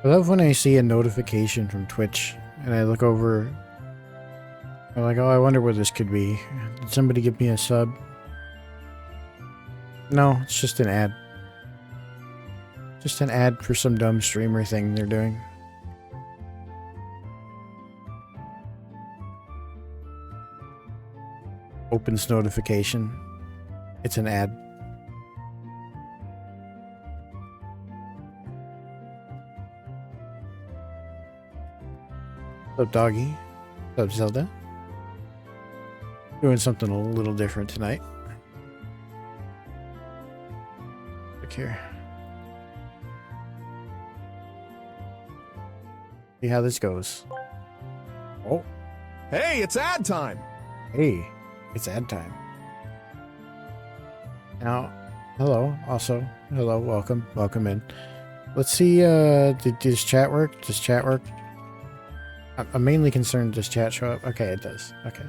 I love when I see a notification from Twitch and I look over. I'm like, oh, I wonder what this could be. Did somebody give me a sub? No, it's just an ad. Just an ad for some dumb streamer thing they're doing. Opens notification. It's an ad. What's up, doggy? What's up, Zelda? Doing something a little different tonight. Look here. See how this goes. Oh. Hey, it's ad time. Hey, it's ad time. Now, hello. Also, hello. Welcome. Welcome in. Let's see. Does chat work? Does chat work? I'm mainly concerned. Does chat show up? Okay, it does. Okay.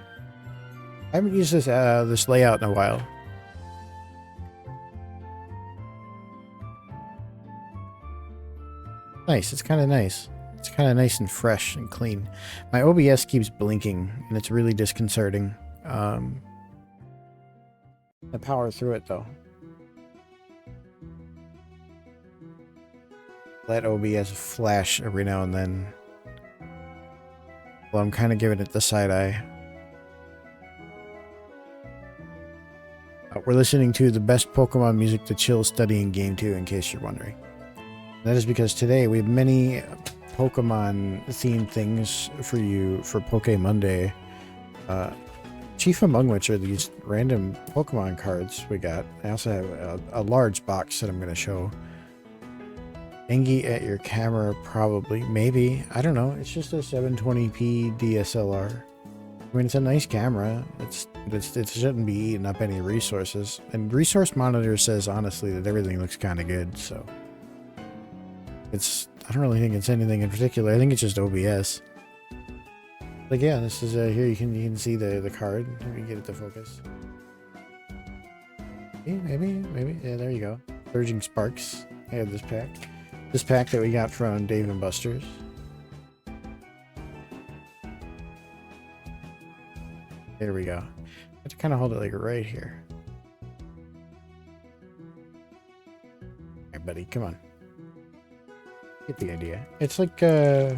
I haven't used this layout in a while. Nice. It's kind of nice. It's kind of nice and fresh and clean. My OBS keeps blinking, and it's really disconcerting. I power through it, though. Let OBS flash every now and then. Well, I'm kind of giving it the side eye. We're listening to the best Pokemon music to chill studying game 2, in case you're wondering. That is because today we have many Pokemon themed things for you for Pokemonday. Chief among which are these random Pokemon cards we got. I also have a large box that I'm going to show. Engie at your camera, probably. Maybe. I don't know. It's just a 720p DSLR. I mean, it's a nice camera. It shouldn't be eating up any resources. And Resource Monitor says, honestly, that everything looks kind of good, so... I don't really think it's anything in particular. I think it's just OBS. Like, yeah, this is, here you can see the card. Let me get it to focus. Yeah, maybe. Yeah, there you go. Surging Sparks. I have this pack. This pack that we got from Dave & Buster's. There we go. I have to kind of hold it like right here. Alright, buddy, come on. Get the idea. It's like double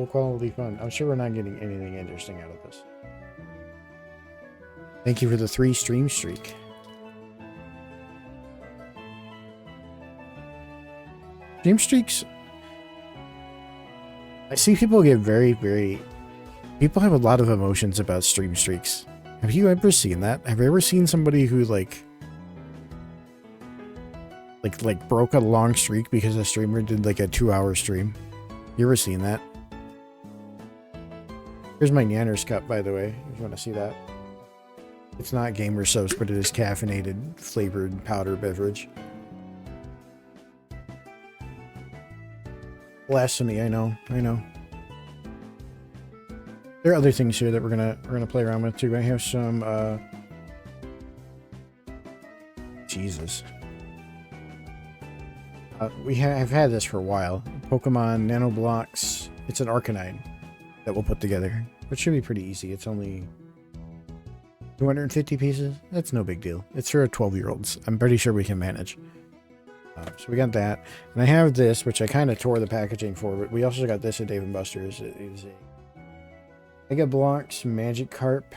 quality fun. I'm sure we're not getting anything interesting out of this. Thank you for the 3 stream streak. Stream streaks. I see people get very. People have a lot of emotions about stream streaks. Have you ever seen that? Have you ever seen somebody who like broke a long streak because a streamer did like a 2-hour stream? You ever seen that? Here's my Nanners cup, by the way, if you want to see that. It's not gamer subs, but it is caffeinated, flavored powder beverage. Blasphemy, I know. There are other things here that we're gonna play around with too. I have some Jesus. I've had this for a while. Pokemon Nano Blocks. It's an Arcanine that we'll put together. It should be pretty easy. It's only 250 pieces. That's no big deal. It's for 12-year-olds. I'm pretty sure we can manage. So we got that. And I have this, which I kind of tore the packaging for, but we also got this at Dave & Buster's. It is a Mega Blocks Magic Carp.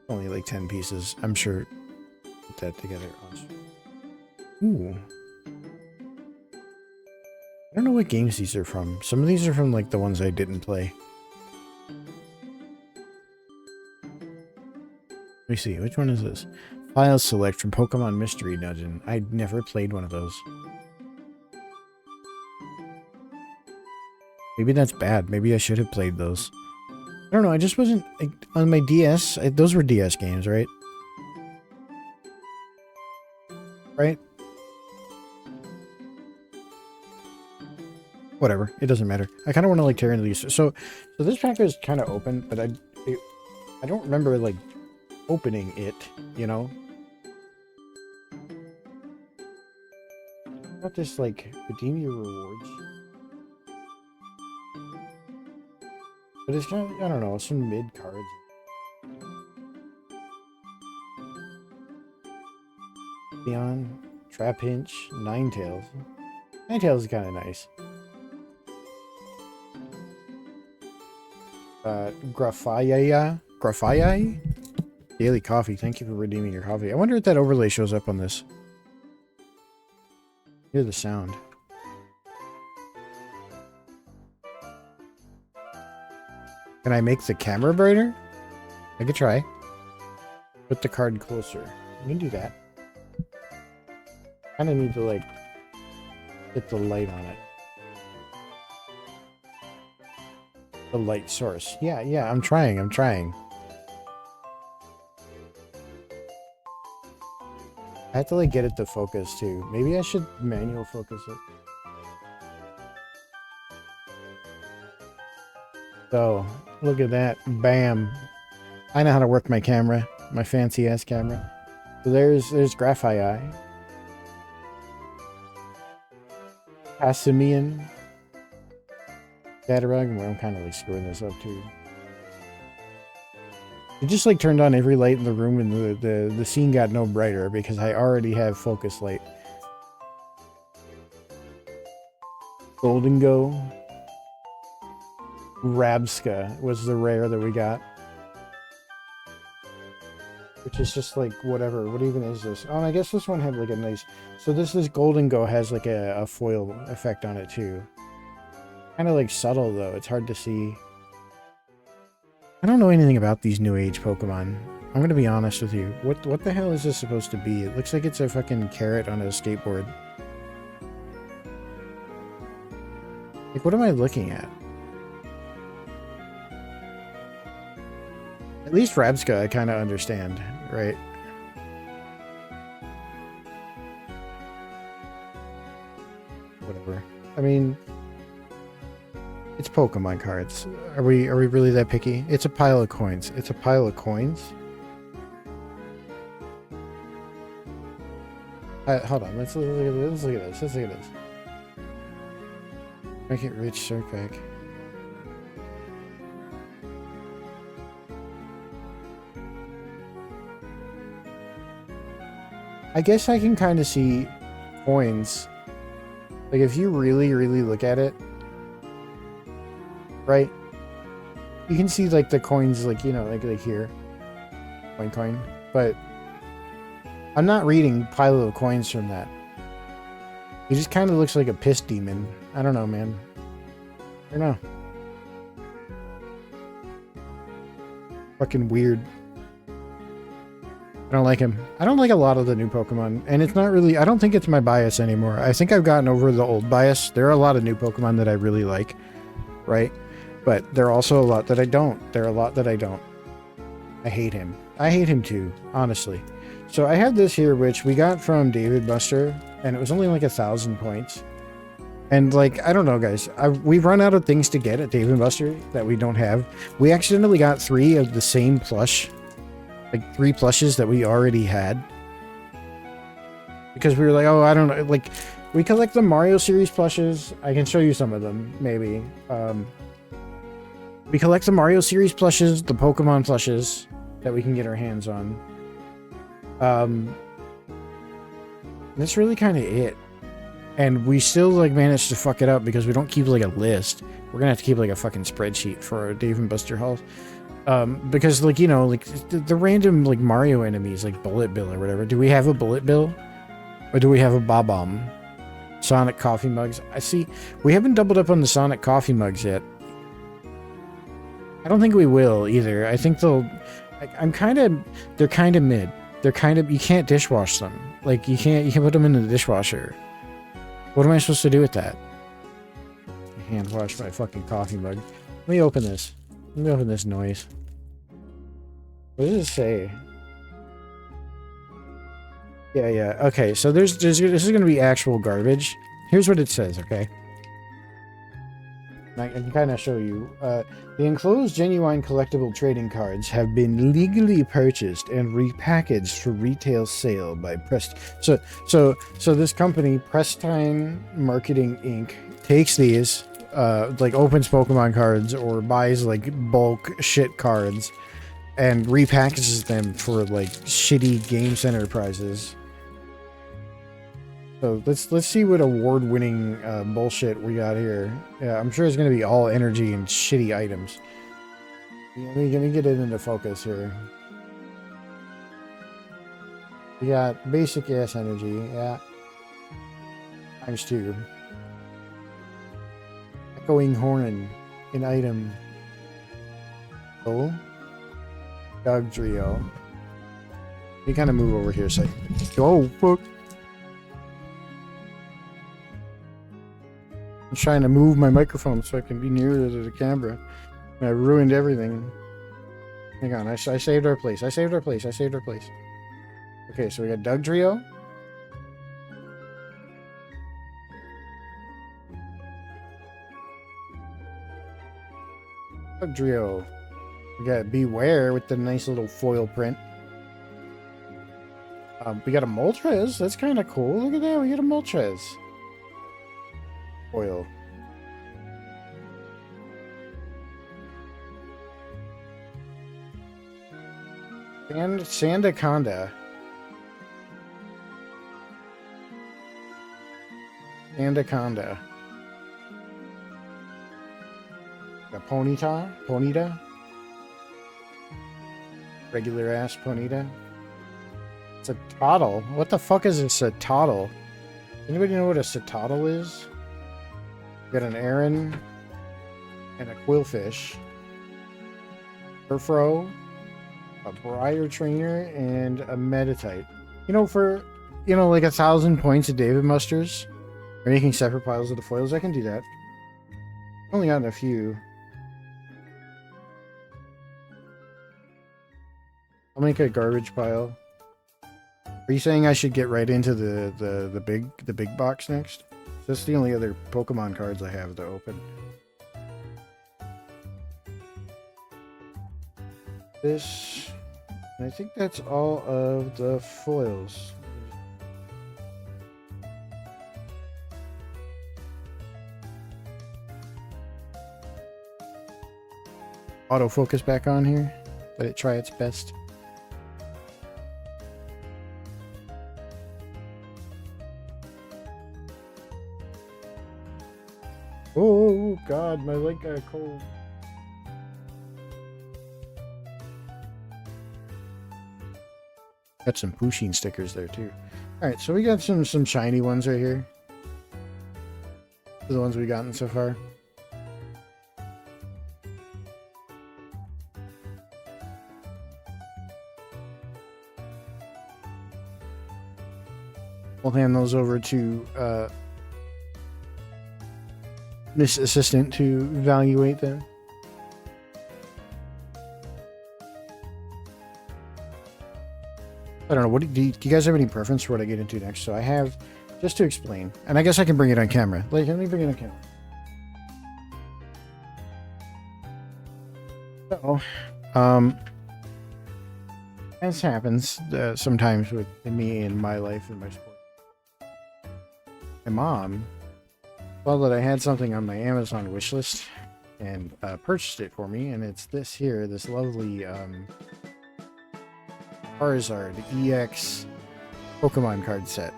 Only like 10 pieces. I'm sure put that together. Ooh. I don't know what games these are from. Some of these are from like the ones I didn't play. Let me see. Which one is this? File select from Pokemon Mystery Dungeon. I'd never played one of those. Maybe that's bad. Maybe I should have played those. I don't know. I just wasn't... on my DS... those were DS games, right? Right? Whatever. It doesn't matter. I kind of want to like tear into these. So this pack is kind of open, but I don't remember like opening it, you know? about this, like, redeem your rewards? But it's kind of, I don't know, some mid cards. Beyond, Trapinch, Ninetales. Ninetales is kind of nice. Graphia? Daily coffee. Thank you for redeeming your coffee. I wonder if that overlay shows up on this. Hear the sound. Can I make the camera brighter? I could try. Put the card closer. I can do that. Kind of need to, like, get the light on it. The light source. Yeah, I'm trying. I have to, like, get it to focus, too. Maybe I should manual focus it. So, look at that. Bam. I know how to work my camera. My fancy-ass camera. So there's Graphii. Passimian. Catarag. Well, I'm kind of, like, screwing this up, too. It just, like, turned on every light in the room and the scene got no brighter because I already have focus light. Golden Go. Rabska was the rare that we got. Which is just, like, whatever. What even is this? Oh, I guess this one had, like, a nice... So this Golden Go has, like, a foil effect on it, too. Kind of, like, subtle, though. It's hard to see. I don't know anything about these new age Pokemon. I'm gonna be honest with you. What the hell is this supposed to be? It looks like it's a fucking carrot on a skateboard. Like, what am I looking at? At least Rabska I kind of understand, right? Whatever. I mean... It's Pokemon cards. Are we really that picky? It's a pile of coins. It's a pile of coins? Hold on. Let's look at this. Let's look at this. Make it rich, start pack. I guess I can kind of see coins. Like, if you really look at it, right? You can see, like, the coins, like, you know, like here. Coin. But I'm not reading pile of coins from that. He just kind of looks like a piss demon. I don't know, man. I don't know. Fucking weird. I don't like him. I don't like a lot of the new Pokemon. And it's not really... I don't think it's my bias anymore. I think I've gotten over the old bias. There are a lot of new Pokemon that I really like. Right? But there are also a lot that I don't. There are a lot that I don't. I hate him. I hate him too, honestly. So I have this here, which we got from David Buster, and it was only like 1,000 points. And, like, I don't know, guys. We've run out of things to get at Dave & Buster that we don't have. We accidentally got 3 of the same plush. Like, 3 plushes that we already had. Because we were like, oh, I don't know. Like, we collect the Mario series plushes. I can show you some of them, maybe. We collect the Mario series plushes, the Pokemon plushes that we can get our hands on. That's really kind of it. And we still, like, managed to fuck it up because we don't keep, like, a list. We're gonna have to keep, like, a fucking spreadsheet for our Dave & Buster hauls. Because, like, you know, like, the random, like, Mario enemies, like Bullet Bill or whatever. Do we have a Bullet Bill? Or do we have a Bob-omb? Sonic coffee mugs. I see. We haven't doubled up on the Sonic coffee mugs yet. I don't think we will, either. I think they'll... They're kind of mid. They're kind of... You can't dishwash them. Like, you can't put them in the dishwasher. What am I supposed to do with that? Hand wash my fucking coffee mug. Let me open this. Let me open this noise. What does it say? Yeah. Okay, so this is going to be actual garbage. Here's what it says, okay? I can kind of show you. The enclosed genuine collectible trading cards have been legally purchased and repackaged for retail sale by So this company, Prestine Marketing Inc., takes these, like opens Pokemon cards or buys like bulk shit cards and repackages them for like shitty Game Center prizes. So let's see what award-winning bullshit we got here. Yeah, I'm sure it's gonna be all energy and shitty items. Let me get it into focus here. We got basic ass energy, yeah. Times 2. Echoing horn, an item. Oh, Dog Trio. We kind of move over here, so. Oh fuck. I'm trying to move my microphone so I can be nearer to the camera. And I ruined everything. Hang on, I saved our place. I saved our place. Okay, so we got Doug Trio. Doug Trio. We got Beware with the nice little foil print. We got a Moltres. That's kind of cool. Look at that. We got a Moltres. Foil. And Sandaconda. Anaconda. Got Ponyta. Regular ass Ponyta. It's a Toddle. What the fuck is a Toddle? Anybody know what a Toddle is? Got an Aaron and a Quillfish. Furfro, a Briar Trainer, and a Meditite. You know, for like 1,000 points of David Musters, or making separate piles of the foils, I can do that. Only gotten a few. I'll make a garbage pile. Are you saying I should get right into the big box next? That's the only other Pokemon cards I have to open. This, I think that's all of the foils. Autofocus back on here. Let it try its best. Oh god, my leg got cold. Got some Pusheen stickers there too. Alright, so we got some shiny ones right here. The ones we've gotten so far. We'll hand those over to Miss Assistant to evaluate them. I don't know. What do you guys have any preference for what I get into next? So I have, just to explain, and I guess I can bring it on camera. Like, let me bring it on camera. So, as happens sometimes with me in my life and my sport. My mom saw that I had something on my Amazon wish list and purchased it for me, and it's this here, this lovely Charizard EX Pokemon card set.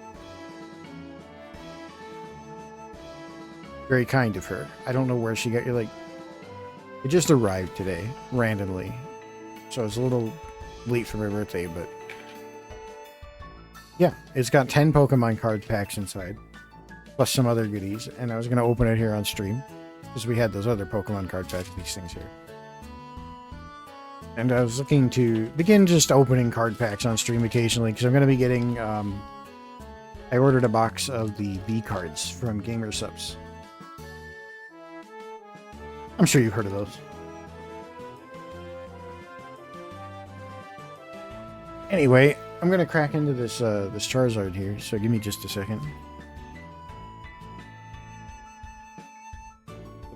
Very kind of her. I don't know where she got it. It just arrived today, randomly. So it's a little late for my birthday, but yeah, it's got 10 Pokemon card packs inside, plus some other goodies, and I was going to open it here on stream, because we had those other Pokemon card packs, these things here. And I was looking to begin just opening card packs on stream occasionally, because I'm going to be getting, I ordered a box of the V cards from Gamer Subs. I'm sure you've heard of those. Anyway, I'm going to crack into this this Charizard here, so give me just a second.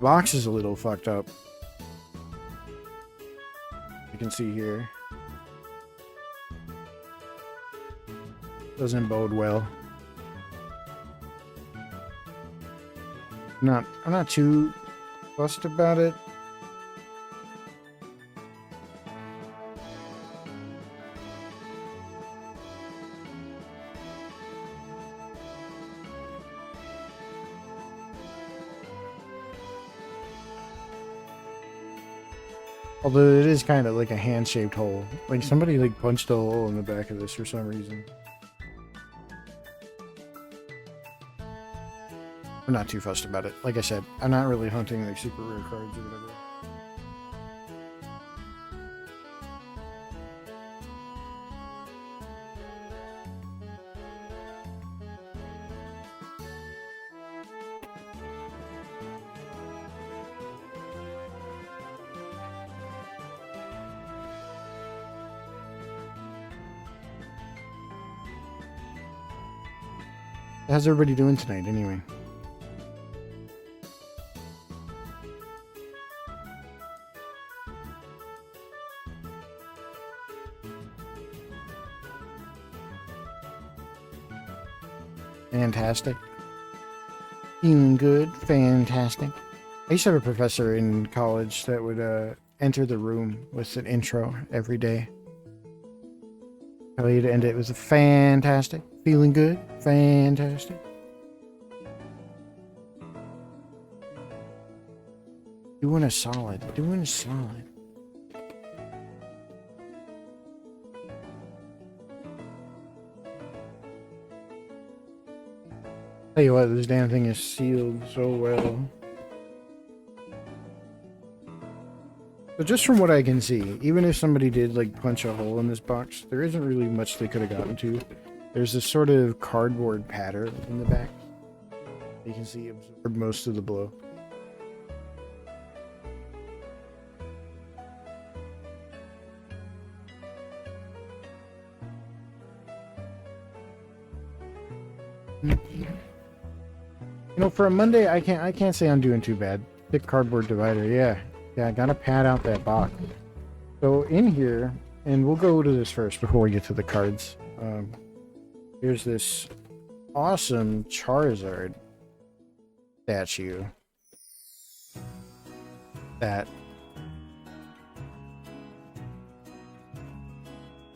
The box is a little fucked up. You can see here. Doesn't bode well. I'm not too fussed about it. Although it is kind of like a hand-shaped hole. Like somebody like punched a hole in the back of this for some reason. I'm not too fussed about it. Like I said, I'm not really hunting like super rare cards or whatever. How's everybody doing tonight anyway? Fantastic. Feeling good. Fantastic. I used to have a professor in college that would enter the room with an intro every day. How he'd end it was a fantastic. Feeling good. Fantastic. Doing a solid. Doing a solid. Tell you what, this damn thing is sealed so well. So just from what I can see, even if somebody did like punch a hole in this box, there isn't really much they could have gotten to. There's this sort of cardboard pattern in the back. You can see absorb most of the blow. You know, for a Monday, I can't say I'm doing too bad. Thick cardboard divider, yeah, I gotta pad out that box. So in here, and we'll go to this first before we get to the cards. Here's this awesome Charizard statue that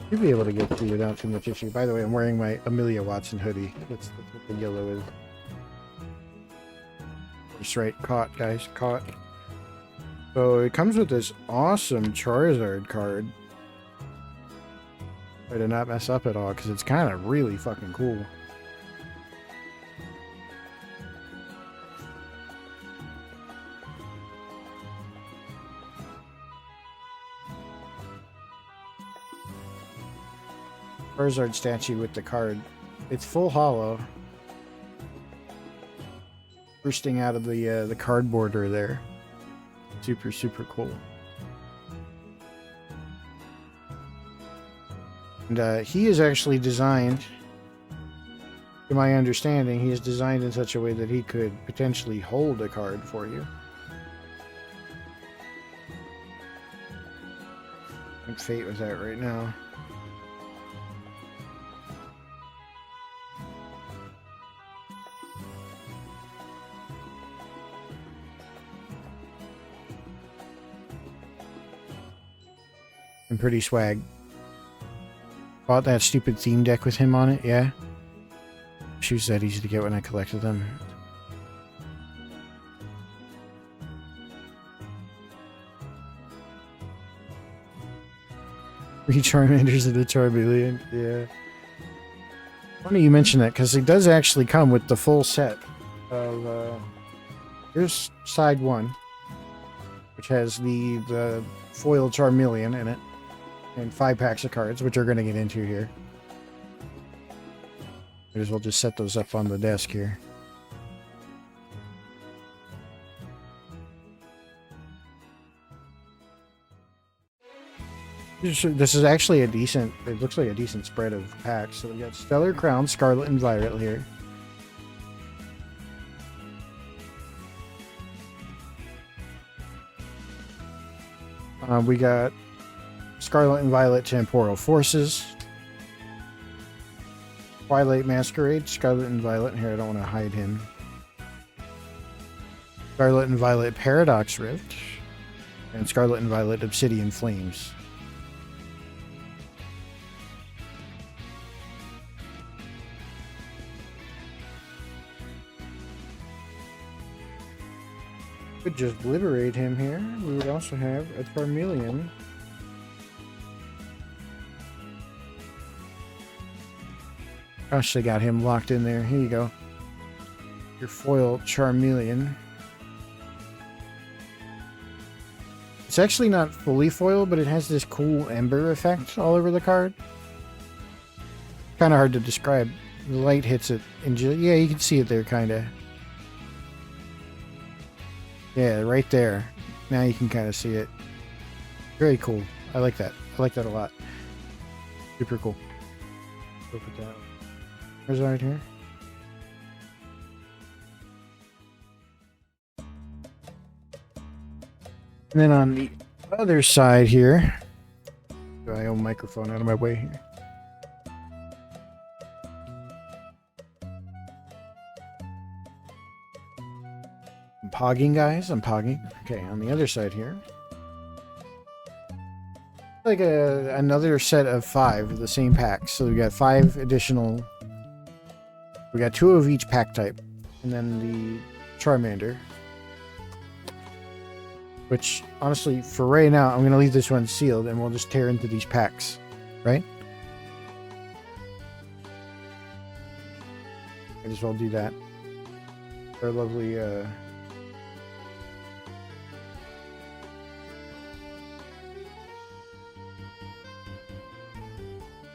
you'll be able to get through without too much issue. By the way, I'm wearing my Amelia Watson hoodie. That's what the yellow is. That's right, caught, guys, caught. So it comes with this awesome Charizard card. Try to not mess up at all, because it's kind of really fucking cool. Charizard statue with the card. It's full hollow. Bursting out of the card border there. Super, super cool. And he is actually designed, to my understanding, he is designed in such a way that he could potentially hold a card for you. What fate was that right now? I'm pretty swag. Bought that stupid theme deck with him on it, yeah? She was that easy to get when I collected them. Three Charmanders and a Charmeleon, yeah. Funny you mention that, because it does actually come with the full set of, here's side one, which has the foil Charmeleon in it. And 5 packs of cards, which we're going to get into here. Might as well just set those up on the desk here. This is actually a decent, it looks like a decent spread of packs. So we got Stellar Crown, Scarlet and Violet here. We got Scarlet and Violet Temporal Forces. Twilight Masquerade, Scarlet and Violet. Here, I don't want to hide him. Scarlet and Violet Paradox Rift. And Scarlet and Violet Obsidian Flames. Could just liberate him here. We would also have a Charmeleon. Gosh, they got him locked in there. Here you go. Your foil Charmeleon. It's actually not fully foil, but it has this cool ember effect all over the card. Kind of hard to describe. The light hits it, and yeah, you can see it there, kind of. Yeah, right there. Now you can kind of see it. Very cool. I like that. I like that a lot. Super cool. Go put that. Where's that right here? And then on the other side here, my own microphone out of my way here. I'm pogging, guys. I'm pogging. Okay, on the other side here, like another set of 5 of the same packs. So we got 5 additional. We got 2 of each pack type, and then the Charmander. Which, honestly, for right now, I'm going to leave this one sealed, and we'll just tear into these packs, right? I just will do that. Our lovely, to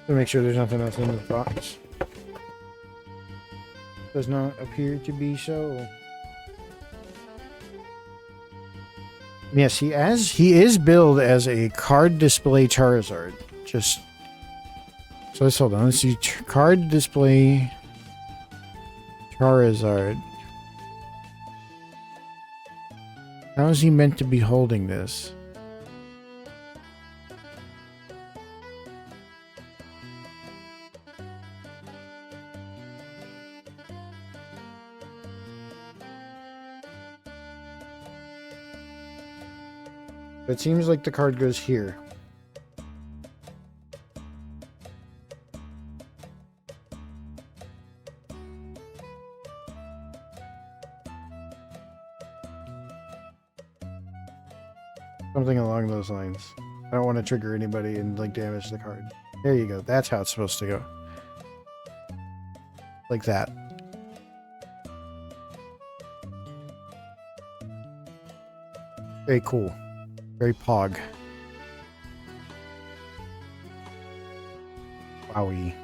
make sure there's nothing else in this box. Does not appear to be so. Yes, he is billed as a card display Charizard. Just so let's hold on. Let's see, card display Charizard. How is he meant to be holding this? It seems like the card goes here. Something along those lines. I don't want to trigger anybody and like damage the card. There you go. That's how it's supposed to go. Like that. Very cool. Very pog. Wowie.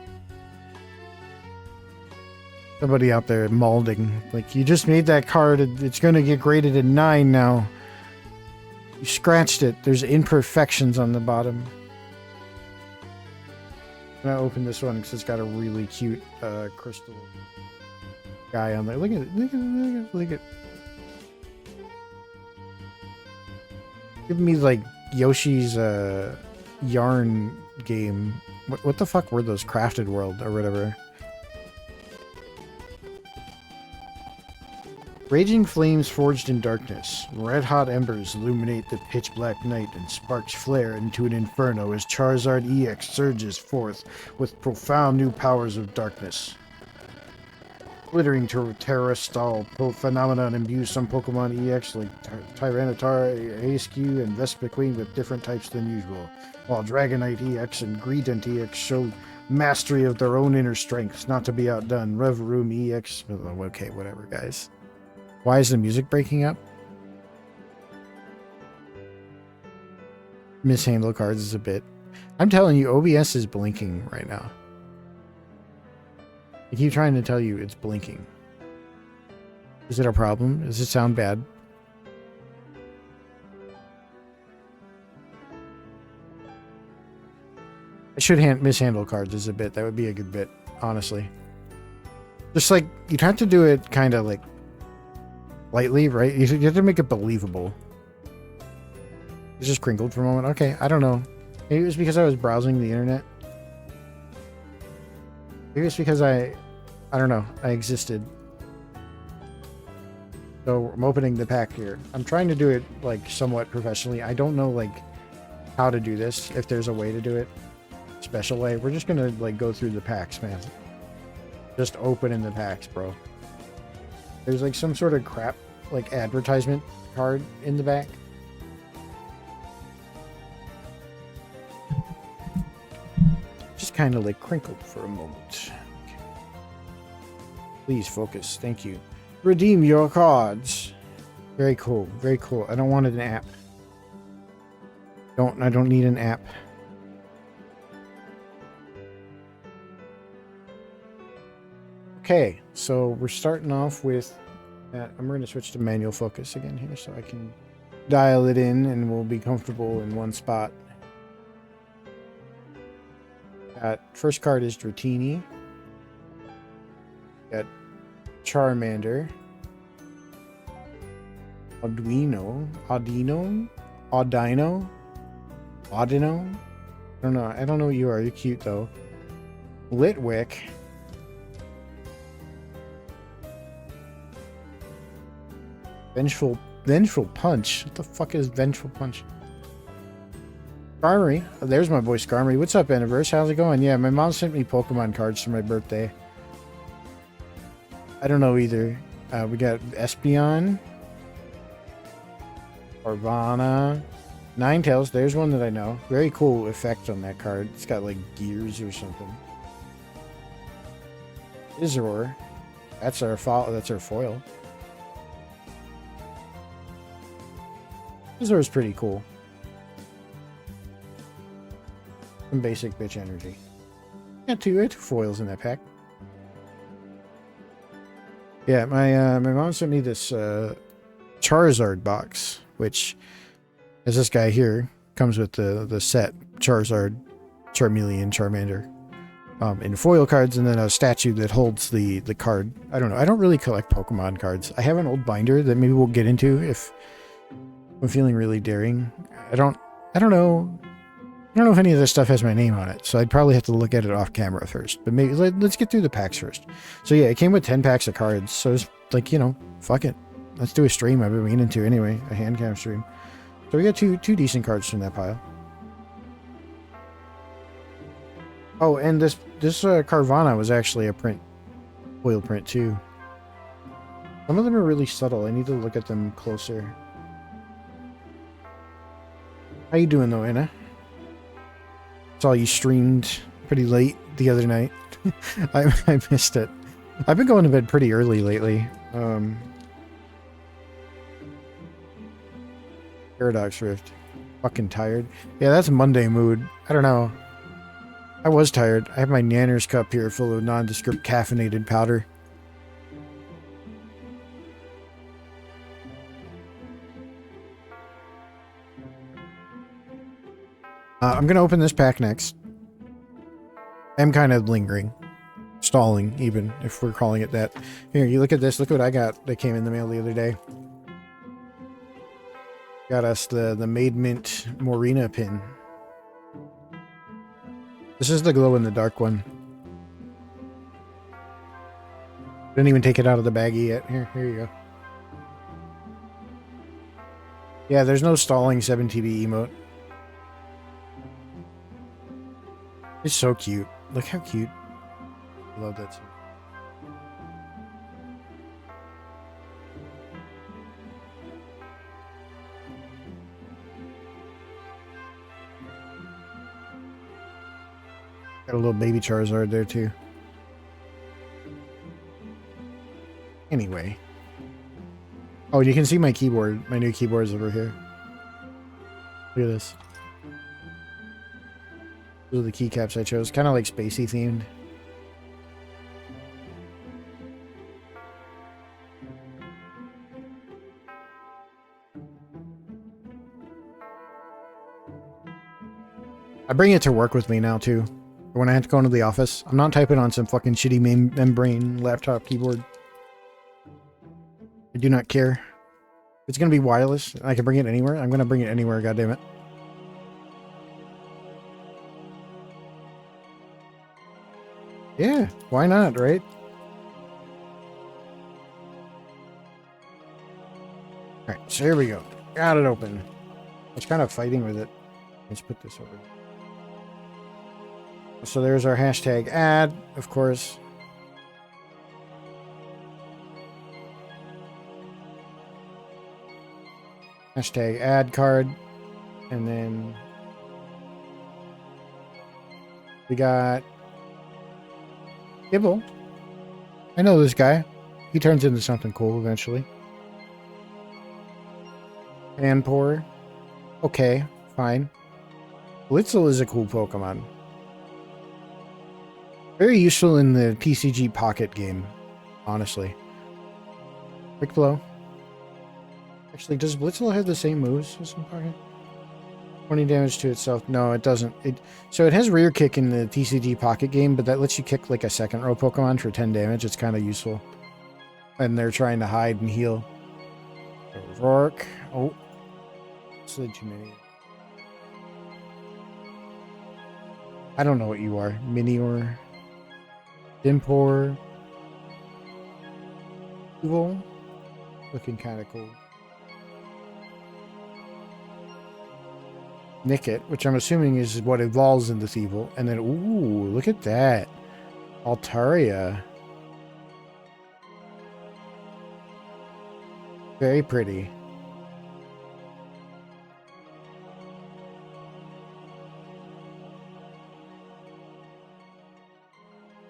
Somebody out there molding. Like, you just made that card. It's going to get graded a 9 now. You scratched it. There's imperfections on the bottom. I'm going to open this one because it's got a really cute crystal guy on there. Look at it. Look at it. Look at it. Look at it. Give me like Yoshi's yarn game. What the fuck were those? Crafted World or whatever. Raging flames forged in darkness. Red hot embers illuminate the pitch black night and sparks flare into an inferno as Charizard EX surges forth with profound new powers of darkness. Glittering terrestrial phenomenon imbues some Pokemon EX like Tyranitar, Aescue, and Vespiquen with different types than usual, while Dragonite EX and Greedent EX show mastery of their own inner strengths, not to be outdone. Revroom EX... Oh, okay, whatever, guys. Why is the music breaking up? Mishandle cards is a bit... I'm telling you, OBS is blinking right now. I keep trying to tell you it's blinking. Is it a problem? Does it sound bad? I should mishandle cards as a bit. That would be a good bit, honestly. Just like, you'd have to do it kind of like lightly, right? You have to make it believable. It just crinkled for a moment. Okay, I don't know. Maybe it was because I was browsing the internet. Maybe it's because I don't know, I existed. So I'm opening the pack here. I'm trying to do it like somewhat professionally. I don't know like how to do this, if there's a way to do it special way. We're just gonna like go through the packs, man. Just opening the packs, bro. There's like some sort of crap like advertisement card in the back. Just kind of like crinkled for a moment. Okay. Please focus. Thank you. Redeem your cards. Very cool. Very cool. I don't want an app. I don't need an app. Okay, so we're starting off with I'm going to switch to manual focus again here so I can dial it in and we'll be comfortable in one spot. First card is Dratini. Got Charmander. Audino. I don't know. I don't know what you are. You're cute though. Litwick. Vengeful Punch. What the fuck is Vengeful Punch? Skarmory. Oh, there's my boy Skarmory. What's up, Anniverse? How's it going? Yeah, my mom sent me Pokemon cards for my birthday. I don't know either. We got Espeon. Orvana. Ninetales. There's one that I know. Very cool effect on that card. It's got like gears or something. Izzor. That's our foil. Izzor is pretty cool. Some basic bitch energy. Got two foils in that pack. Yeah, my mom sent me this Charizard box, which, as this guy here, comes with the set Charizard, Charmeleon, Charmander, in foil cards, and then a statue that holds the card. I don't know. I don't really collect Pokemon cards. I have an old binder that maybe we'll get into if I'm feeling really daring. I don't know. I don't know if any of this stuff has my name on it, so I'd probably have to look at it off camera first. But maybe let's get through the packs first. So yeah, it came with 10 packs of cards. So it's like, you know, fuck it. Let's do a stream I've been meaning to anyway, a handcam stream. So we got two decent cards from that pile. Oh, and this Carvana was actually a foil print too. Some of them are really subtle. I need to look at them closer. How you doing though, Anna? Saw you streamed pretty late the other night. I missed it. I've been going to bed pretty early lately. Paradox Rift. Fucking tired. Yeah, that's Monday mood. I don't know. I was tired. I have my Nanner's cup here full of nondescript caffeinated powder. I'm going to open this pack next. I'm kind of lingering. Stalling, even, if we're calling it that. Here, you look at this. Look what I got that came in the mail the other day. Got us the Made Mint Morena pin. This is the glow-in-the-dark one. Didn't even take it out of the baggie yet. Here you go. Yeah, there's no stalling 7TB emote. It's so cute. Look how cute. I love that too. Got a little baby Charizard there too. Anyway. Oh, you can see my keyboard. My new keyboard is over here. Look at this. Those are the keycaps I chose. Kind of like spacey themed. I bring it to work with me now too. When I have to go into the office, I'm not typing on some fucking shitty membrane laptop keyboard. I do not care. It's going to be wireless. I can bring it anywhere. I'm going to bring it anywhere, goddammit. Yeah, why not, right? Alright, so here we go. Got it open. It's kind of fighting with it. Let's put this over. So there's our hashtag ad, of course. Hashtag ad card. And then we got Gibble. I know this guy. He turns into something cool eventually. And pour. Okay, fine. Blitzel is a cool Pokemon. Very useful in the PCG Pocket game, honestly. Quick Blow. Actually, does Blitzel have the same moves as in Pocket? 20 damage to itself. No, it doesn't. So it has rear kick in the TCG Pocket game, but that lets you kick like a second row Pokemon for 10 damage. It's kind of useful. And they're trying to hide and heal. Rourke. Oh. Slid too many. I don't know what you are. Minior. Dimpor. Evil. Looking kind of cool. Nickit, which I'm assuming is what evolves into Thievul. And then, ooh, look at that. Altaria. Very pretty.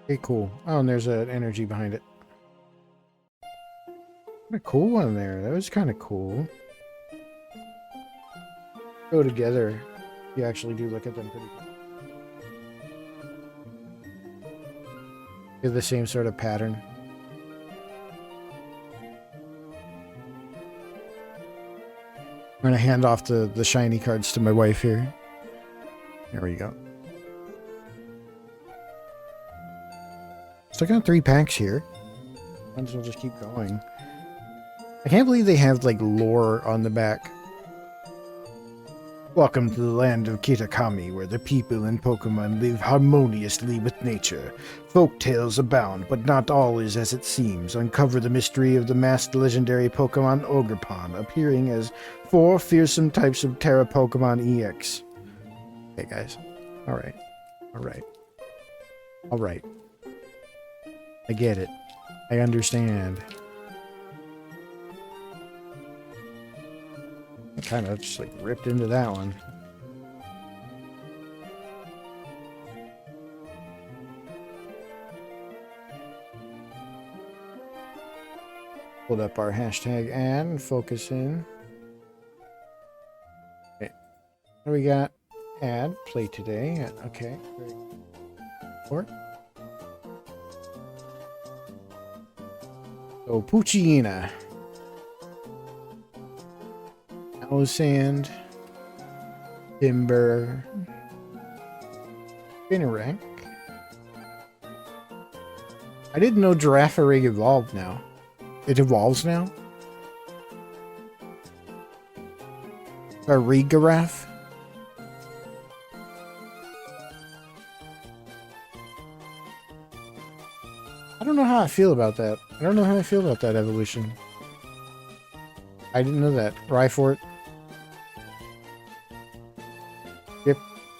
Very cool. Oh, and there's an energy behind it. What a cool one there. That was kind of cool. Go together. You actually do look at them pretty good. They're the same sort of pattern. I'm going to hand off the shiny cards to my wife here. There we go. Still got 3 packs here. Might as well just keep going. I can't believe they have, like, lore on the back. Welcome to the land of Kitakami, where the people and Pokemon live harmoniously with nature. Folk tales abound, but not all is as it seems. Uncover the mystery of the masked legendary Pokemon Ogerpon, appearing as 4 fearsome types of Terra Pokemon EX. Okay, guys. Alright. Alright. Alright. I get it. I understand. I kind of just like ripped into that one. Pulled up our hashtag ad and focus in. Okay. What do we got? Ad, play today. Okay. Great. Or so Poochyena. Sand, Timber, Spinarak. I didn't know Girafarig evolved now. It evolves now? A Regaraf? I don't know how I feel about that. I don't know how I feel about that evolution. I didn't know that. Rhyfort.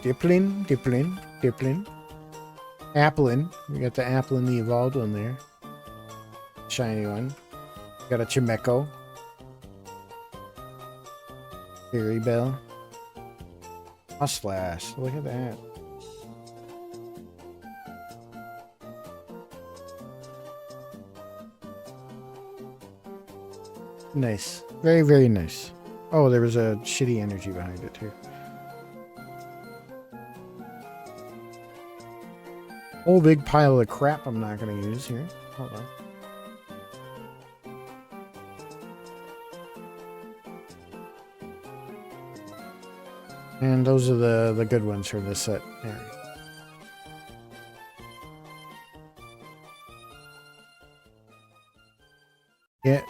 Diplin. Applin. We got the Applin, the evolved one there. Shiny one. Got a Chimecho. Fairy Bell. Slash. Look at that. Nice. Very, very nice. Oh, there was a shitty energy behind it too. Whole big pile of crap I'm not going to use here. Hold on. And those are the good ones for this set. There.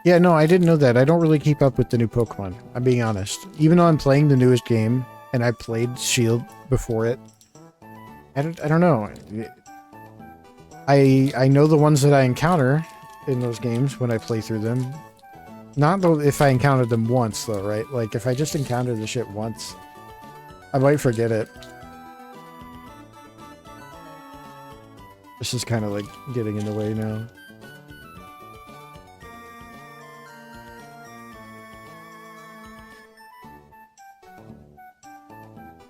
Yeah, no, I didn't know that. I don't really keep up with the new Pokemon. I'm being honest. Even though I'm playing the newest game, and I played Shield before it, I don't know. I know the ones that I encounter in those games when I play through them. Not though if I encountered them once, though, right? Like, if I just encountered the shit once, I might forget it. This is kind of like getting in the way now.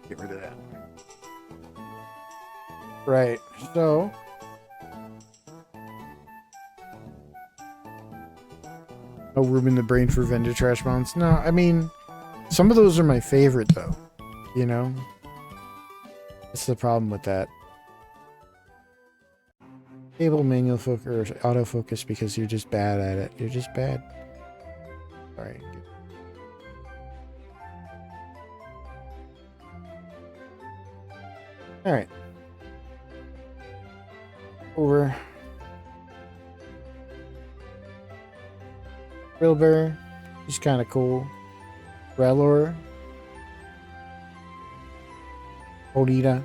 Get rid of that. Right, so... no room in the brain for vendor trash mounts. No, I mean, some of those are my favorite, though. You know? That's the problem with that. Table manual focus or autofocus because you're just bad at it. You're just bad. Alright. Alright. Over. Wilbur. He's kind of cool. Rellor. Odita.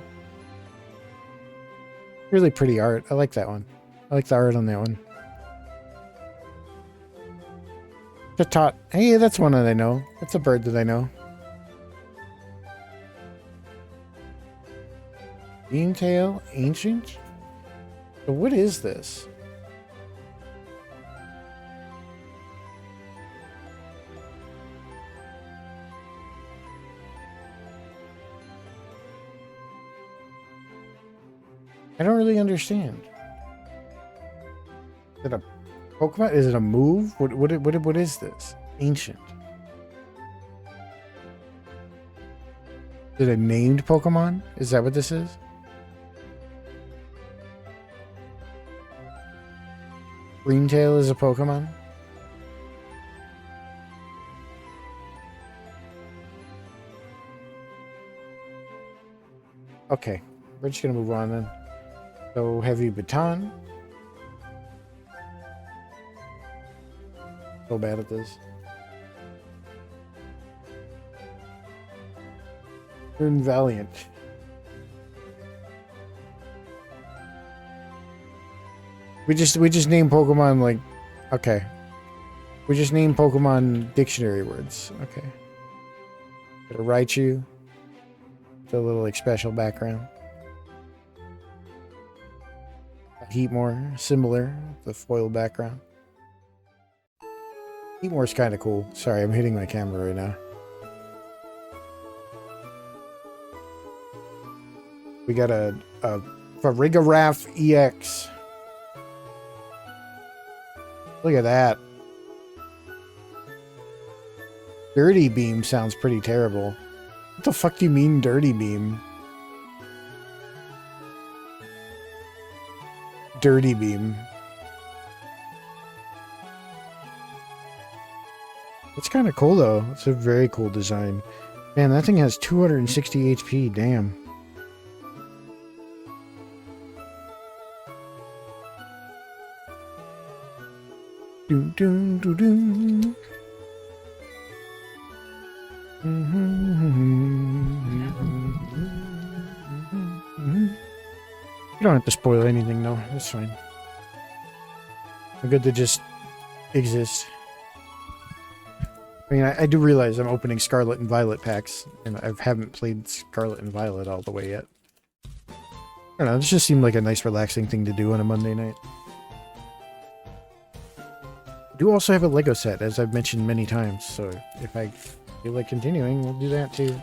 Really pretty art. I like that one. I like the art on that one. Chatot. Hey, that's one that I know. That's a bird that I know. Beantail Ancient? So what is this? I don't really understand. Is it a Pokemon? Is it a move? What is this? Ancient. Is it a named Pokemon? Is that what this is? Greentail is a Pokemon? Okay, we're just gonna move on then. So, Heavy Baton. So bad at this. Turn Valiant. We just name Pokemon like, okay. We just name Pokemon dictionary words. Okay. Got a Raichu. With a little like special background. Heatmore, similar, the foil background. Heatmore's kind of cool. Sorry, I'm hitting my camera right now. We got a Farigiraf EX. Look at that. Dirty Beam sounds pretty terrible. What the fuck do you mean, Dirty Beam? Dirty Beam. It's kind of cool though. It's a very cool design. Man, that thing has 260 HP. Damn. Doom doom doom doom. You don't have to spoil anything, though. That's fine. I'm good to just exist. I mean, I do realize I'm opening Scarlet and Violet packs, and I haven't played Scarlet and Violet all the way yet. I don't know, this just seemed like a nice, relaxing thing to do on a Monday night. I do also have a Lego set, as I've mentioned many times, so if I feel like continuing, we'll do that too.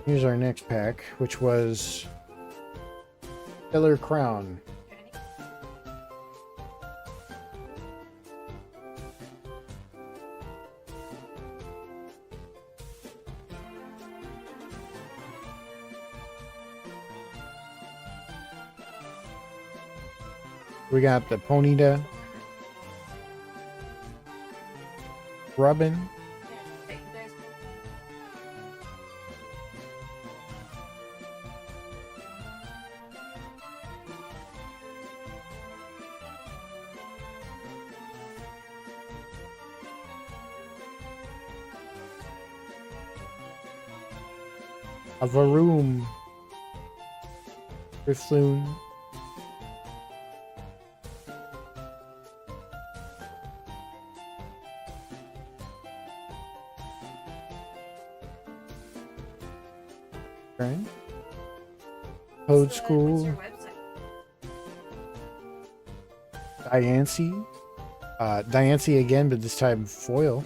Here's our next pack, which was Stellar Crown. We got the Ponyta, Robin, A Varoom. Riffloon. Okay. Code School. What's your website? Diancie. Diancie again, but this time foil.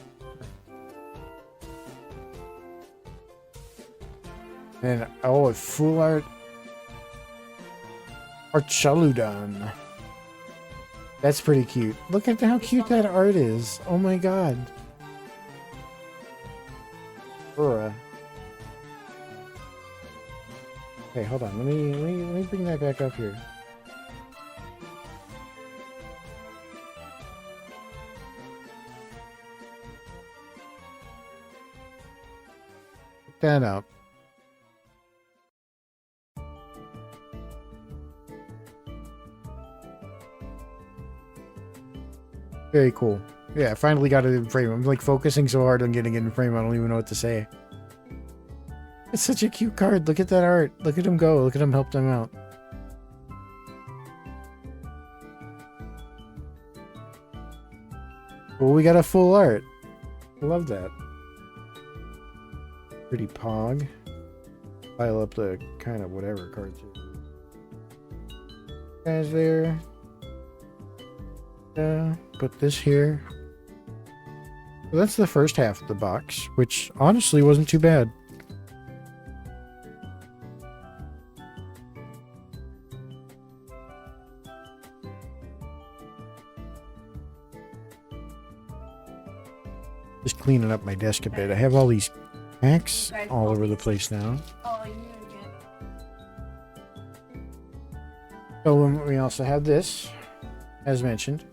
And oh, a full art Archaludon. That's pretty cute. Look at how cute that art is. Oh my god. Aura. Okay, hold on. Let me bring that back up here. Check that out. Very cool. Yeah, I finally got it in frame. I'm like focusing so hard on getting it in frame, I don't even know what to say. It's such a cute card. Look at that art. Look at him go. Look at him help them out. Well, we got a full art. I love that. Pretty pog. Pile up the kind of whatever cards here. Guys there. Put this here. So that's the first half of the box, which honestly wasn't too bad. Just cleaning up my desk a bit. I have all these packs all over the place now. Oh, you again. So we also have this, as mentioned.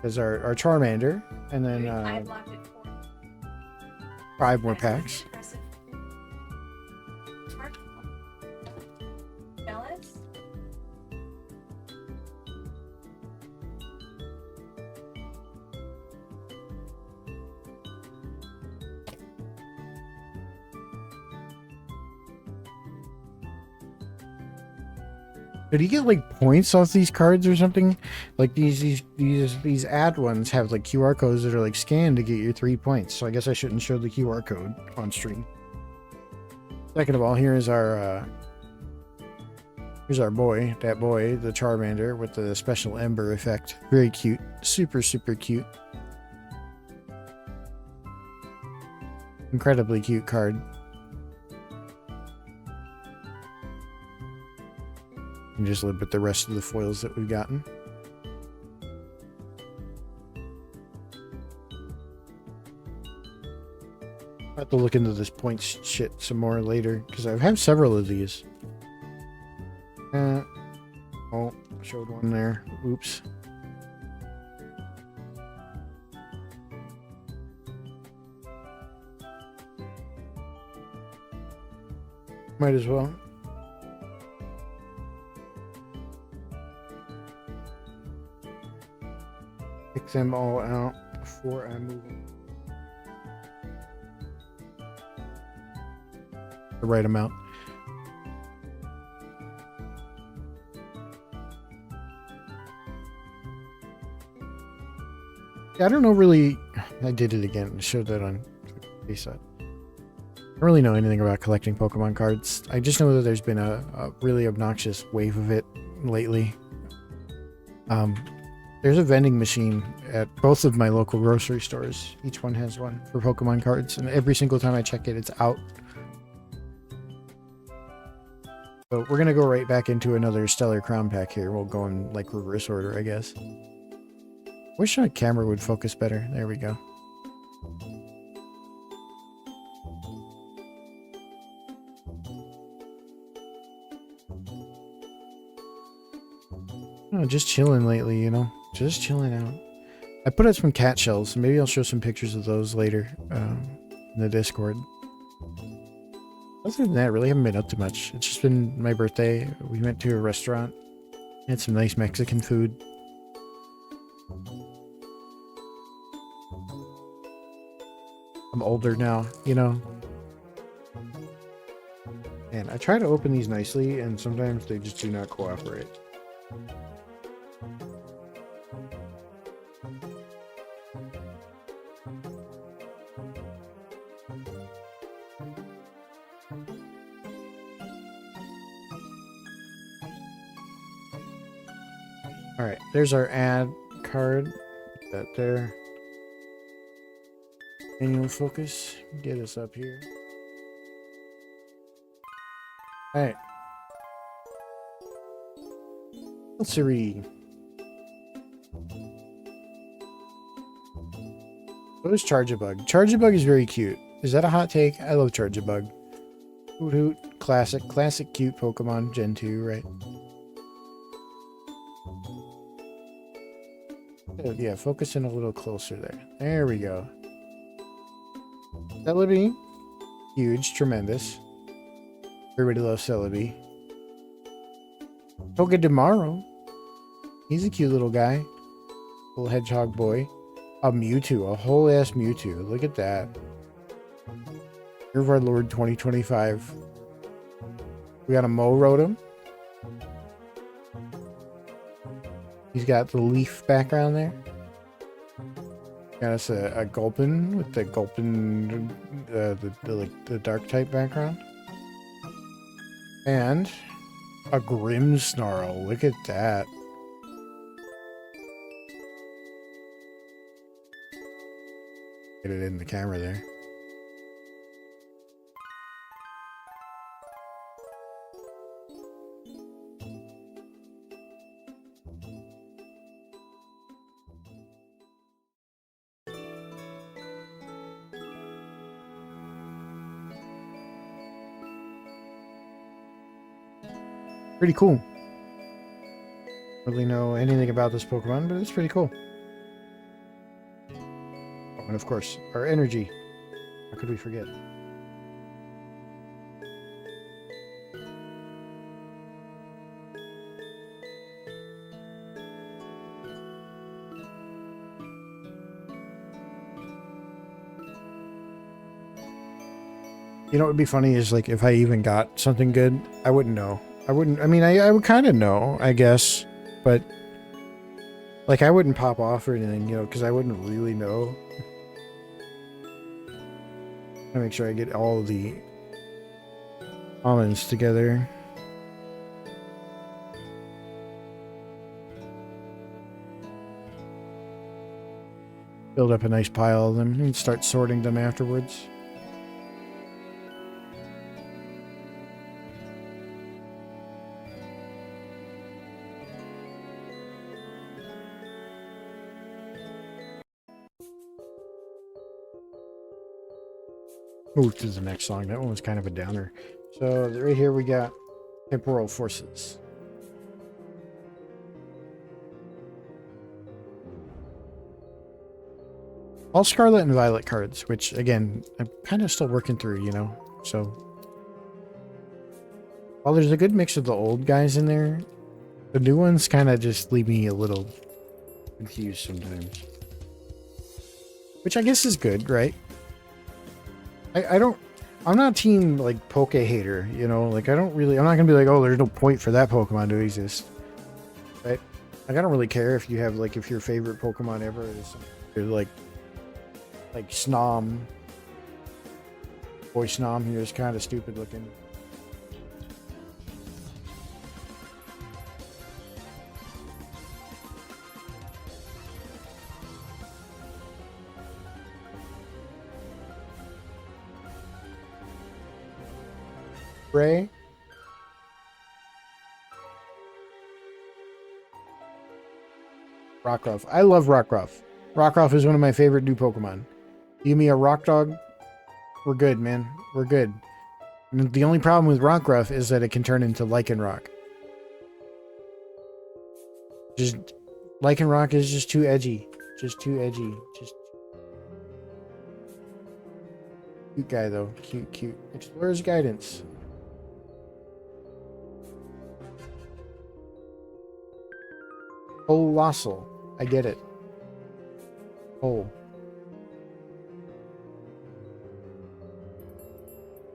There's our Charmander, and then I blocked it for 5 more packs. impressive. Mark? Jealous? Did he get like points off these cards or something? Like these ad ones have like QR codes that are like scanned to get your 3 points. So I guess I shouldn't show the QR code on stream. Second of all, here's our boy, the Charmander with the special Ember effect. Very cute, super cute, incredibly cute card. And just live with the rest of the foils that we've gotten. I'll have to look into this points shit some more later, because I have several of these. Oh, showed one there. Oops. Might as well. Pick them all out before I move them. The right amount. Yeah, I don't know really. I did it again. I showed that on FaceTime. I don't really know anything about collecting Pokemon cards. I just know that there's been a really obnoxious wave of it lately. There's a vending machine at both of my local grocery stores. Each one has one for Pokemon cards, and every single time I check it, it's out. So we're gonna go right back into another Stellar Crown pack here. We'll go in like reverse order, I guess. Wish my camera would focus better. There we go. Oh, just chilling lately, you know. Just chilling out. I put out some cat shells. Maybe I'll show some pictures of those later in the Discord. Other than that, really haven't been up to much. It's just been my birthday. We went to a restaurant. Had some nice Mexican food. I'm older now, you know. Man, I try to open these nicely, and sometimes they just do not cooperate. Alright, there's our ad card. Put that there. Manual focus. Get us up here. Alright. Let's read. What is Charge-a-Bug? Charge-a-Bug is very cute. Is that a hot take? I love Charge-a-Bug. Hoot hoot. Classic. Classic cute Pokemon. Gen 2, right? Yeah, focus in a little closer there. There we go. Celebi. Huge. Tremendous. Everybody loves Celebi. Togedemaru. He's a cute little guy. Little hedgehog boy. A Mewtwo. A whole ass Mewtwo. Look at that. Year of our Lord 2025. We got a Rotom. He's got the leaf background there. Got us a Gulpin with the Gulpin, the dark type background. And a Grimmsnarl. Look at that. Get it in the camera there. Pretty cool. Really know anything about this Pokemon, but it's pretty cool. Oh, and of course, our energy. How could we forget? You know what would be funny is like if I even got something good, I wouldn't know. I mean, I would kind of know, I guess, but like I wouldn't pop off or anything, you know, because I wouldn't really know. I'm gonna make sure I get all of the almonds together. Build up a nice pile of them and start sorting them afterwards. Move to the next song. That one was kind of a downer. So right here we got Temporal Forces. All Scarlet and Violet cards, which again, I'm kind of still working through, you know. So while there's a good mix of the old guys in there, the new ones kind of just leave me a little confused sometimes. Which I guess is good, right? I'm not team like Poke hater, you know, like I'm not gonna be like, oh, there's no point for that Pokemon to exist, right? Like I don't really care if you have like, if your favorite Pokemon ever is like Snom. Boy Snom here is kind of stupid looking. Ray. Rockruff. I love Rockruff. Rockruff is one of my favorite new Pokemon. Give me a Rock Dog. We're good, man. We're good. And the only problem with Rockruff is that it can turn into Lycanroc. Just Lycanroc is just too edgy. Just too edgy. Just cute guy though. Cute, cute. Explorer's Guidance. Colossal. I get it. Oh.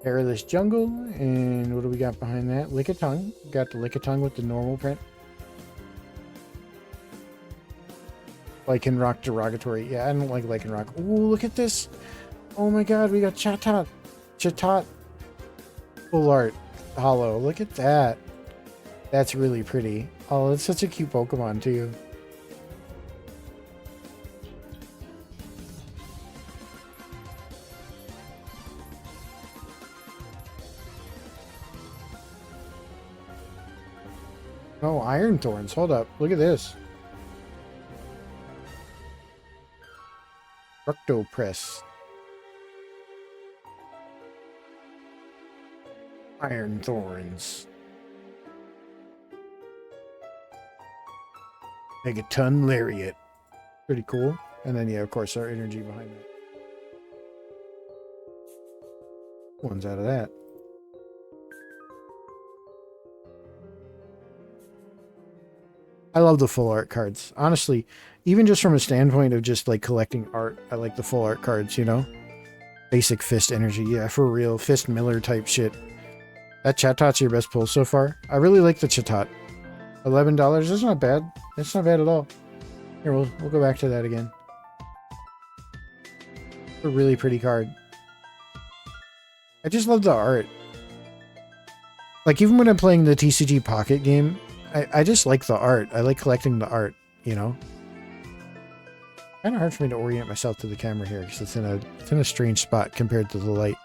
Perilous Jungle, and what do we got behind that? Lickitung. Got the Lickitung with the normal print. Lycanroc Derogatory. Yeah, I don't like Lycanroc. Ooh, look at this. Oh my god, we got Chatot. Chatot. Full art. Hollow. Look at that. That's really pretty. Oh, it's such a cute Pokemon, too. Oh, Iron Thorns. Hold up. Look at this. Fructopress. Iron Thorns. Megaton Lariat. Pretty cool. And then, yeah, of course, our energy behind that. One's out of that. I love the full art cards. Honestly, even just from a standpoint of just like collecting art, I like the full art cards, you know? Basic Fist energy. Yeah, for real. Fist Miller type shit. That Chatot's your best pull so far. I really like the Chatot. $11. That's not bad. That's not bad at all. Here, we'll go back to that again. A really pretty card. I just love the art. Like, even when I'm playing the TCG Pocket game, I just like the art. I like collecting the art, you know? Kind of hard for me to orient myself to the camera here because it's in a strange spot compared to the light.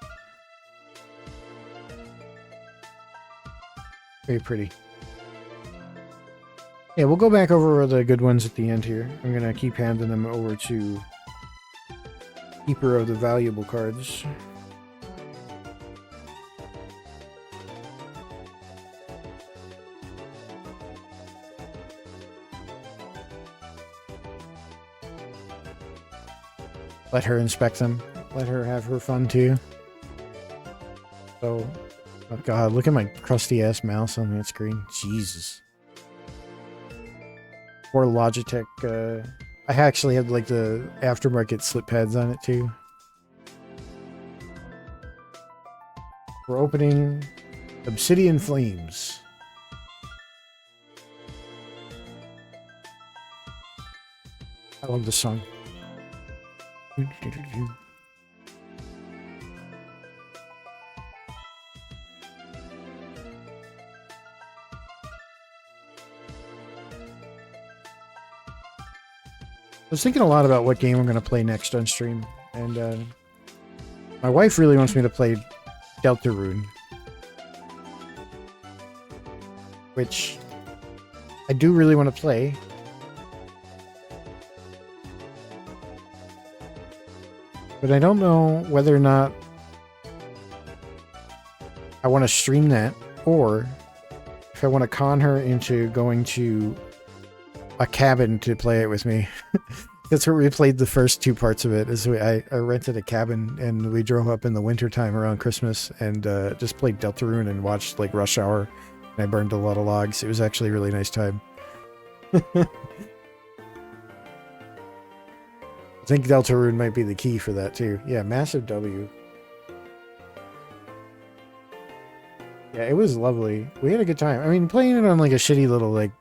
Very pretty. Yeah, we'll go back over the good ones at the end here. I'm gonna keep handing them over to Keeper of the Valuable Cards. Let her inspect them. Let her have her fun too. So, oh god, look at my crusty ass mouse on that screen. Jesus. Or Logitech. I actually had like the aftermarket slip pads on it too. We're opening Obsidian Flames. I love this song. I was thinking a lot about what game I'm going to play next on stream, and my wife really wants me to play Deltarune, which I do really want to play. But I don't know whether or not I want to stream that, or if I want to con her into going to a cabin to play it with me. That's where we played the first two parts of it. I rented a cabin and we drove up in the wintertime around Christmas and just played Deltarune and watched like Rush Hour. And I burned a lot of logs. It was actually a really nice time. I think Deltarune might be the key for that too. Yeah, massive W. Yeah, it was lovely. We had a good time. I mean, playing it on like a shitty little like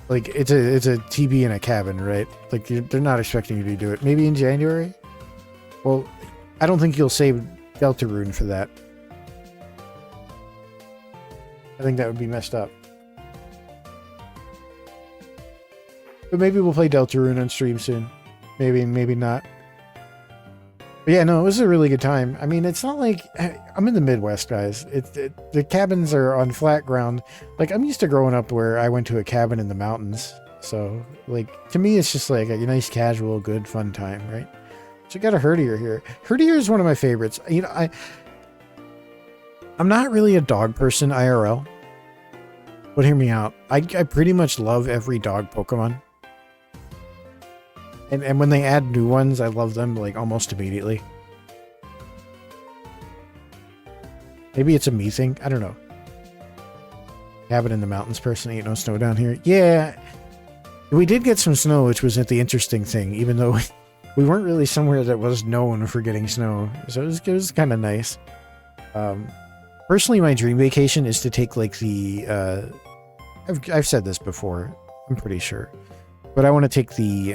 it's a TB in a cabin, right? Like they're not expecting you to do it. Maybe in January? Well, I don't think you'll save Deltarune for that. I think that would be messed up. But maybe we'll play Deltarune on stream soon. Maybe, maybe not. But yeah, no, it was a really good time. I mean, it's not like... I'm in the Midwest, guys. The cabins are on flat ground. Like, I'm used to growing up where I went to a cabin in the mountains. So, like, to me, it's just like a nice, casual, good, fun time, right? So I got a Herdier here. Herdier is one of my favorites. You know, I'm not really a dog person IRL. But hear me out. I pretty much love every dog Pokemon. And when they add new ones, I love them, like, almost immediately. Maybe it's a me thing. I don't know. Cabin in the mountains person, ain't no snow down here. Yeah, we did get some snow, which was the interesting thing, even though we weren't really somewhere that was known for getting snow. So it was kind of nice. Personally, my dream vacation is to take like the I've said this before, I'm pretty sure, but I want to take the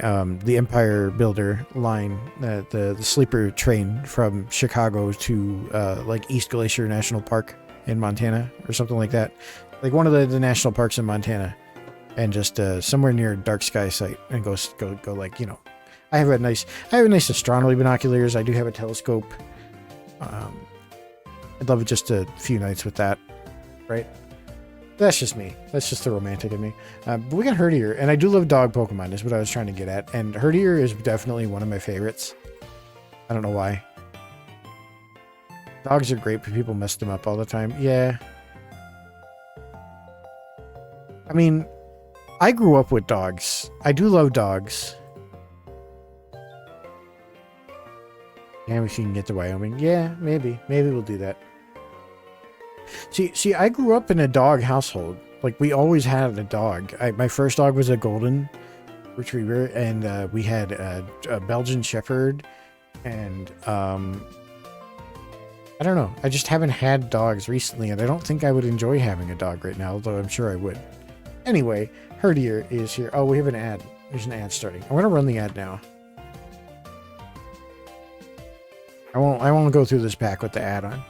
Empire Builder line, the sleeper train from Chicago to like East Glacier National Park in Montana or something like that, like one of the national parks in Montana, and just somewhere near a dark sky site, and go like, you know, I have nice astronomy binoculars. I do have a telescope. I'd love just a few nights with that, right? That's just me. That's just the romantic in me. But we got Herdier, and I do love dog Pokemon, is what I was trying to get at. And Herdier is definitely one of my favorites. I don't know why. Dogs are great, but people mess them up all the time. Yeah. I mean, I grew up with dogs. I do love dogs. Damn, if you can get to Wyoming. Yeah, maybe. Maybe we'll do that. See, I grew up in a dog household. Like, we always had a dog. My first dog was a golden retriever, and we had a Belgian Shepherd, and I don't know. I just haven't had dogs recently, and I don't think I would enjoy having a dog right now, although I'm sure I would. Anyway, Herdier is here. Oh, we have an ad. There's an ad starting. I'm going to run the ad now. I won't go through this pack with the ad on.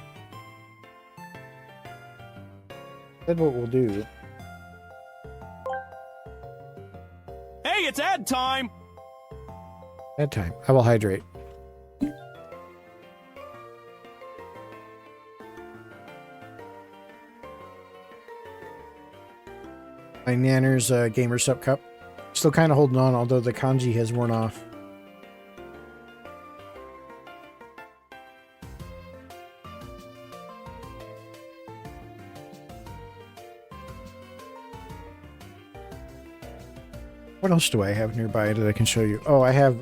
That's what we'll do. Hey, it's ad time! Ad time. I will hydrate. My Nanner's Gamer Sup Cup. Still kind of holding on, although the kanji has worn off. What else do I have nearby that I can show you? Oh, I have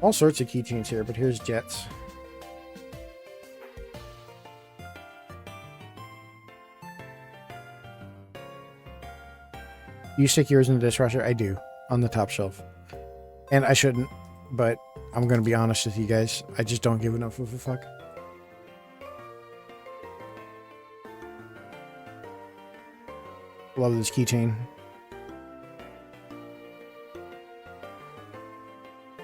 all sorts of keychains here, but here's Jets. You stick yours in the dishwasher? I do, on the top shelf. And I shouldn't, but I'm going to be honest with you guys. I just don't give enough of a fuck. Love this keychain.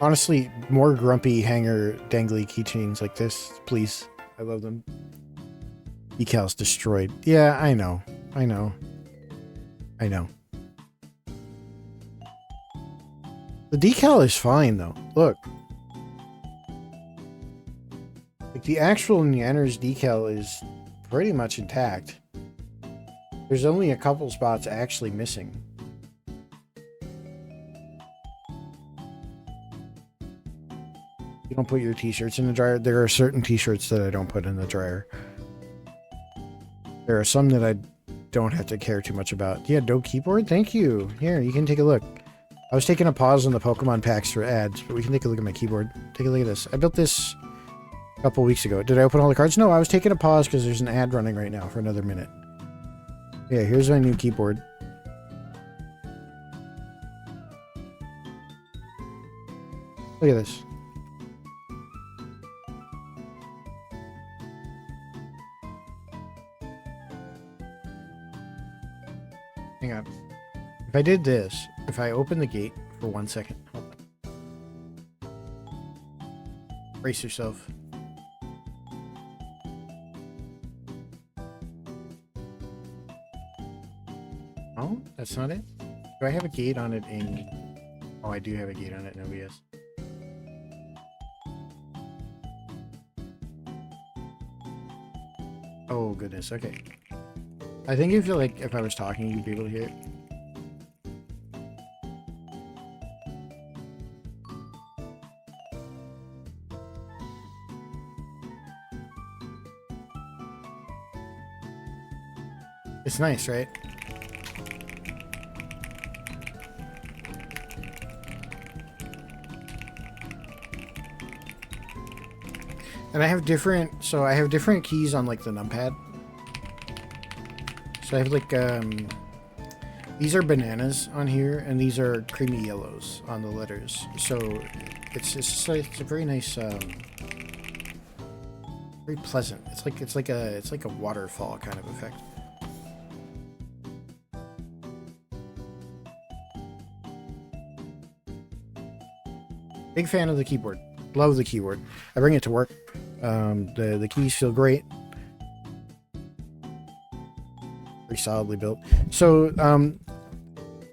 Honestly, more grumpy hanger dangly keychains like this, please. I love them. Decal's destroyed. Yeah, I know. I know. I know. The decal is fine, though. Look. Like, the actual Nyanner's decal is pretty much intact. There's only a couple spots actually missing. You don't put your t-shirts in the dryer. There are certain t-shirts that I don't put in the dryer. There are some that I don't have to care too much about. Yeah, dope keyboard? Thank you. Here, you can take a look. I was taking a pause on the Pokemon packs for ads, but we can take a look at my keyboard. Take a look at this. I built this a couple weeks ago. Did I open all the cards? No, I was taking a pause because there's an ad running right now for another minute. Yeah, here's my new keyboard. Look at this. Hang on. If I did this, if I open the gate for 1 second. Hold on. Brace yourself. Oh, that's not it? Do I have a gate on it in... Oh, I do have a gate on it in OBS. Oh, goodness. Okay. I think if I was talking, you'd be able to hear it. It's nice, right? And I have different keys on like the numpad. So I have like, these are bananas on here, and these are creamy yellows on the letters. So it's a very nice, Very pleasant. It's like a waterfall kind of effect. Big fan of the keyboard. Love the keyboard. I bring it to work. The keys feel great. Very solidly built. So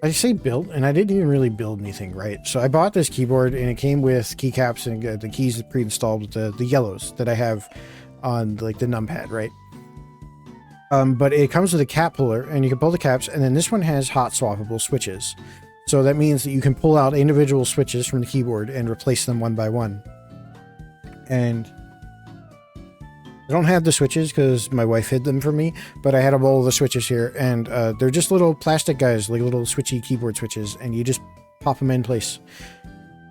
I say built, and I didn't even really build anything, right? So I bought this keyboard, and it came with keycaps and the keys pre-installed with the yellows that I have on like the numpad, right? But it comes with a cap puller, and you can pull the caps, and then this one has hot swappable switches. So that means that you can pull out individual switches from the keyboard and replace them one by one. And I don't have the switches because my wife hid them from me, but I had a bowl of the switches here, and they're just little plastic guys, like little switchy keyboard switches, and you just pop them in place.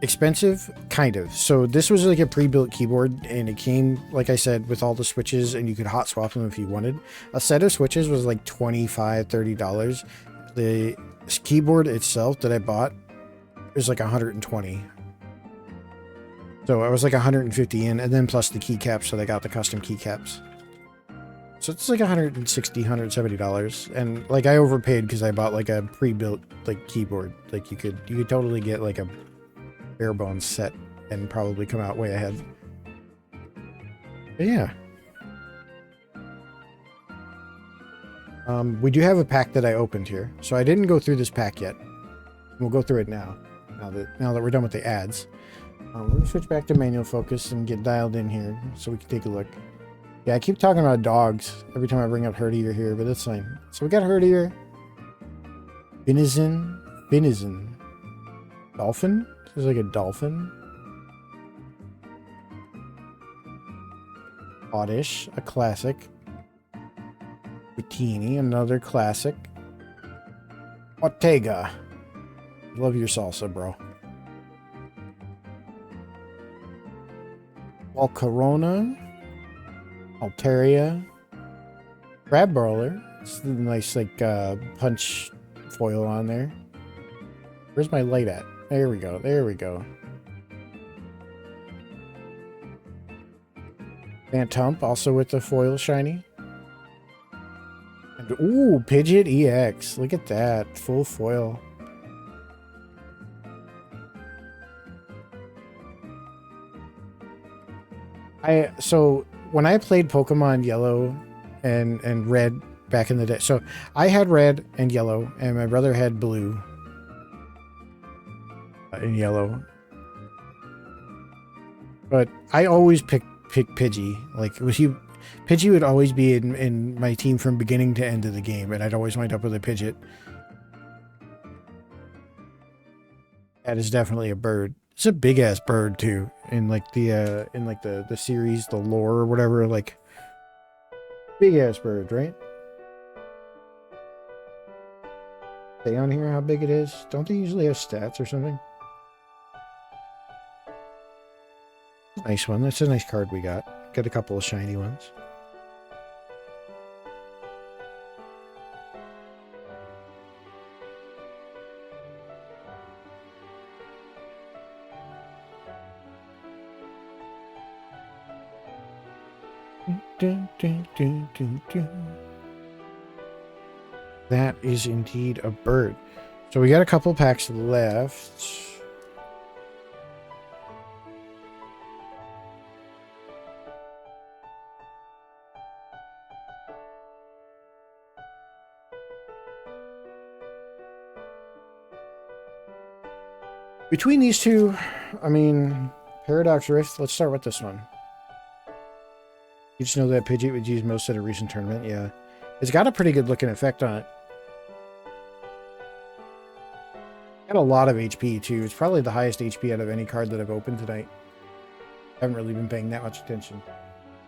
Expensive? Kind of. So this was like a pre-built keyboard, and it came, like I said, with all the switches, and you could hot swap them if you wanted. A set of switches was like $25, $30. The keyboard itself that I bought was like 120. So I was like 150 in, and then plus the keycaps, so they got the custom keycaps. So it's like $160, $170, and like I overpaid because I bought like a pre-built like keyboard. Like you could totally get like a bare bones set and probably come out way ahead. But yeah. We do have a pack that I opened here, so I didn't go through this pack yet. We'll go through it now. Now that we're done with the ads. We're gonna switch back to manual focus and get dialed in here so we can take a look. Yeah, I keep talking about dogs every time I bring up Herdier here, but that's fine. So we got Herdier, Venison, Dolphin. This is like a dolphin. Oddish, a classic. Bikini, another classic. Ortega. Love your salsa, bro. Volcarona. Altaria. Crab Brawler. It's a nice, like, punch foil on there. Where's my light at? There we go. There we go. Phantump, also with the foil shiny. And, ooh, Pidgeot EX. Look at that. Full foil. So when I played Pokemon Yellow and Red back in the day, so I had Red and Yellow, and my brother had Blue and Yellow. But I always picked Pidgey. Like, Pidgey would always be in my team from beginning to end of the game, and I'd always wind up with a Pidgeot. That is definitely a bird. It's a big ass bird too. In like the series, the lore or whatever, like big ass bird, right? Stay on here how big it is. Don't they usually have stats or something? Nice one. That's a nice card we got. Got a couple of shiny ones. That is indeed a bird. So we got a couple packs left. Between these two, I mean, Paradox Rift, let's start with this one. You just know that Pidgeot was used most at a recent tournament, yeah. It's got a pretty good looking effect on it. Got a lot of HP too. It's probably the highest HP out of any card that I've opened tonight. Haven't really been paying that much attention.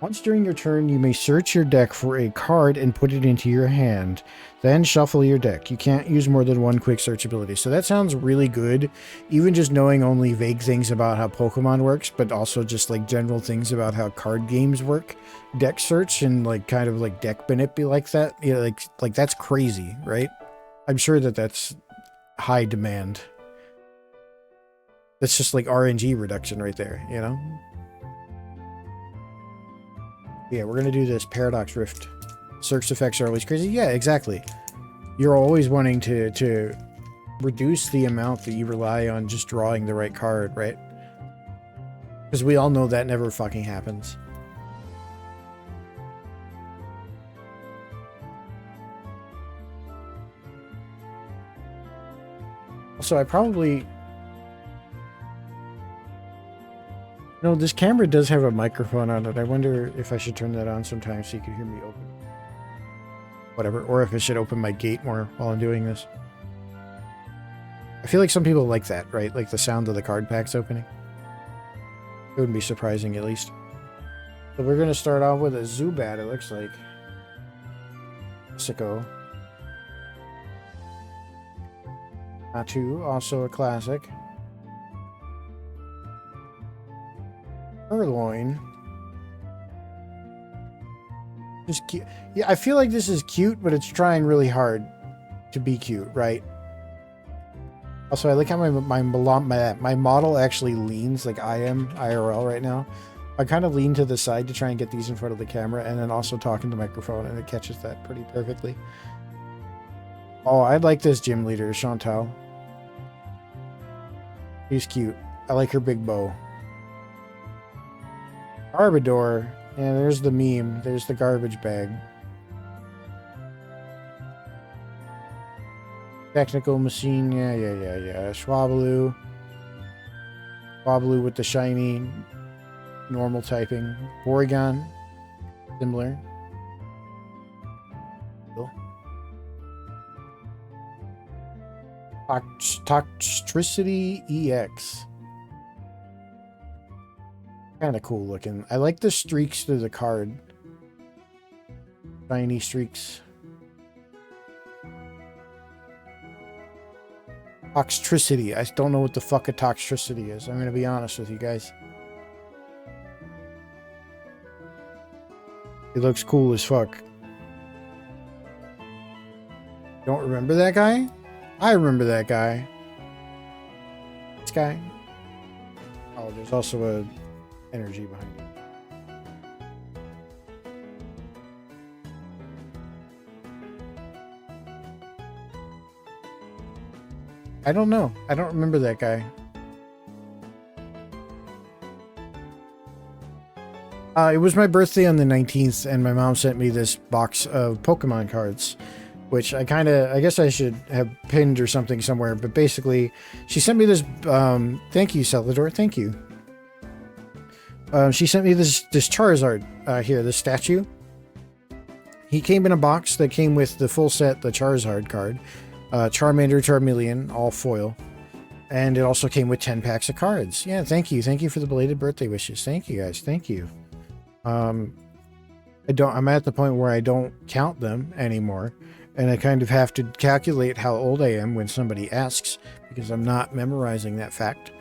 Once during your turn, you may search your deck for a card and put it into your hand. Then shuffle your deck. You can't use more than one quick search ability. So that sounds really good. Even just knowing only vague things about how Pokemon works, but also just like general things about how card games work. Deck search and like kind of like deck manipulate like that. Yeah, like that's crazy, right? I'm sure that that's high demand. That's just like RNG reduction right there, you know? Yeah, we're gonna do this paradox rift. Search effects are always crazy. Yeah, exactly. You're always wanting to reduce the amount that you rely on just drawing the right card, right? Because we all know that never fucking happens. Also, I probably... No, this camera does have a microphone on it. I wonder if I should turn that on sometimes so you can hear me open. Whatever. Or if I should open my gate more while I'm doing this. I feel like some people like that, right? Like the sound of the card packs opening. It wouldn't be surprising, at least. So we're going to start off with a Zubat, it looks like. Sicko. Natu, also a classic. Purloin. Just cute. Yeah, I feel like this is cute, but it's trying really hard to be cute, right? Also, I like how my model actually leans like I am IRL right now. I kind of lean to the side to try and get these in front of the camera, and then also talk into the microphone, and it catches that pretty perfectly. Oh, I like this gym leader, Chantal. He's cute. I like her big bow. Arbador. Yeah, there's the meme. There's the garbage bag. Technical machine. Yeah. Swablu. Swablu with the shiny normal typing. Porygon. Similar. Cool. Toxtricity EX. Kind of cool looking. I like the streaks through the card. Shiny streaks. Toxtricity. I don't know what the fuck a toxtricity is. I'm going to be honest with you guys. It looks cool as fuck. Don't remember that guy? I remember that guy. This guy. Oh, there's also a energy behind it. I don't know. I don't remember that guy. It was my birthday on the 19th, and my mom sent me this box of Pokemon cards, which I guess I should have pinned or something somewhere, but basically, she sent me this, thank you, Celador, thank you. She sent me this Charizard, here, this statue. He came in a box that came with the full set, the Charizard card, Charmander, Charmeleon, all foil. And it also came with 10 packs of cards. Yeah, thank you. Thank you for the belated birthday wishes. Thank you, guys. Thank you. I'm at the point where I don't count them anymore. And I kind of have to calculate how old I am when somebody asks, because I'm not memorizing that fact.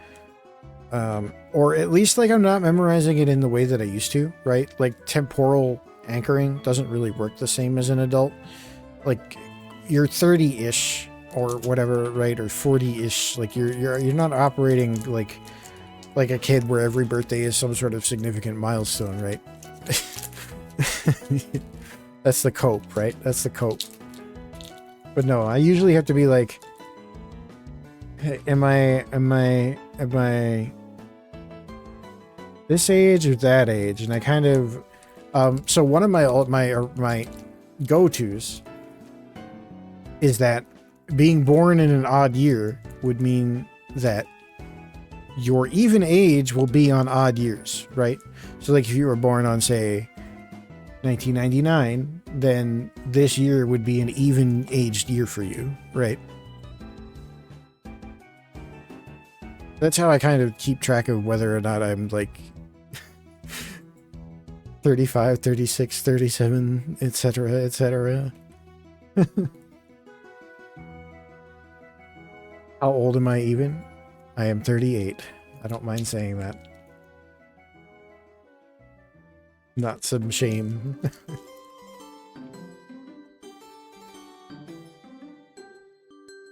Or at least like I'm not memorizing it in the way that I used to, right? Like temporal anchoring doesn't really work the same as an adult. Like you're 30-ish or whatever, right? Or 40-ish. Like you're not operating like a kid where every birthday is some sort of significant milestone, right? That's the cope, right? That's the cope. But no, I usually have to be like, hey, am I this age or that age? And I kind of, so one of my go-tos is that being born in an odd year would mean that your even age will be on odd years, right? So like if you were born on, say, 1999, then this year would be an even aged year for you, right? That's how I kind of keep track of whether or not I'm like 35, 36, 37, etc., etc. How old am I even? I am 38. I don't mind saying that. Not some shame.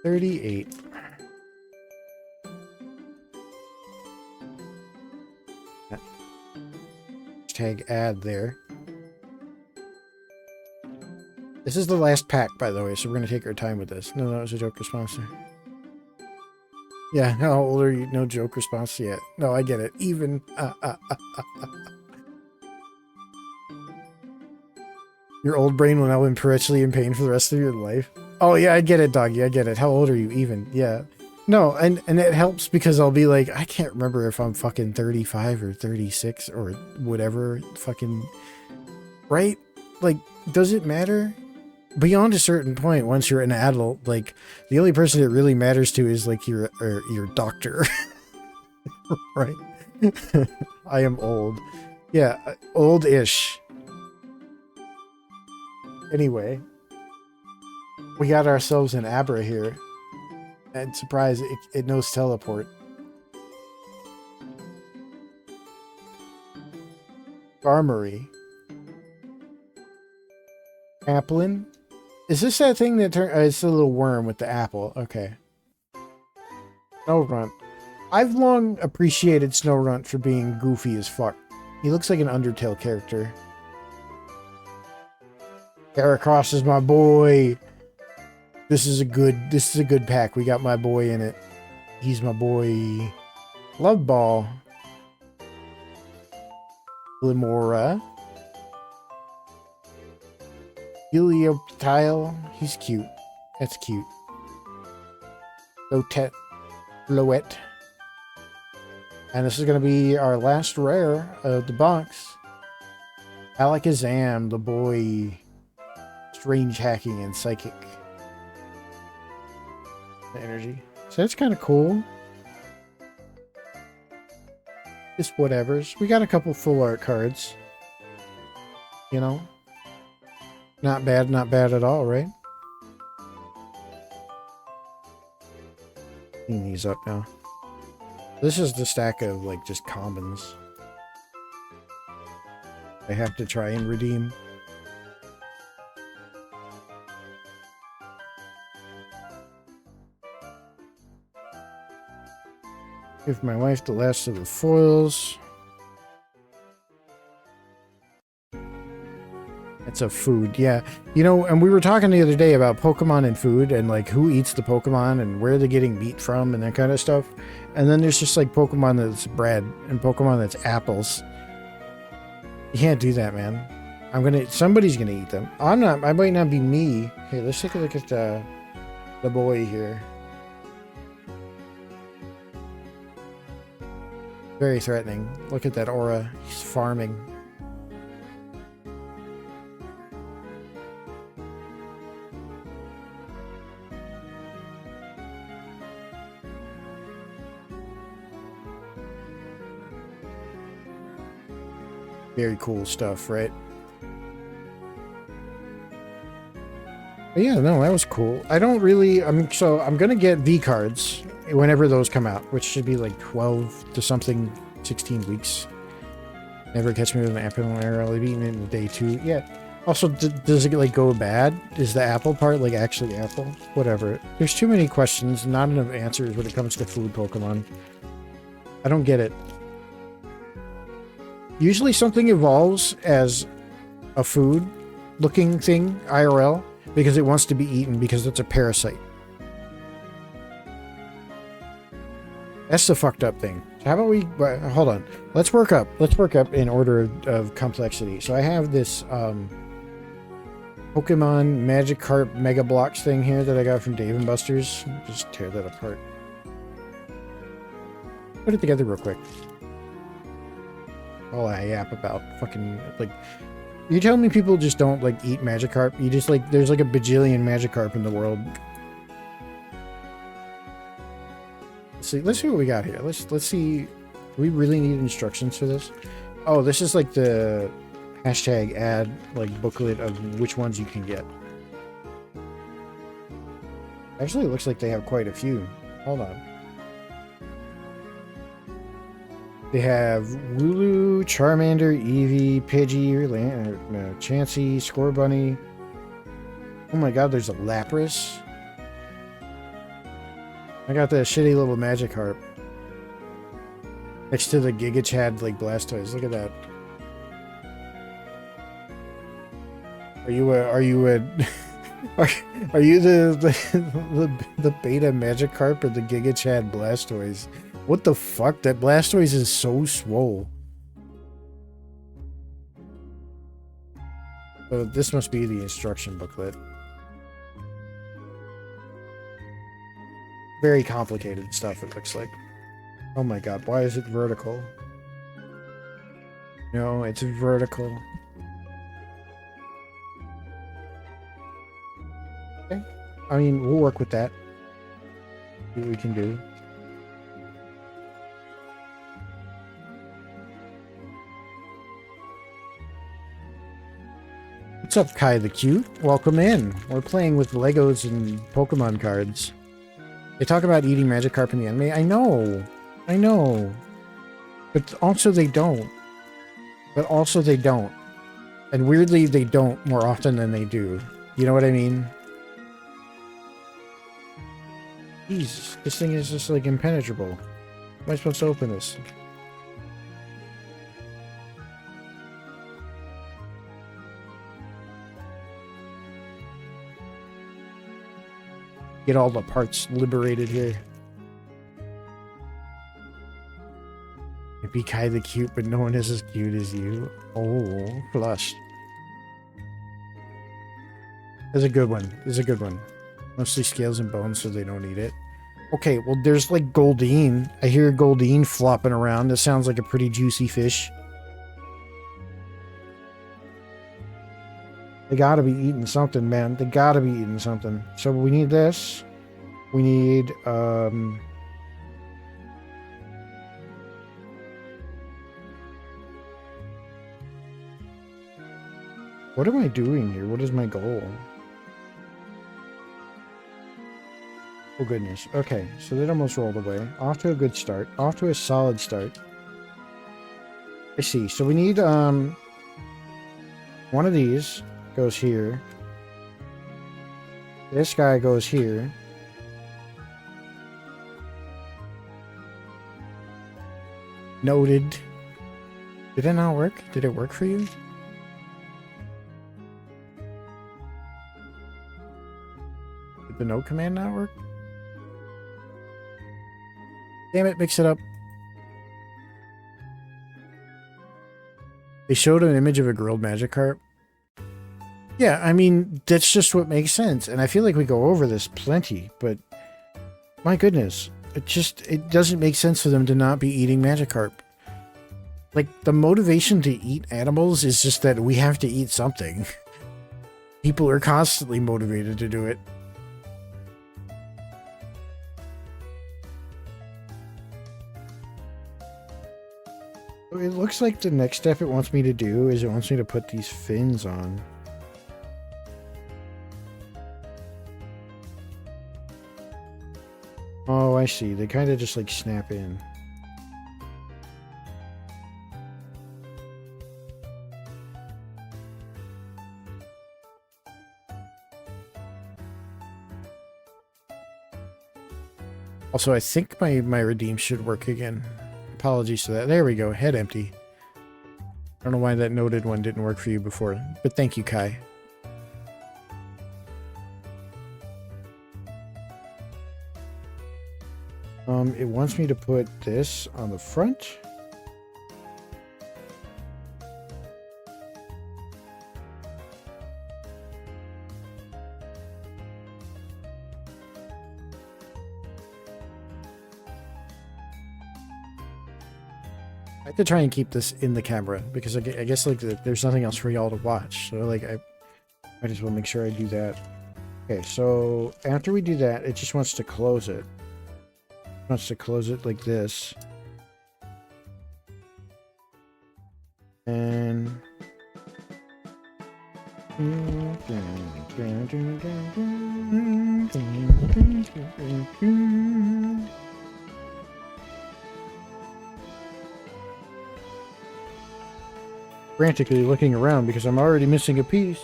$38. Hashtag ad there. This is the last pack, by the way, so we're going to take our time with this. No, that was a joke response there. Yeah, how old are you? No joke response yet. No, I get it. Even. Your old brain will now be perpetually in pain for the rest of your life. Oh, yeah, I get it, doggy. I get it. How old are you even? Yeah. No, and it helps because I'll be like, I can't remember if I'm fucking 35 or 36 or whatever fucking... Right? Like, does it matter? Beyond a certain point, once you're an adult, like, the only person it really matters to is, like, your doctor. Right? I am old. Yeah, old-ish. Anyway, we got ourselves an Abra here. And surprise, it knows teleport. Armory. Applin. Is this that thing that turned... it's a little worm with the apple. Okay. Snowrunt. I've long appreciated Snowrunt for being goofy as fuck. He looks like an Undertale character. Heracross is my boy. This is a good pack. We got my boy in it. He's my boy. Love Ball. Limora. Helioptile. He's cute. That's cute. Lotet. Floette. And this is going to be our last rare of the box. Alakazam, the boy. Strange hacking and psychic. Energy. So that's kind of cool. Just whatevers. We got a couple full art cards. You know? Not bad at all, right? Clean these up now. This is the stack of, like, just commons. I have to try and redeem. Give my wife the last of the foils. It's a food, yeah. You know, and we were talking the other day about Pokemon and food and like who eats the Pokemon and where they're getting meat from and that kind of stuff. And then there's just like Pokemon that's bread and Pokemon that's apples. You can't do that, man. Somebody's gonna eat them. I might not be me. Hey, let's take a look at the boy here. Very threatening. Look at that aura. He's farming. Very cool stuff, right? But yeah, no, that was cool. I don't really... so I'm gonna get V cards whenever those come out, which should be like 12 to something, 16 weeks. Never catch me with an apple error. I'll be eating it in day 2. Yeah. Also, does it like go bad? Is the apple part like actually apple? Whatever. There's too many questions, not enough answers when it comes to food Pokemon. I don't get it. Usually something evolves as a food looking thing, IRL, because it wants to be eaten because it's a parasite. That's the fucked up thing. So how about we... hold on. Let's work up. Let's work up in order of complexity. So I have this Pokemon Magikarp Mega Blocks thing here that I got from Dave & Buster's. Just tear that apart. Put it together real quick. All I yap about fucking... like... You telling me people just don't, like, eat Magikarp? You just, like... There's, like, a bajillion Magikarp in the world. Let's see what we got here. Let's see. Do we really need instructions for this? Oh, this is like the hashtag ad like booklet of which ones you can get. Actually, it looks like they have quite a few. Hold on. They have Wooloo, Charmander, Eevee, Pidgey, Chansey, Scorbunny. Oh my god, there's a Lapras. I got that shitty little Magikarp. Next to the Giga Chad, like, Blastoise. Look at that. Are you a are, are you the beta Magikarp or the Giga Chad Blastoise? What the fuck? That Blastoise is so swole. So this must be the instruction booklet. Very complicated stuff, it looks like. Oh my god, why is it vertical? No, it's vertical. Okay. I mean, we'll work with that. See what we can do. What's up, Kai the Cute? Welcome in. We're playing with Legos and Pokemon cards. They talk about eating Magikarp in the anime. I know. But also they don't. And weirdly, they don't more often than they do. You know what I mean? Jeez, this thing is just like impenetrable. How am I supposed to open this? Get all the parts liberated here. Maybe Kai the Cute, but no one is as cute as you. Oh, flush. This is a good one. Mostly scales and bones, so they don't eat it. Okay, well, there's like Goldeen. I hear Goldeen flopping around. This sounds like a pretty juicy fish. They gotta be eating something, man. They gotta be eating something. So we need this. We need, what am I doing here? What is my goal? Oh, goodness. Okay, so that almost rolled away. Off to a good start. Off to a solid start. I see. So we need, one of these goes here. This guy goes here. Noted. Did it not work? Did it work for you? Did the note command not work? Damn it, mix it up. They showed an image of a grilled Magikarp. Yeah, I mean, that's just what makes sense. And I feel like we go over this plenty, but my goodness, it doesn't make sense for them to not be eating Magikarp. Like, the motivation to eat animals is just that we have to eat something. People are constantly motivated to do it. It looks like the next step it wants me to do is it wants me to put these fins on. Oh, I see. They kind of just like snap in. Also, I think my redeem should work again. Apologies to that. There we go. Head empty. I don't know why that noted one didn't work for you before, but thank you, Kai. It wants me to put this on the front. I have to try and keep this in the camera because I guess like there's nothing else for y'all to watch. So like I might as well make sure I do that. Okay, so after we do that, it just wants to close it. It wants to close it like this. And frantically looking around because I'm already missing a piece.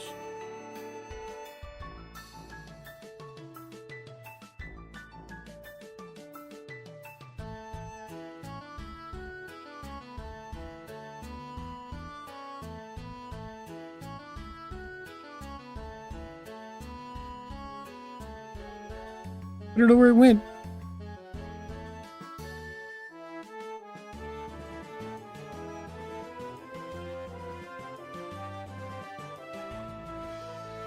don't know where it went.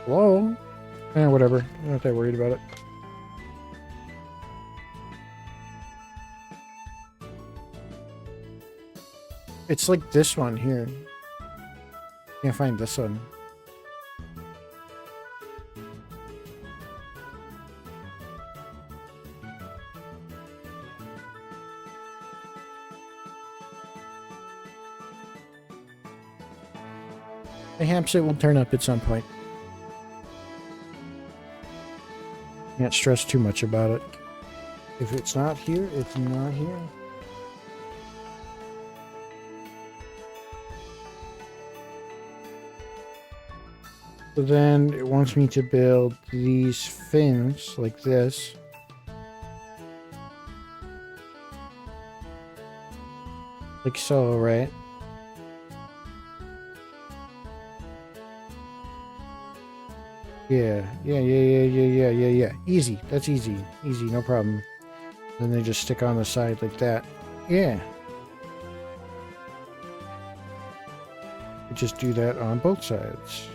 Hello? Whatever. I'm not that worried about it. It's like this one here. Can't find this one. Perhaps it will turn up at some point. Can't stress too much about it. If it's not here, it's not here. So then it wants me to build these fins like this. Like so, right? Yeah. Easy. That's easy. Easy, no problem. Then they just stick on the side like that. Yeah. Just do that on both sides.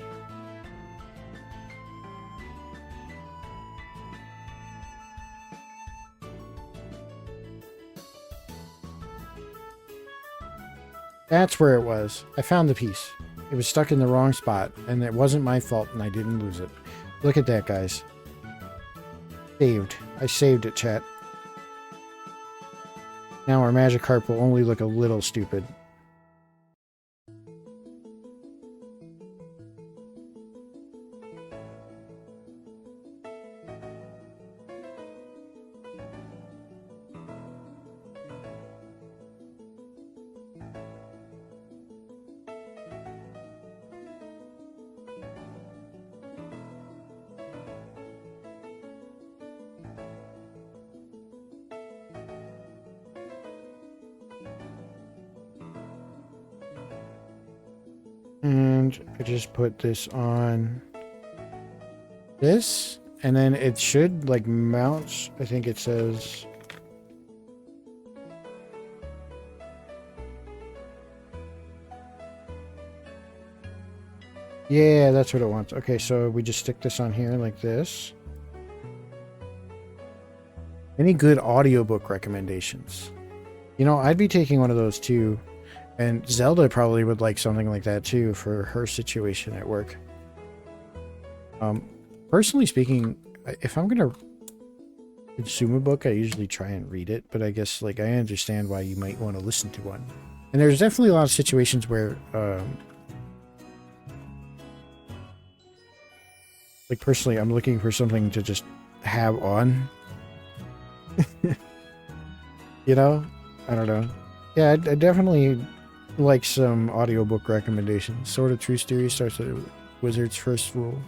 That's where it was. I found the piece. It was stuck in the wrong spot, and it wasn't my fault, and I didn't lose it. Look at that, guys. Saved. I saved it, chat. Now our magic harp will only look a little stupid. And I just put this on this, and then it should like mount. I think it says yeah, that's what it wants. Okay, so we just stick this on here like this. Any good audiobook recommendations? You know, I'd be taking one of those too. And Zelda probably would like something like that too for her situation at work. Personally speaking, if I'm gonna consume a book, I usually try and read it, but I guess like I understand why you might want to listen to one. And there's definitely a lot of situations where like personally I'm looking for something to just have on. You know? I don't know. Yeah, I definitely like some audiobook recommendations. Sword of True Story starts with Wizard's First Rule.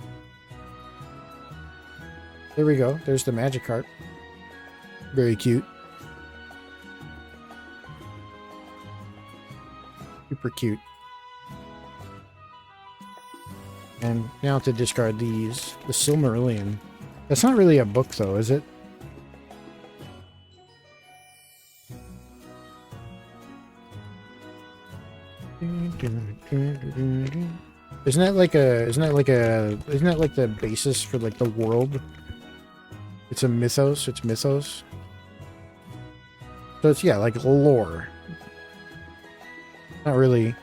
There we go. There's the magic harp. Very cute. Super cute. And now to discard these. The Silmarillion. That's not really a book though, is it? Isn't that like the basis for like the world? It's a mythos. It's mythos. So it's, yeah, like lore. Not really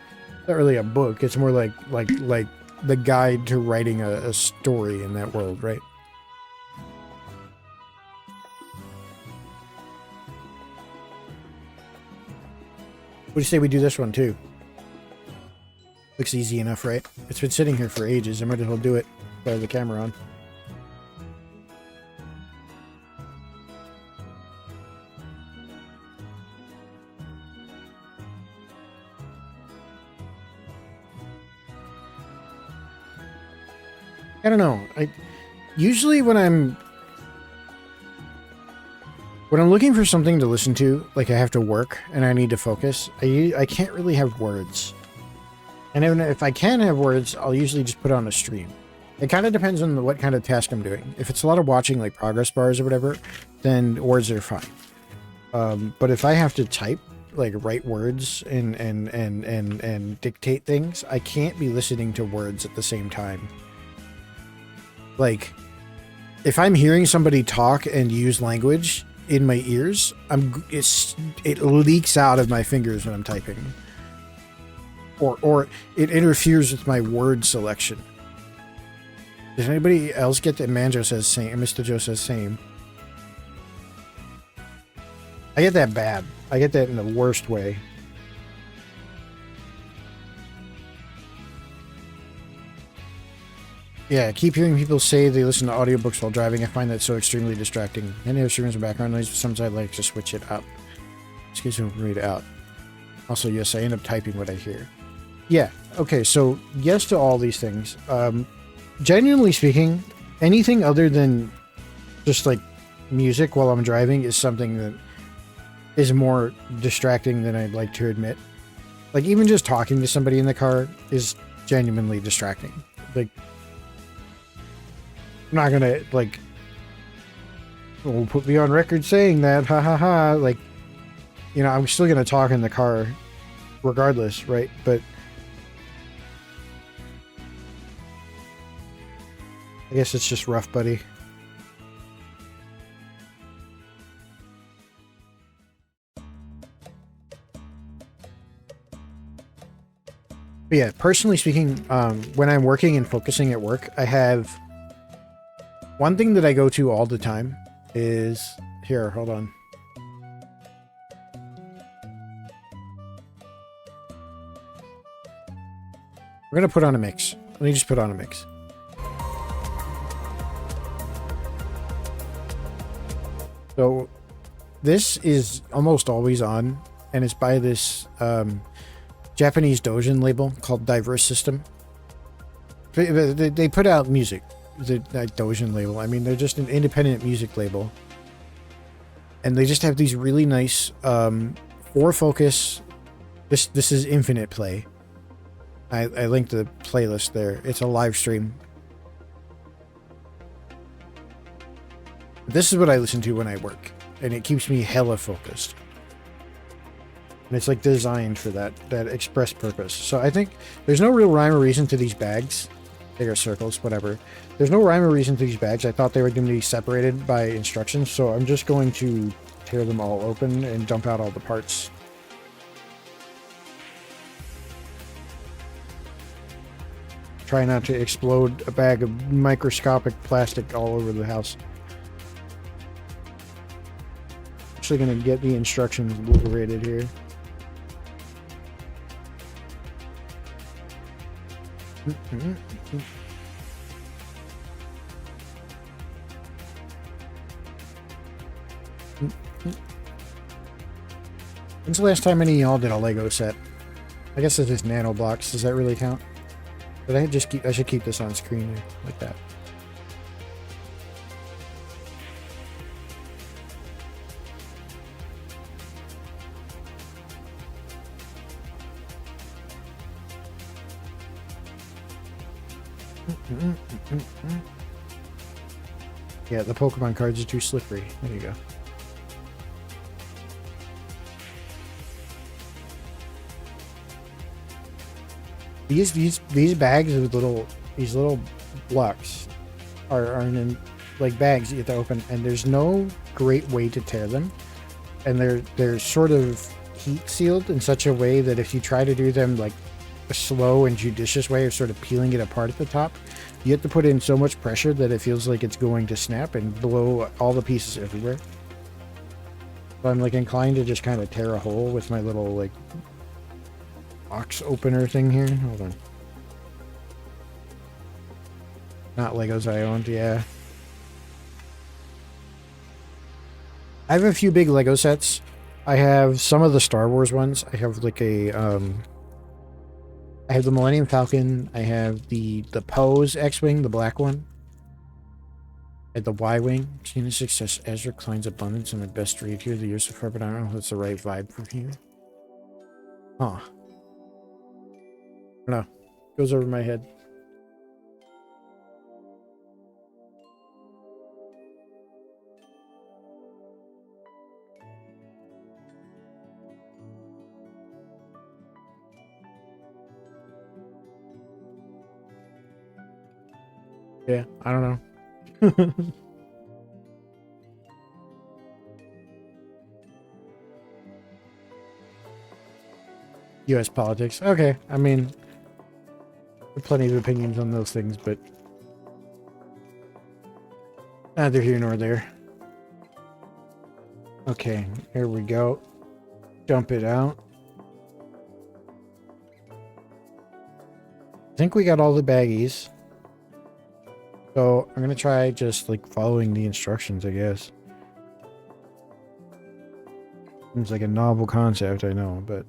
a book. It's more like the guide to writing a story in that world, right? What do you say we do this one too? Looks easy enough, right? It's been sitting here for ages. I might as well do it. I have the camera on. I don't know. Usually when I'm looking for something to listen to, like I have to work and I need to focus, I can't really have words. And even if I can have words, I'll usually just put on a stream. It kind of depends on what kind of task I'm doing. If it's a lot of watching, like progress bars or whatever, then words are fine. But if I have to type, like write words and dictate things, I can't be listening to words at the same time. Like, if I'm hearing somebody talk and use language in my ears, it leaks out of my fingers when I'm typing, or it interferes with my word selection. Does anybody else get that? Manjo says same. Mr. Joe says same. I get that bad. I get that in the worst way. Yeah, I keep hearing people say they listen to audiobooks while driving. I find that so extremely distracting. Any other streamers or background noise, but sometimes I like to switch it up. Excuse me, read it out. Also, yes, I end up typing what I hear. Yeah, okay, so yes to all these things. Genuinely speaking, anything other than just like music while I'm driving is something that is more distracting than I'd like to admit. Like, even just talking to somebody in the car is genuinely distracting. Like, I'm not gonna, like, well, put me on record saying that, ha ha ha. Like, you know, I'm still gonna talk in the car regardless, right? But I guess it's just rough, buddy. But yeah, personally speaking, when I'm working and focusing at work, I have one thing that I go to all the time is here. Hold on. We're gonna put on a mix. Let me just put on a mix. So this is almost always on, and it's by this Japanese doujin label called Diverse System. They put out music. That doujin label. I mean, they're just an independent music label, and they just have these really nice for focus. This is infinite play. I linked the playlist there. It's a live stream. This is what I listen to when I work, and it keeps me hella focused. And it's like designed for that express purpose. So I think there's no real rhyme or reason to these bags. Bigger circles, whatever. There's no rhyme or reason to these bags. I thought they were going to be separated by instructions, so I'm just going to tear them all open and dump out all the parts. Try not to explode a bag of microscopic plastic all over the house. Actually going to get the instructions obliterated here. When's the last time any of y'all did a Lego set? I guess it's just nano blocks. Does that really count? But I should keep this on screen here, like that. Yeah, the Pokemon cards are too slippery. There you go. These bags with these little blocks are in like bags you have to open, and there's no great way to tear them, and they're sort of heat sealed in such a way that if you try to do them like a slow and judicious way of sort of peeling it apart at the top, you have to put in so much pressure that it feels like it's going to snap and blow all the pieces everywhere. So I'm like inclined to just kind of tear a hole with my little like box opener thing here. Hold on. Not Legos I owned, yeah. I have a few big Lego sets. I have some of the Star Wars ones. I have like a I have the Millennium Falcon. I have the Pose X-Wing, the black one. I have the Y-Wing. Seen the success Ezra Klein's Abundance on my best read here the year so far, but I don't know if that's the right vibe from here. Huh. I don't know. Goes over my head. Yeah, I don't know. U.S. politics. Okay, I mean, there are plenty of opinions on those things, but neither here nor there. Okay, here we go. Dump it out. I think we got all the baggies. So I'm gonna try just like following the instructions, I guess. Seems like a novel concept, I know, but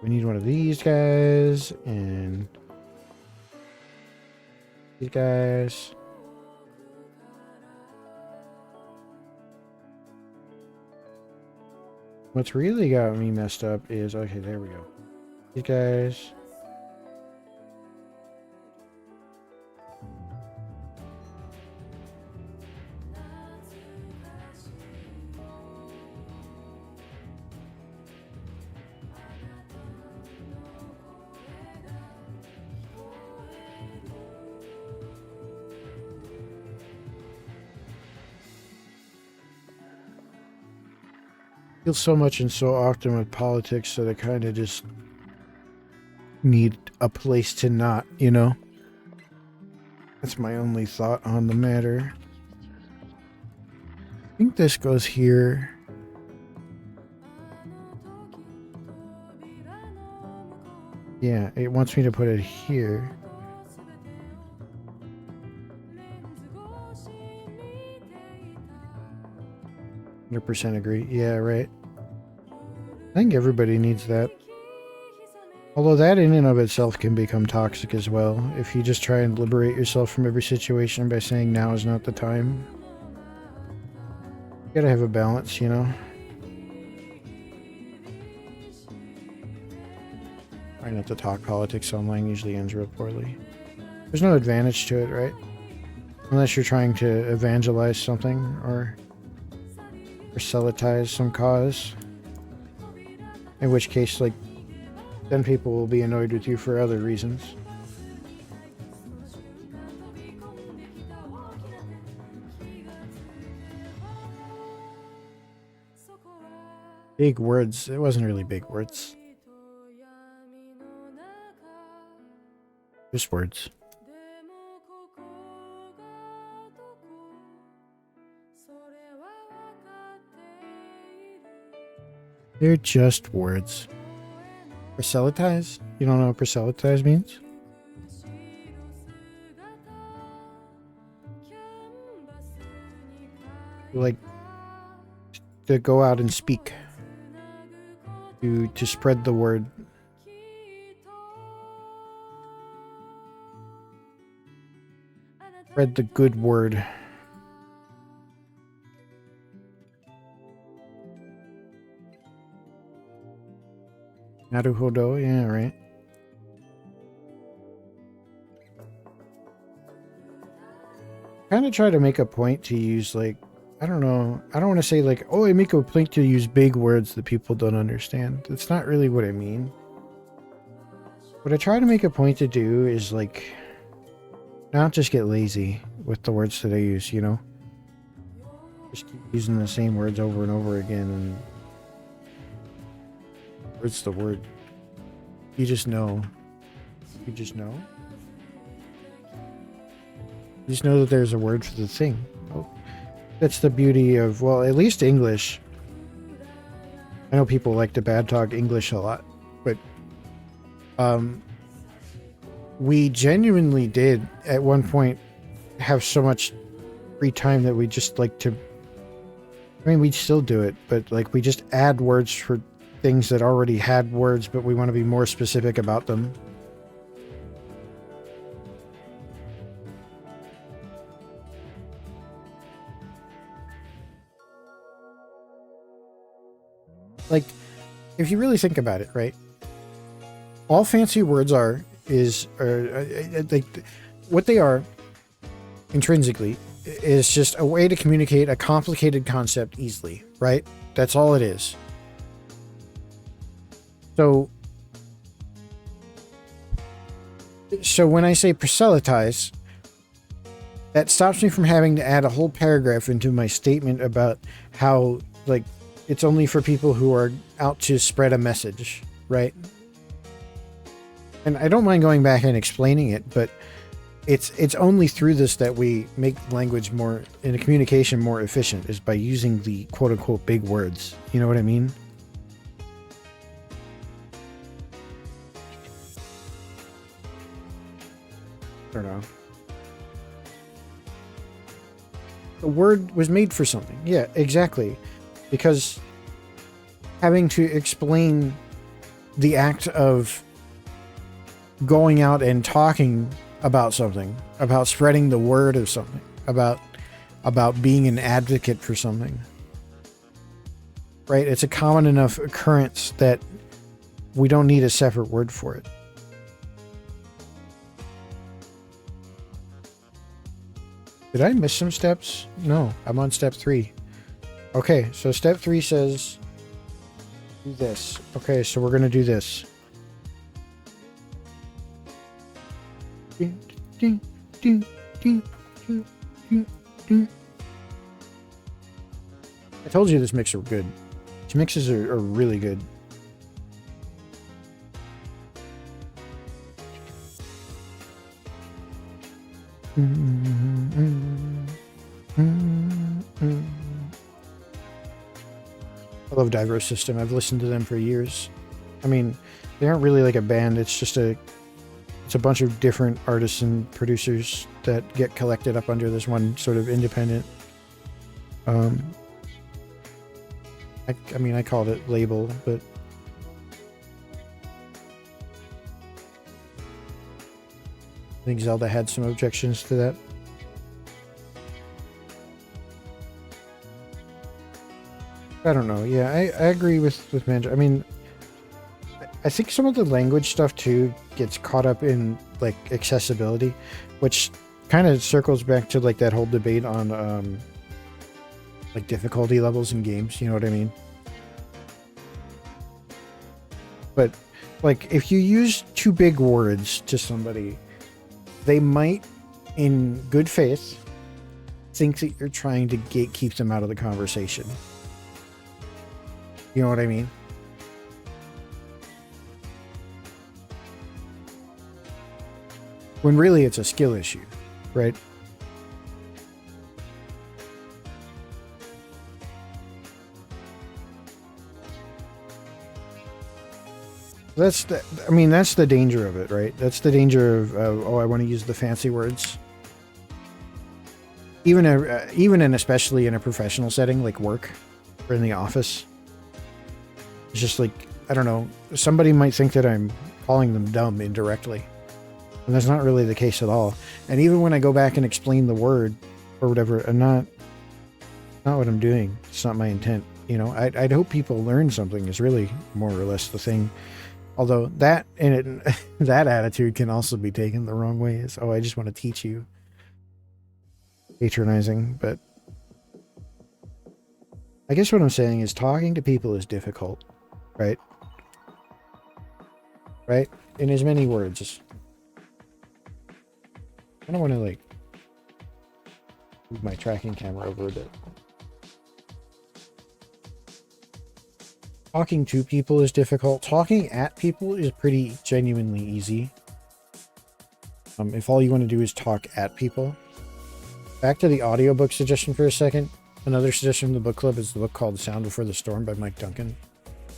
we need one of these guys and these guys. What's really got me messed up is, okay, there we go. These guys. Feel so much and so often with politics that I kind of just need a place to not, you know? That's my only thought on the matter. I think this goes here. Yeah, it wants me to put it here. 100% agree. Yeah, right. I think everybody needs that. Although that in and of itself can become toxic as well. If you just try and liberate yourself from every situation by saying now is not the time. You gotta have a balance, you know? Try not to talk politics online usually ends real poorly. There's no advantage to it, right? Unless you're trying to evangelize something or proselytize some cause. In which case, like, then people will be annoyed with you for other reasons. Big words. It wasn't really big words. Just words. They're just words. Proselytize? You don't know what proselytize means? Like, to go out and speak. To spread the word. Spread the good word. Naruhodo, yeah, right. Kind of try to make a point to use, like, I don't know. I don't want to say, like, oh, I make a point to use big words that people don't understand. That's not really what I mean. What I try to make a point to do is, like, not just get lazy with the words that I use, you know? Just keep using the same words over and over again and what's the word? You just know. You just know? You just know that there's a word for the thing. Oh, that's the beauty of, well, at least English. I know people like to bad talk English a lot, but we genuinely did at one point have so much free time that we just like to, I mean, we still do it, but like we just add words for things that already had words, but we want to be more specific about them. Like, if you really think about it, right? All fancy words is like what they are intrinsically is just a way to communicate a complicated concept easily, right? That's all it is. So when I say proselytize, that stops me from having to add a whole paragraph into my statement about how, like, it's only for people who are out to spread a message, right? And I don't mind going back and explaining it, but it's only through this that we make language more, in a communication, more efficient, is by using the quote-unquote big words. You know what I mean? I don't know. The word was made for something. Yeah, exactly. Because having to explain the act of going out and talking about something, about spreading the word of something, about being an advocate for something, right? It's a common enough occurrence that we don't need a separate word for it. Did I miss some steps? No, I'm on step 3. Okay, so step 3 says do this. Okay, so we're going to do this. I told you this mixer was good. These mixes are really good. I love Diverse System. I've listened to them for years. I mean, they aren't really like a band. It's just it's a bunch of different artists and producers that get collected up under this one sort of independent. I mean, I called it label, but I think Zelda had some objections to that. I don't know. Yeah, I agree with Manjo. I mean, I think some of the language stuff too gets caught up in like accessibility, which kind of circles back to like that whole debate on like difficulty levels in games. You know what I mean? But like if you use too big words to somebody, they might, in good faith, think that you're trying to gatekeep them out of the conversation. You know what I mean? When really it's a skill issue, right? That's the danger of it, right? That's the danger of oh, I want to use the fancy words. Even and especially in a professional setting like work or in the office. It's just like, I don't know, somebody might think that I'm calling them dumb indirectly. And that's not really the case at all. And even when I go back and explain the word or whatever, I'm not what I'm doing. It's not my intent. You know, I'd hope people learn something is really more or less the thing. Although that that attitude can also be taken the wrong way. Is, oh, I just want to teach you. Patronizing, but I guess what I'm saying is talking to people is difficult, right? Right? In as many words. I don't want to like move my tracking camera over a bit. Talking to people is difficult. Talking at people is pretty genuinely easy. If all you want to do is talk at people. Back to the audiobook suggestion for a second. Another suggestion from the book club is the book called The Sound Before the Storm by Mike Duncan.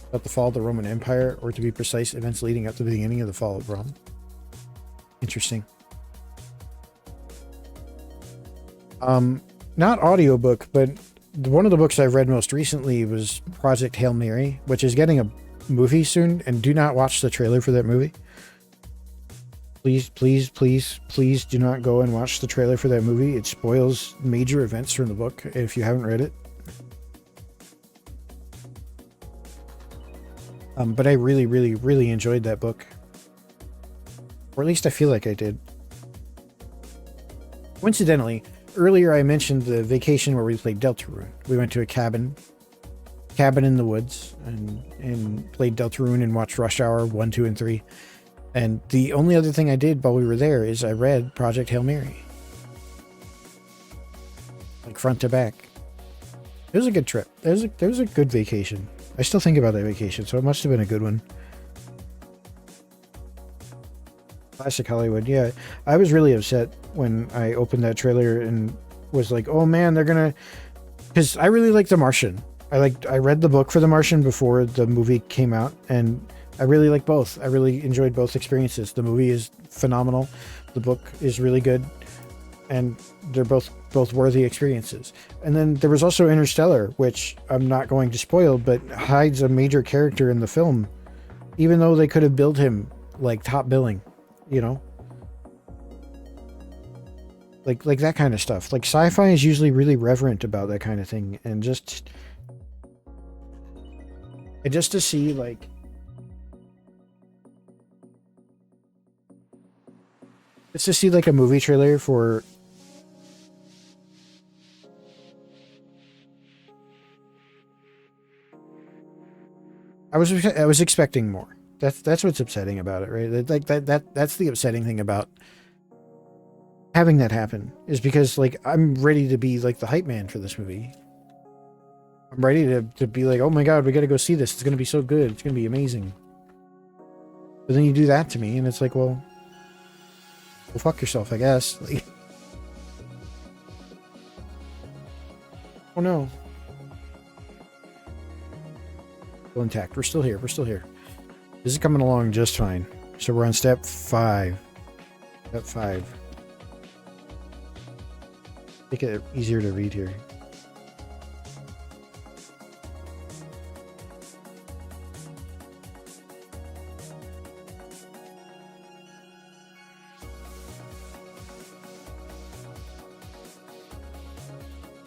About the fall of the Roman Empire, or to be precise, events leading up to the beginning of the fall of Rome. Interesting. Not audiobook, but one of the books I've read most recently was Project Hail Mary, which is getting a movie soon, and do not watch the trailer for that movie. Please, please, please, please do not go and watch the trailer for that movie. It spoils major events from the book if you haven't read it. But I really, really, really enjoyed that book. Or at least I feel like I did. Coincidentally, earlier I mentioned the vacation where we played Deltarune. We went to a cabin in the woods and played Deltarune and watched Rush Hour 1, 2, and 3. And the only other thing I did while we were there is I read Project Hail Mary. like front to back. It was a good trip. It was a good vacation. I still think about that vacation, so it must have been a good one. Classic Hollywood. Yeah, I was really upset when I opened that trailer and was like, "Oh man, they're gonna," because I really like The Martian. I read the book for The Martian before the movie came out, and I really like both. I really enjoyed both experiences. The movie is phenomenal. The book is really good, and they're both worthy experiences. And then there was also Interstellar, which I'm not going to spoil, but hides a major character in the film, even though they could have billed him like top billing, you know? Like that kind of stuff. Like sci-fi is usually really reverent about that kind of thing, and just to see like a movie trailer for I was expecting more. That's what's upsetting about it, right? Like that's the upsetting thing about having that happen, is because like I'm ready to be like the hype man for this movie. I'm ready to be like, oh my god, we gotta go see this. It's gonna be so good. It's gonna be amazing. But then you do that to me, and it's like, well, fuck yourself, I guess. Like, oh no. Still intact. We're still here. We're still here. This is coming along just fine. So we're on step 5. Step 5. Make it easier to read here.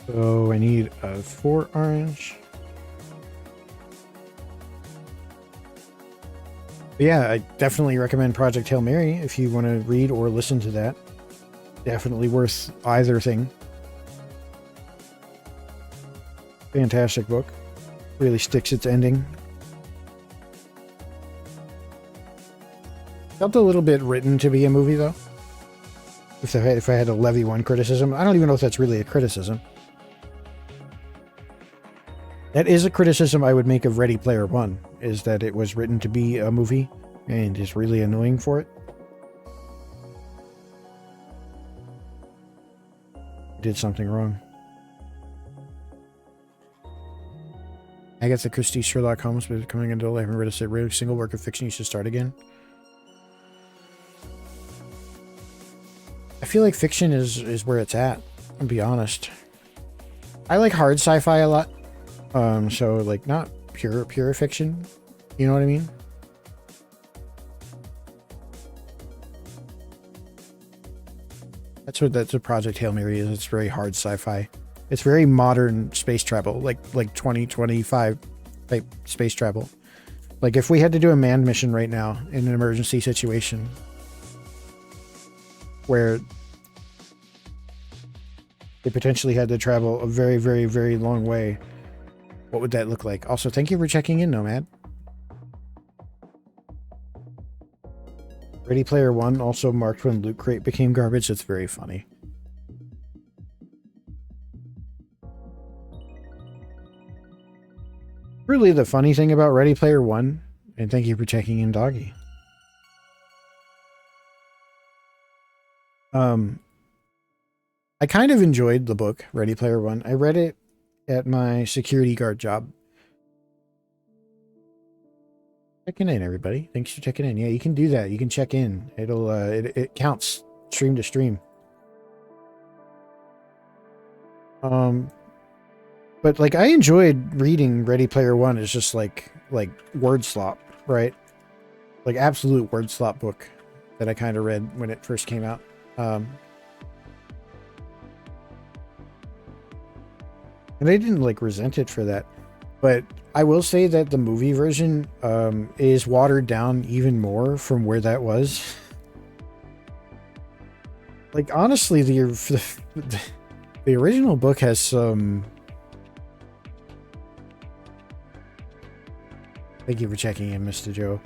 So I need a 4 orange. But yeah, I definitely recommend Project Hail Mary if you want to read or listen to that. Definitely worth either thing. Fantastic book. Really sticks its ending. Felt a little bit written to be a movie though. If I had to levy one criticism, I don't even know if that's really a criticism. That is a criticism I would make of Ready Player One, is that it was written to be a movie and is really annoying for it. I did something wrong. Agatha Christie, Sherlock Holmes, but coming into life and read a single work of fiction you should start again. I feel like fiction is where it's at, I'll be honest. I like hard sci-fi a lot. So like not pure fiction, you know what I mean? That's what Project Hail Mary is. It's very hard sci-fi. It's very modern space travel, like 2025 type space travel. Like if we had to do a manned mission right now in an emergency situation where they potentially had to travel a very, very, very long way, what would that look like? Also, thank you for checking in, Nomad. Ready Player One also marked when Loot Crate became garbage. It's very funny. Really, the funny thing about Ready Player One, and thank you for checking in, Doggy. I kind of enjoyed the book, Ready Player One. I read it at my security guard job. Checking in, everybody. Thanks for checking in. Yeah, you can do that. You can check in. It'll it counts stream to stream. But like I enjoyed reading Ready Player One. It's just like word slop, right? Like absolute word slop book that I kind of read when it first came out. And I didn't like resent it for that. But I will say that the movie version is watered down even more from where that was. Like honestly, the original book has some. Thank you for checking in, Mr. Joe.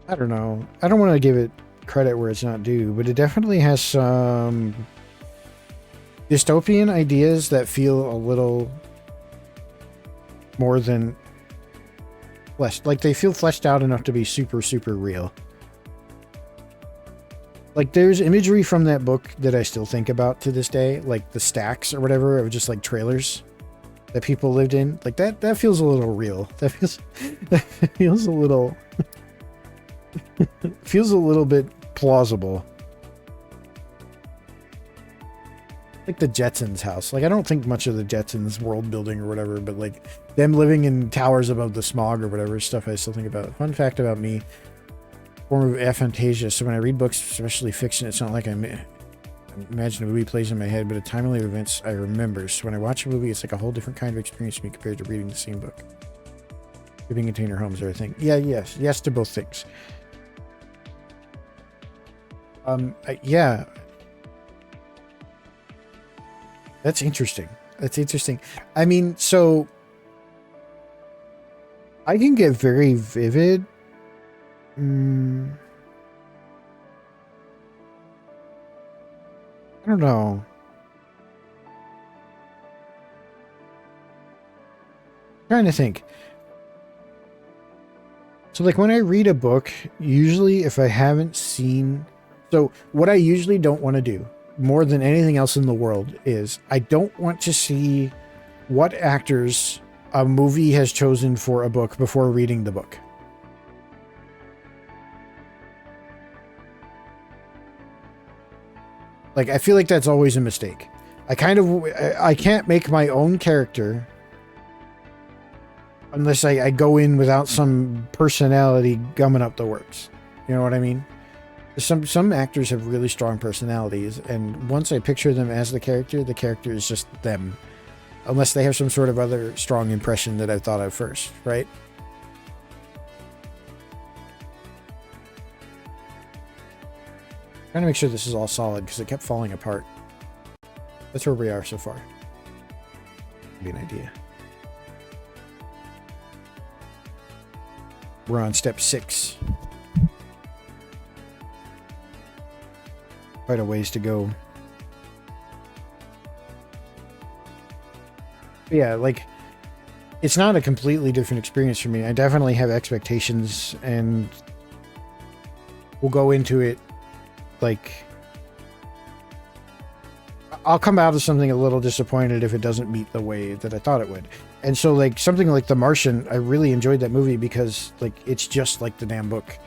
I don't know. I don't want to give it credit where it's not due, but it definitely has some dystopian ideas that feel a little more than fleshed. Like, they feel fleshed out enough to be super, super real. Like, there's imagery from that book that I still think about to this day, like the stacks or whatever of just like trailers that people lived in. Like, that feels a little real. That feels a little feels a little bit plausible. Like the Jetsons house. Like, I don't think much of the Jetsons world building or whatever, but like them living in towers above the smog or whatever stuff I still think about. Fun fact about me, form of aphantasia. So when I read books, especially fiction, it's not like I imagine a movie plays in my head, but a timeline of events I remember. So when I watch a movie, it's like a whole different kind of experience to me compared to reading the same book. Shipping container homes are a thing. Yeah, yes to both things. Yeah. That's interesting. That's interesting. I mean, so I can get very vivid. I don't know. I'm trying to think. So like when I read a book, usually if I haven't seen, so what I usually don't want to do more than anything else in the world is I don't want to see what actors a movie has chosen for a book before reading the book. Like, I feel like that's always a mistake. I can't make my own character unless I go in without some personality gumming up the works. You know what I mean? Some actors have really strong personalities, and once I picture them as the character is just them. Unless they have some sort of other strong impression that I thought of first, right? Trying to make sure this is all solid because it kept falling apart. That's where we are so far. Be an idea. We're on step 6. Quite a ways to go. But yeah, like, it's not a completely different experience for me. I definitely have expectations, and we'll go into it. Like, I'll come out of something a little disappointed if it doesn't meet the way that I thought it would. And so, like, something like The Martian, I really enjoyed that movie because, like, it's just like the damn book.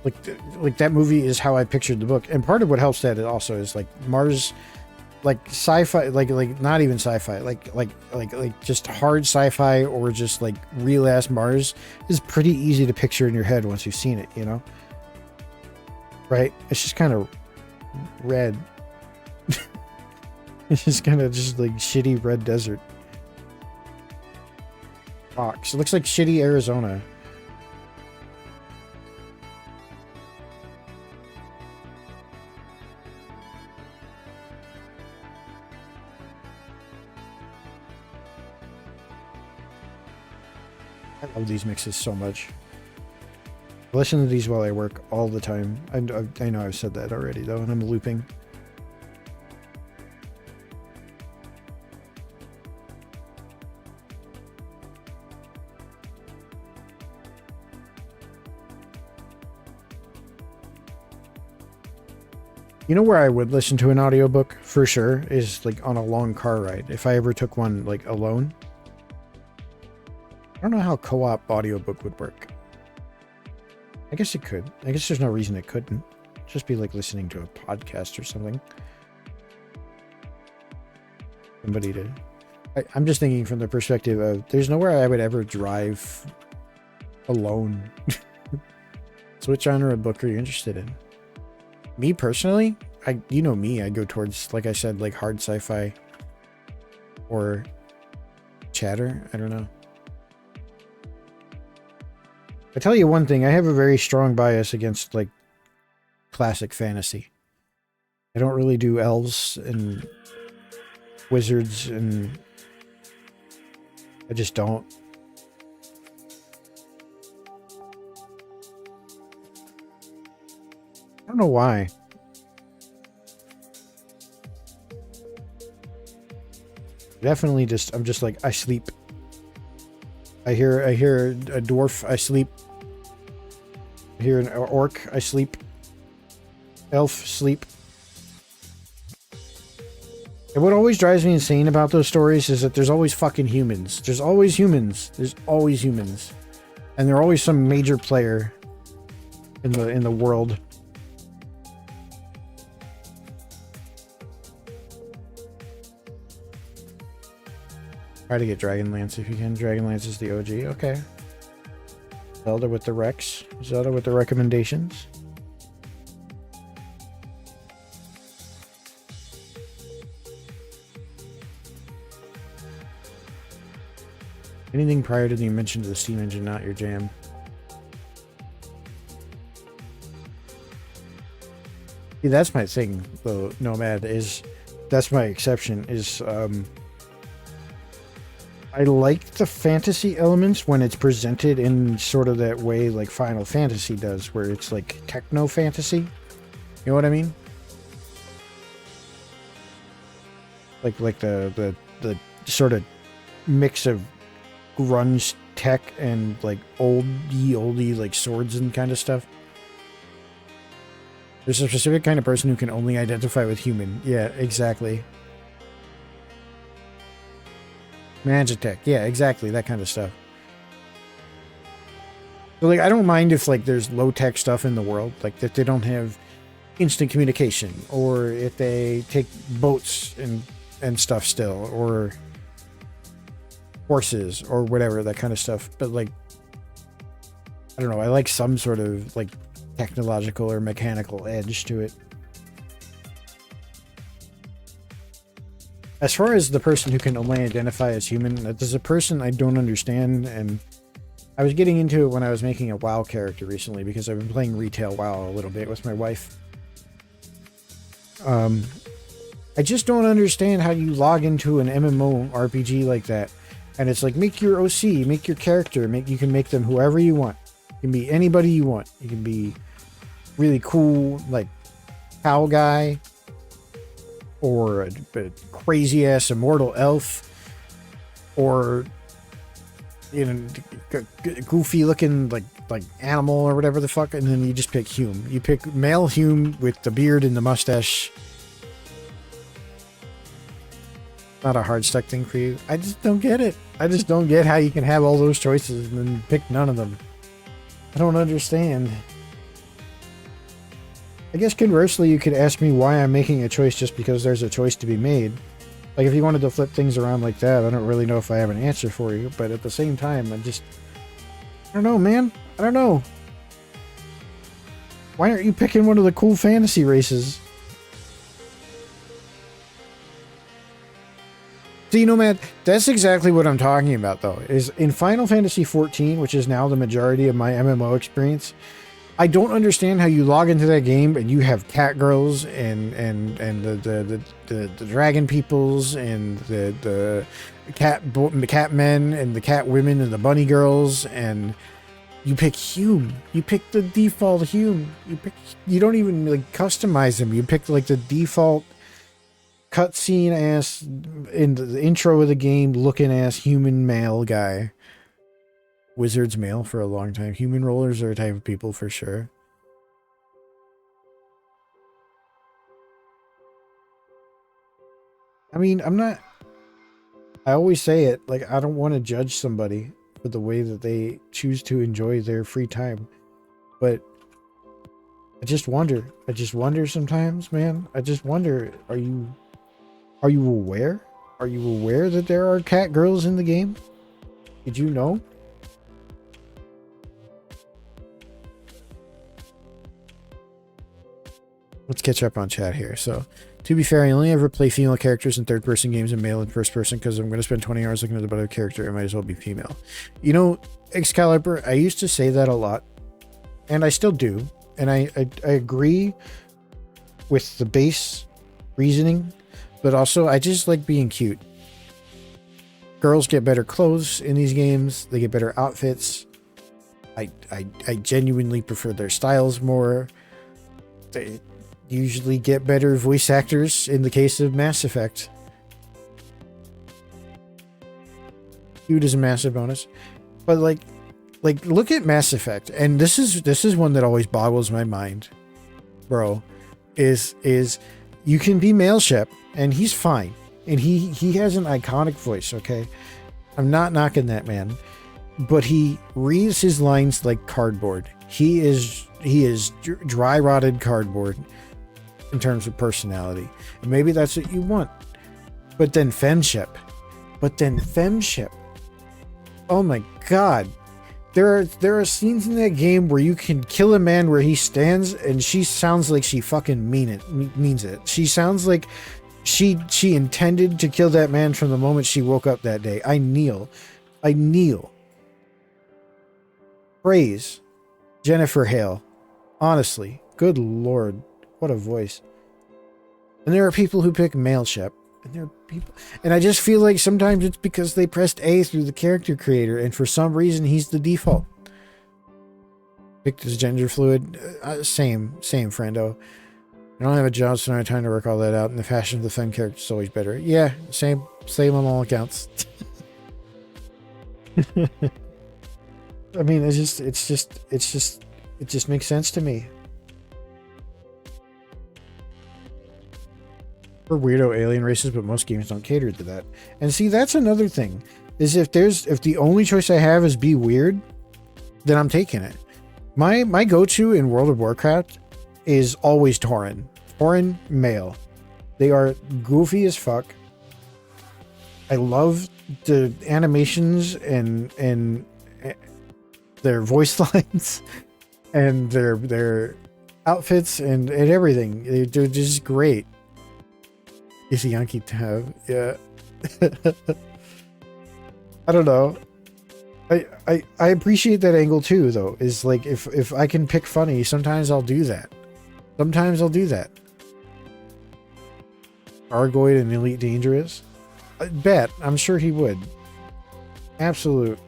Like that movie is how I pictured the book. And part of what helps that it also is, like, Mars, like, sci-fi, like not even sci-fi, like just hard sci-fi or just, like, real-ass Mars is pretty easy to picture in your head once you've seen it, you know? Right? It's just kind of red. It's just kind of just like shitty red desert rocks. It looks like shitty Arizona. I love these mixes so much. I listen to these while I work all the time. I know I've said that already though, and I'm looping. You know where I would listen to an audiobook for sure is like on a long car ride. If I ever took one like alone. I don't know how co-op audiobook would work. I guess it could. I guess there's no reason it couldn't. Just be like listening to a podcast or something. Somebody to... I'm just thinking from the perspective of there's nowhere I would ever drive alone. So what genre of book are you interested in? Me personally, you know me, I go towards, like I said, like hard sci-fi or chatter. I don't know. I tell you one thing, I have a very strong bias against like classic fantasy. I don't really do elves and wizards, and I just don't. I don't know why. Definitely just, I'm just like, I sleep. I hear a dwarf, I sleep. I hear an orc, I sleep. Elf, sleep. And what always drives me insane about those stories is that there's always fucking humans. There's always humans. There's always humans. And they're always some major player in the world. Try to get Dragonlance if you can. Dragonlance is the OG. Okay. Zelda with the Rex. Zelda with the recommendations. Anything prior to the invention of the steam engine, not your jam. See, that's my thing, though, Nomad, is... That's my exception, is, I like the fantasy elements when it's presented in sort of that way like Final Fantasy does, where it's like techno-fantasy. You know what I mean? Like the sort of mix of grunge tech and like oldie like swords and kind of stuff. There's a specific kind of person who can only identify with human. Yeah, exactly. Magitech, yeah, exactly, that kind of stuff. So like, I don't mind if like there's low-tech stuff in the world, like that they don't have instant communication, or if they take boats and stuff still, or horses or whatever, that kind of stuff. But like, I don't know, I like some sort of like technological or mechanical edge to it. As far as the person who can only identify as human, there's a person I don't understand, and I was getting into it when I was making a WoW character recently, because I've been playing retail WoW a little bit with my wife. I just don't understand how you log into an MMO RPG like that, and it's like, make your OC, make your character, you can make them whoever you want. You can be anybody you want. You can be really cool, like cow guy, or a crazy ass immortal elf, or you know, goofy looking like animal or whatever the fuck, and then you just pick Hume. You pick male Hume with the beard and the mustache. Not a hard stuck thing for you. I just don't get it. I just don't get how you can have all those choices and then pick none of them. I don't understand. I guess conversely, you could ask me why I'm making a choice just because there's a choice to be made. Like, if you wanted to flip things around like that, I don't really know if I have an answer for you. But at the same time, I don't know, man. I don't know. Why aren't you picking one of the cool fantasy races? So, you know, man, that's exactly what I'm talking about, though. Is in Final Fantasy XIV, which is now the majority of my MMO experience, I don't understand how you log into that game and you have cat girls and the dragon peoples and the cat men and the cat women and the bunny girls, and you pick Hume. You pick the default Hume. You don't even like customize them. You pick like the default cutscene ass in the intro of the game looking ass human male guy. Wizards male for a long time. Human rollers are a type of people for sure. I mean, I always say it, like, I don't want to judge somebody for the way that they choose to enjoy their free time. But I just wonder. I just wonder sometimes, man. I just wonder, are you aware? Are you aware that there are cat girls in the game? Did you know? Let's catch up on chat here. So, to be fair, I only ever play female characters in third-person games and male in first-person because I'm going to spend 20 hours looking at the better character. It might as well be female. You know, Excalibur, I used to say that a lot, and I still do. And I agree with the base reasoning, but also I just like being cute. Girls get better clothes in these games. They get better outfits. I genuinely prefer their styles more. They usually get better voice actors in the case of Mass Effect. Cute is a massive bonus. But like look at Mass Effect, and this is one that always boggles my mind, bro. Is you can be male Shep, and he's fine, and he has an iconic voice. Okay, I'm not knocking that man, but he reads his lines like cardboard. He is dry rotted cardboard in terms of personality, and maybe that's what you want. But then Femship, oh my god. There are scenes in that game where you can kill a man where he stands, and she sounds like she fucking means it. She sounds like she intended to kill that man from the moment she woke up that day. I kneel. Praise Jennifer Hale. Honestly, good lord, what a voice. And there are people who pick male Shep. And there are people, and I just feel like sometimes it's because they pressed A through the character creator, and for some reason he's the default. Picked as gender fluid, same friendo. I don't have a job, so I don't have time to work all that out. And the fashion of the femme character is always better. Yeah, same on all accounts. I mean, it just makes sense to me. For weirdo alien races, but most games don't cater to that. And see, that's another thing, is if the only choice I have is be weird, then I'm taking it. My go-to in World of Warcraft is always Tauren. Tauren male. They are goofy as fuck. I love the animations and their voice lines and their outfits and everything. They're just great. Is a Yankee to have, yeah. I don't know. I appreciate that angle too, though. Is like if I can pick funny, sometimes I'll do that. Argoid and Elite Dangerous? I bet. I'm sure he would. Absolute.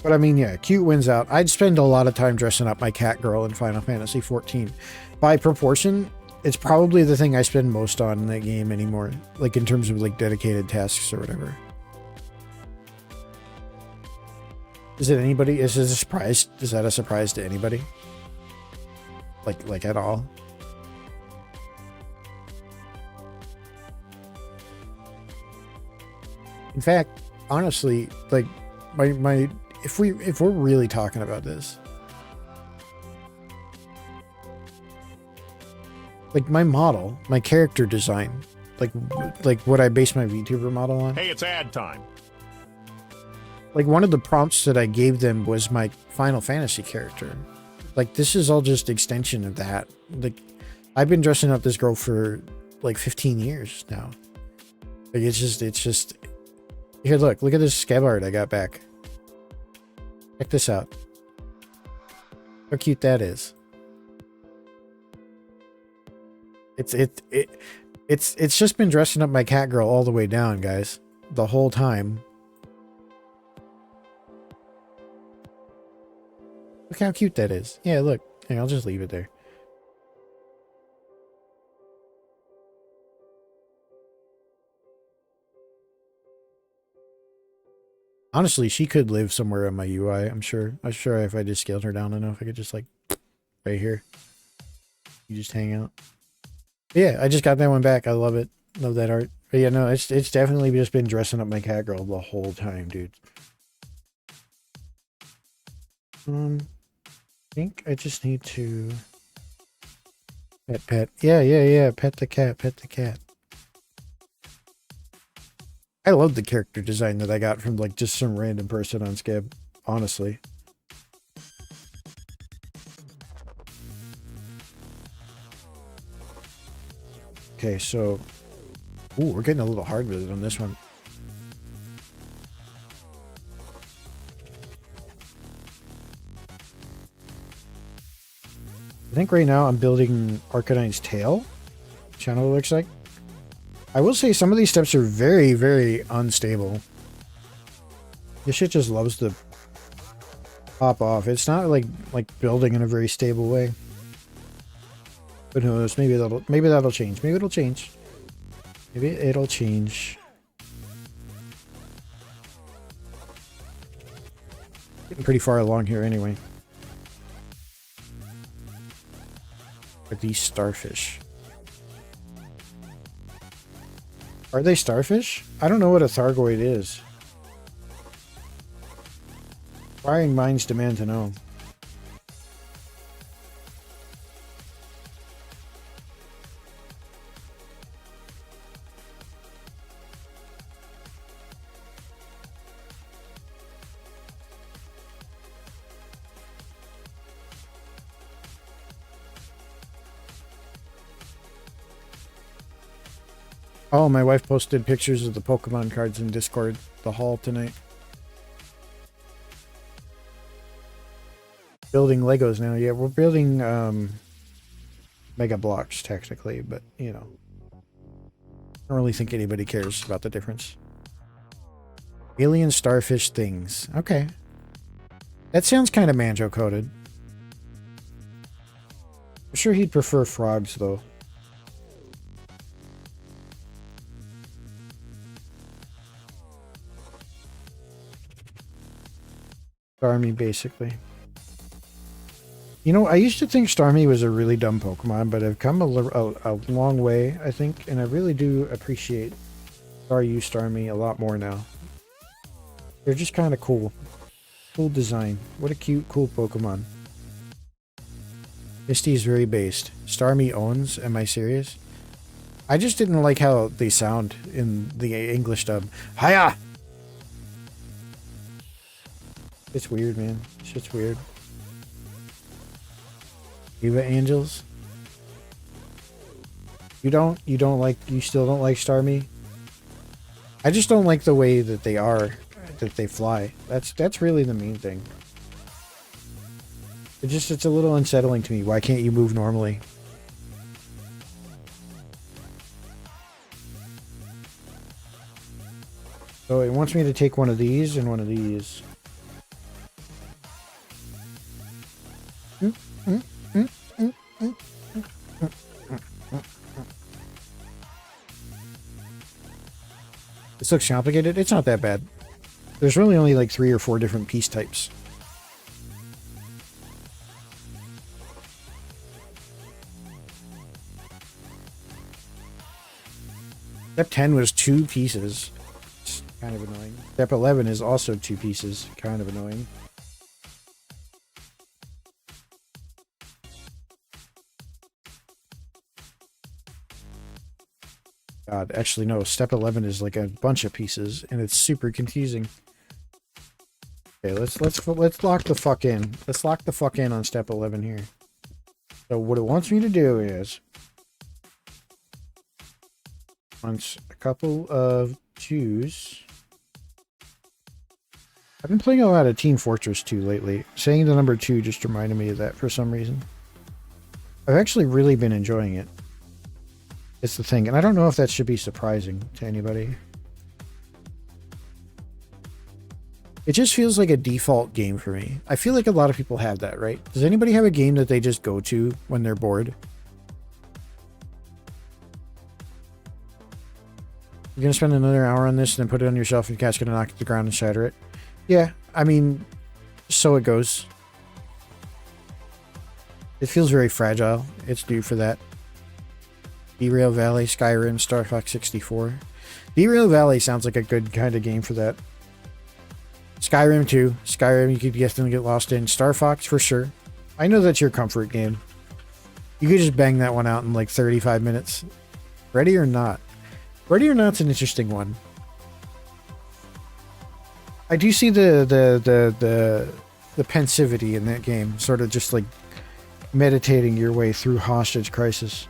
But I mean, yeah, cute wins out. I'd spend a lot of time dressing up my cat girl in Final Fantasy XIV. By proportion, it's probably the thing I spend most on in that game anymore. Like in terms of like dedicated tasks or whatever. Is it anybody? Is it a surprise? Is that a surprise to anybody? Like at all? In fact, honestly, like my if we're really talking about this, like my model, my character design, like what I base my VTuber model on. Hey, it's ad time. Like one of the prompts that I gave them was my Final Fantasy character. Like this is all just extension of that. Like I've been dressing up this girl for like 15 years now. Like it's just here. Look at this scab art I got back. Check this out. How cute that is. It's just been dressing up my cat girl all the way down, guys. The whole time. Look how cute that is. Yeah, look. Hey, I'll just leave it there. Honestly, she could live somewhere on my UI. I'm sure if I just scaled her down enough, I could just like right here. You just hang out. But yeah, I just got that one back. I love it. Love that art. But yeah, no, it's definitely just been dressing up my cat girl the whole time, dude. I think I just need to pet. Yeah. Pet the cat. I love the character design that I got from like just some random person on Scab, honestly. Okay, so ooh, we're getting a little hard with it on this one. I think right now I'm building Arcanine's tail. Channel looks like. I will say some of these steps are very, very unstable. This shit just loves to pop off. It's not like building in a very stable way. Who knows? Maybe that'll change. Maybe it'll change. Maybe it'll change. Getting pretty far along here anyway. Are these starfish? Are they starfish? I don't know what a thargoid is. Inquiring minds demand to know. Oh, my wife posted pictures of the Pokemon cards in Discord, the haul tonight. Building Legos now. Yeah, we're building Mega Blocks technically, but you know. I don't really think anybody cares about the difference. Alien starfish things. Okay. That sounds kind of manjo coded. I'm sure he'd prefer frogs though. Starmie, basically. You know, I used to think Starmie was a really dumb Pokemon, but I've come a long way, I think, and I really do appreciate Starmie a lot more now. They're just kind of cool. Cool design. What a cute, cool Pokemon. Misty is very based. Starmie owns? Am I serious? I just didn't like how they sound in the English dub. Hiya! It's weird, man. Shit's weird. Diva Angels? You still don't like Starmie? I just don't like the way that they fly. That's really the main thing. It's a little unsettling to me. Why can't you move normally? So it wants me to take one of these and one of these. This looks complicated. It's not that bad. There's really only like 3 or 4 different piece types. Step 10 was 2 pieces. It's kind of annoying. Step 11 is also 2 pieces. Kind of annoying. God, actually no, step 11 is like a bunch of pieces and it's super confusing. Okay, let's lock the fuck in. Let's lock the fuck in on step 11 here. So what it wants me to do is wants a couple of 2s. I've been playing a lot of Team Fortress 2 lately. Saying the number 2 just reminded me of that for some reason. I've actually really been enjoying it. It's the thing, and I don't know if that should be surprising to anybody. It just feels like a default game for me. I feel like a lot of people have that, right? Does anybody have a game that they just go to when they're bored? You're gonna spend another hour on this and then put it on your shelf and your cat's gonna knock it to the ground and shatter it? Yeah, I mean, so it goes. It feels very fragile. It's due for that. Derail Valley, Skyrim, Star Fox 64. Derail Valley sounds like a good kind of game for that. Skyrim too. Skyrim you could definitely get lost in. Star Fox for sure. I know that's your comfort game. You could just bang that one out in like 35 minutes. Ready or Not. Ready or Not's an interesting one. I do see the pensivity in that game. Sort of just like meditating your way through hostage crisis.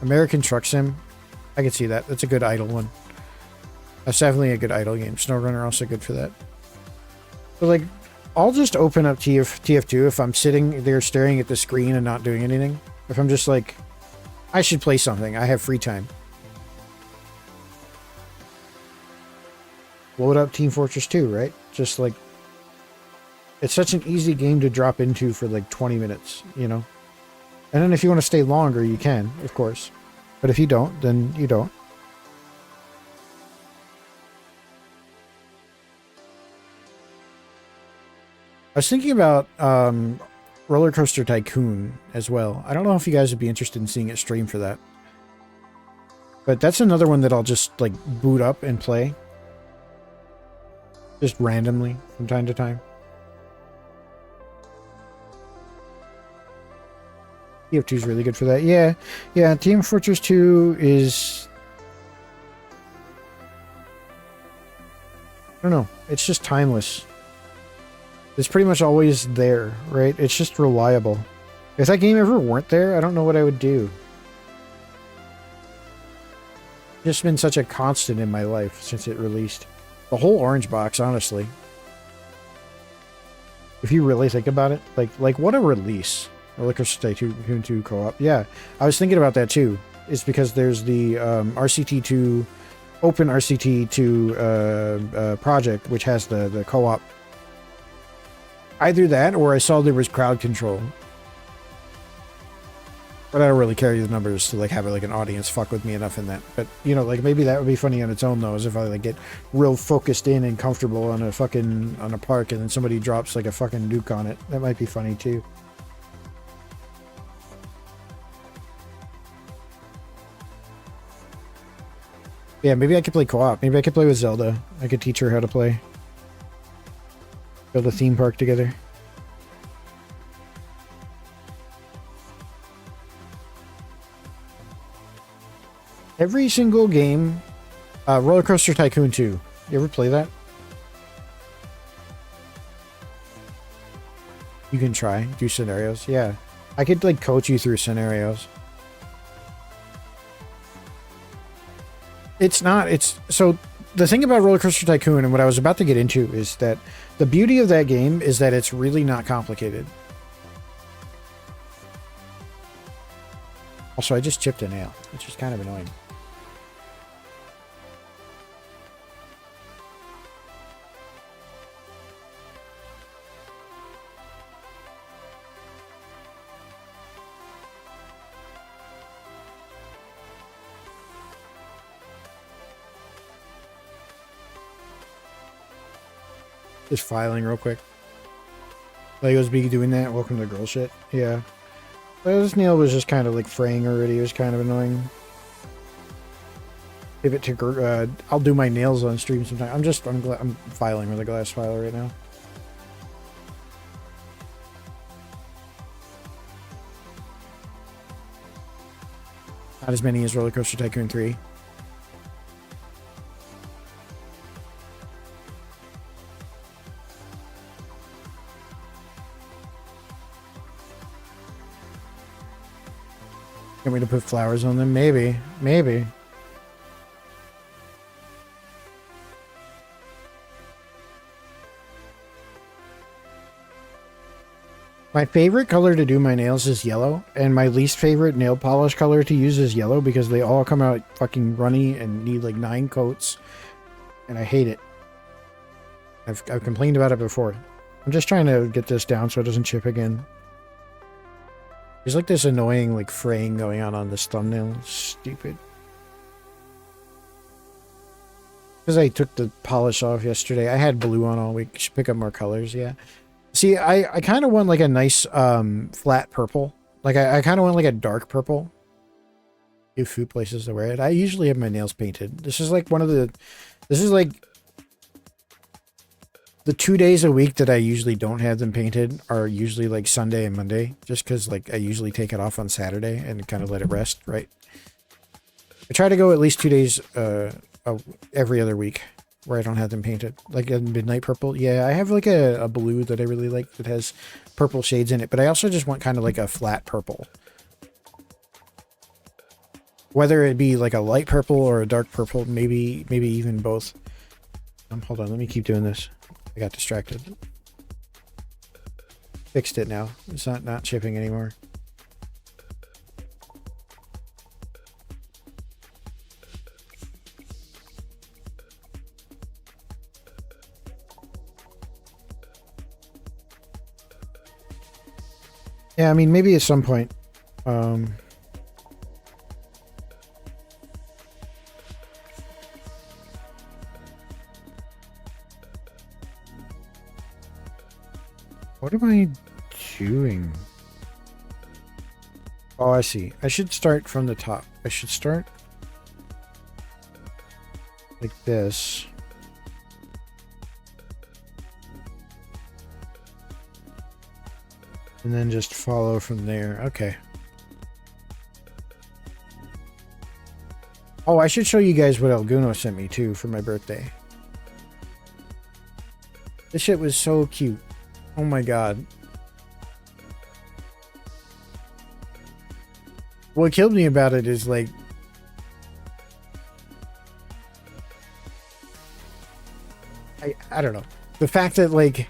American Truck Sim. I could see that. That's a good idle one. That's definitely a good idle game. SnowRunner also good for that. But like, I'll just open up TF2 if I'm sitting there staring at the screen and not doing anything. If I'm just like, I should play something. I have free time. Load up Team Fortress 2, right? Just like It's such an easy game to drop into for like 20 minutes, you know? And then if you want to stay longer, you can, of course. But if you don't, then you don't. I was thinking about Roller Coaster Tycoon as well. I don't know if you guys would be interested in seeing it stream for that. But that's another one that I'll just like boot up and play. Just randomly from time to time. TF2 is really good for that. Yeah, yeah. Team Fortress 2 is... I don't know. It's just timeless. It's pretty much always there, right? It's just reliable. If that game ever weren't there, I don't know what I would do. It's just been such a constant in my life since it released. The whole orange box, honestly. If you really think about it, like what a release. Roller Coaster Tycoon 2 co-op. Yeah, I was thinking about that too. It's because there's the RCT2, Open RCT2 project, which has the co-op. Either that, or I saw there was crowd control. But I don't really carry the numbers to like have like an audience fuck with me enough in that. But you know, like maybe that would be funny on its own though, is if I like get real focused in and comfortable on a park, and then somebody drops like a fucking nuke on it. That might be funny too. Yeah, maybe I could play co-op. Maybe I could play with Zelda. I could teach her how to play. Build a theme park together. Every single game, Roller Coaster Tycoon 2. You ever play that? You can try, do scenarios. Yeah, I could like coach you through scenarios. It's not, it's, so the thing about Roller Coaster Tycoon and what I was about to get into is that the beauty of that game is that it's really not complicated. Also, I just chipped a nail, which is kind of annoying. Just filing real quick. Legos be doing that. Welcome to the girl shit. Yeah. But this nail was just kind of like fraying already. It was kind of annoying. Give it to I'll do my nails on stream sometime. I'm filing with a glass filer right now. Not as many as Roller Coaster Tycoon 3. Want me to put flowers on them? Maybe. Maybe. My favorite color to do my nails is yellow, and my least favorite nail polish color to use is yellow because they all come out fucking runny and need like 9 coats, and I hate it. I've complained about it before. I'm just trying to get this down so it doesn't chip again. There's like this annoying like fraying going on this thumbnail. It's stupid. Because I took the polish off yesterday. I had blue on all week. Should pick up more colors, yeah. See, I kind of want like a nice flat purple. Like I kind of want like a dark purple. Give food places to wear it. I usually have my nails painted. This is like this is like the 2 days a week that I usually don't have them painted are usually like Sunday and Monday, just because like I usually take it off on Saturday and kind of let it rest, right? I try to go at least 2 days every other week where I don't have them painted. Like a midnight purple. Yeah, I have like a blue that I really like that has purple shades in it, but I also just want kind of like a flat purple. Whether it be like a light purple or a dark purple, maybe even both. Hold on, let me keep doing this. I got distracted. Fixed it now. It's not chipping anymore. Yeah, I mean, maybe at some point. Um, what am I doing? Oh, I see. I should start from the top. I should start like this. And then just follow from there. Okay. Oh, I should show you guys what Elguno sent me too for my birthday. This shit was so cute. Oh my god. What killed me about it is like I don't know. The fact that like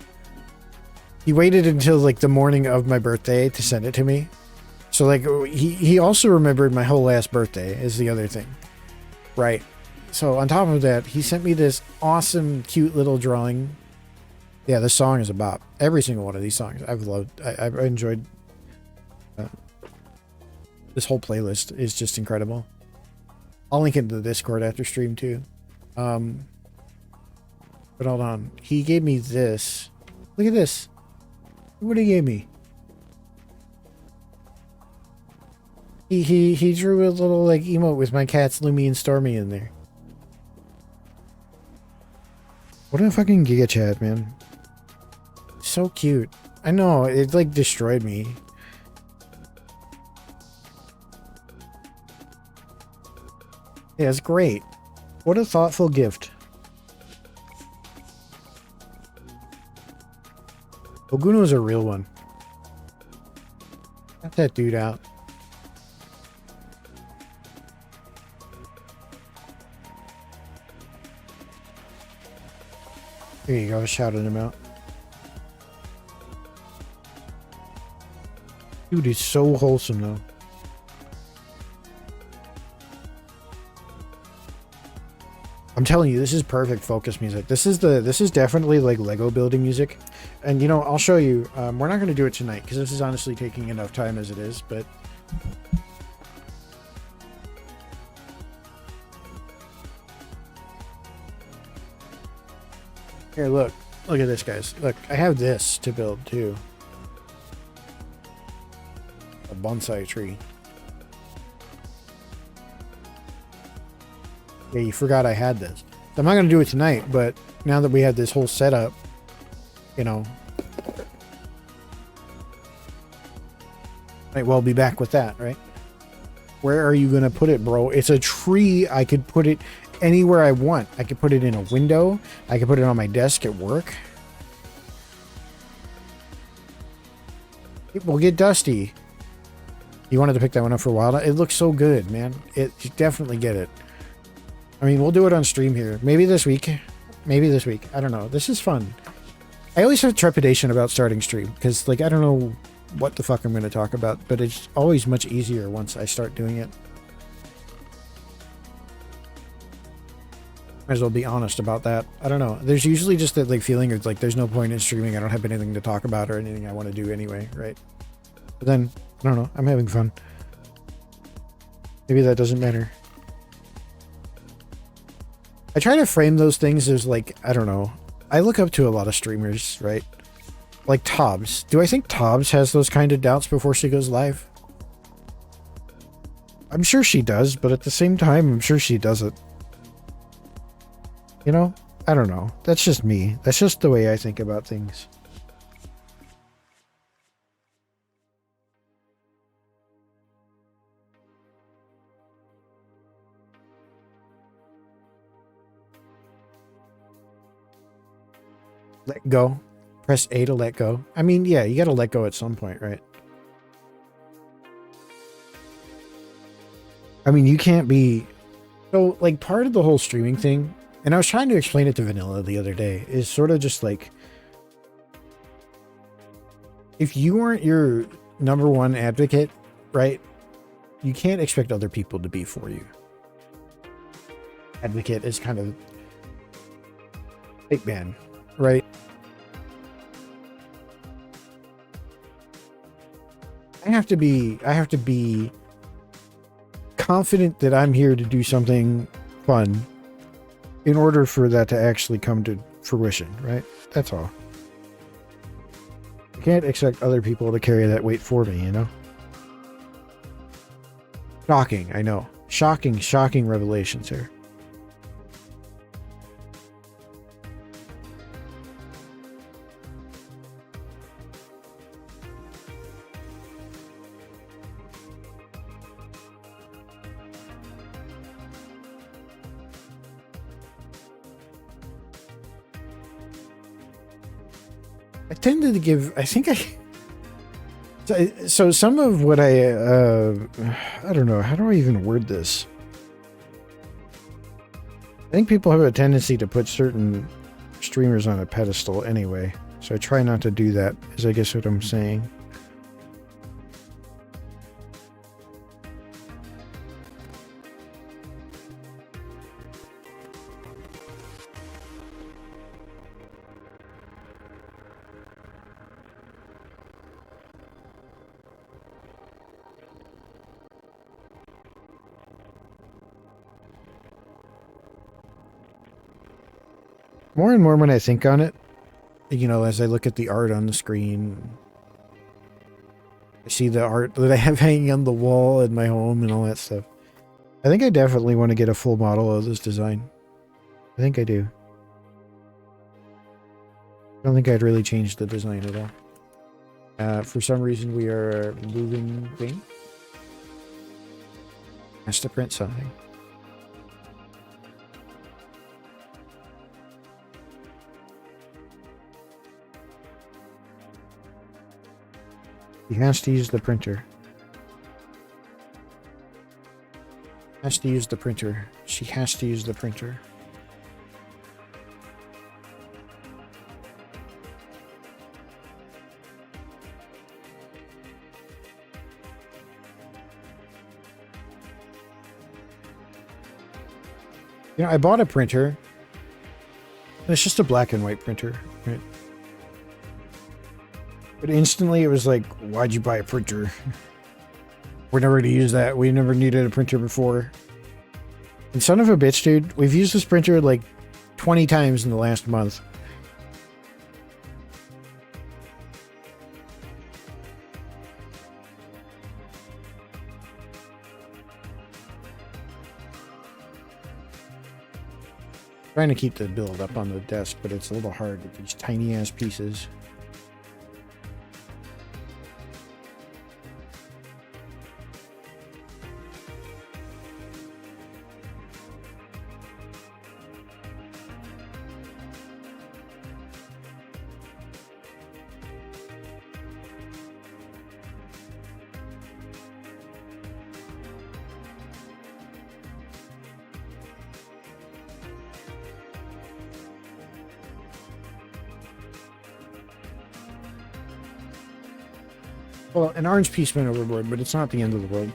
he waited until like the morning of my birthday to send it to me. So like he also remembered my whole last birthday is the other thing. Right. So on top of that, he sent me this awesome cute little drawing. Yeah, this song is a bop. Every single one of these songs I've loved. I've enjoyed. This whole playlist is just incredible. I'll link it to the Discord after stream too. But hold on. He gave me this. Look at this. Look what he gave me. He drew a little like emote with my cats Lumi and Stormy in there. What a fucking Giga Chat, man. So cute. I know, it like destroyed me. Yeah, it's great. What a thoughtful gift. Oguno's a real one. Got that dude out. There you go, shouting him out. Dude, he's so wholesome though. I'm telling you, this is perfect focus music. This is definitely like Lego building music. And you know, I'll show you. We're not going to do it tonight because this is honestly taking enough time as it is, but here, look at this, guys. Look, I have this to build too. A bonsai tree. Yeah, you forgot I had this. So I'm not going to do it tonight, but now that we have this whole setup, you know, might well be back with that, right? Where are you going to put it, bro? It's a tree. I could put it anywhere I want. I could put it in a window. I could put it on my desk at work. It will get dusty. You wanted to pick that one up for a while. It looks so good, man. You definitely get it. I mean, we'll do it on stream here. Maybe this week. Maybe this week. I don't know. This is fun. I always have trepidation about starting stream because, like, I don't know what the fuck I'm going to talk about, but it's always much easier once I start doing it. Might as well be honest about that. I don't know. There's usually just that like feeling of like there's no point in streaming. I don't have anything to talk about or anything I want to do anyway, right? But then, I don't know. I'm having fun. Maybe that doesn't matter. I try to frame those things as like, I don't know. I look up to a lot of streamers, right? Like Tobbs. Do I think Tobbs has those kind of doubts before she goes live? I'm sure she does, but at the same time, I'm sure she doesn't. You know? I don't know. That's just me. That's just the way I think about things. Let go. Press A to let go. I mean, yeah, you gotta let go at some point, right? I mean, you can't be... So, like, part of the whole streaming thing, and I was trying to explain it to Vanilla the other day, is sort of just like... If you aren't your number one advocate, right? You can't expect other people to be for you. Advocate is kind of... big man, right? I have to be confident that I'm here to do something fun in order for that to actually come to fruition, right? That's all. I can't expect other people to carry that weight for me, you know? Shocking, I know. Shocking revelations here. I tended to give, I think so some of what I don't know, how do I even word this? I think people have a tendency to put certain streamers on a pedestal anyway, so I try not to do that, is I guess what I'm saying. More and more when I think on it, you know, as I look at the art on the screen, I see the art that I have hanging on the wall in my home and all that stuff. I think I definitely want to get a full model of this design. I think I do. I don't think I'd really change the design at all. For some reason we are moving thing. Has to print something. He has to use the printer. Has to use the printer. She has to use the printer. You know, I bought a printer. And it's just a black and white printer, right? But instantly it was like, why'd you buy a printer? We're never going to use that. We never needed a printer before. And son of a bitch, dude, we've used this printer like 20 times in the last month. Trying to keep the build up on the desk, but it's a little hard with these tiny ass pieces. Well, an orange piece went overboard, but it's not the end of the world.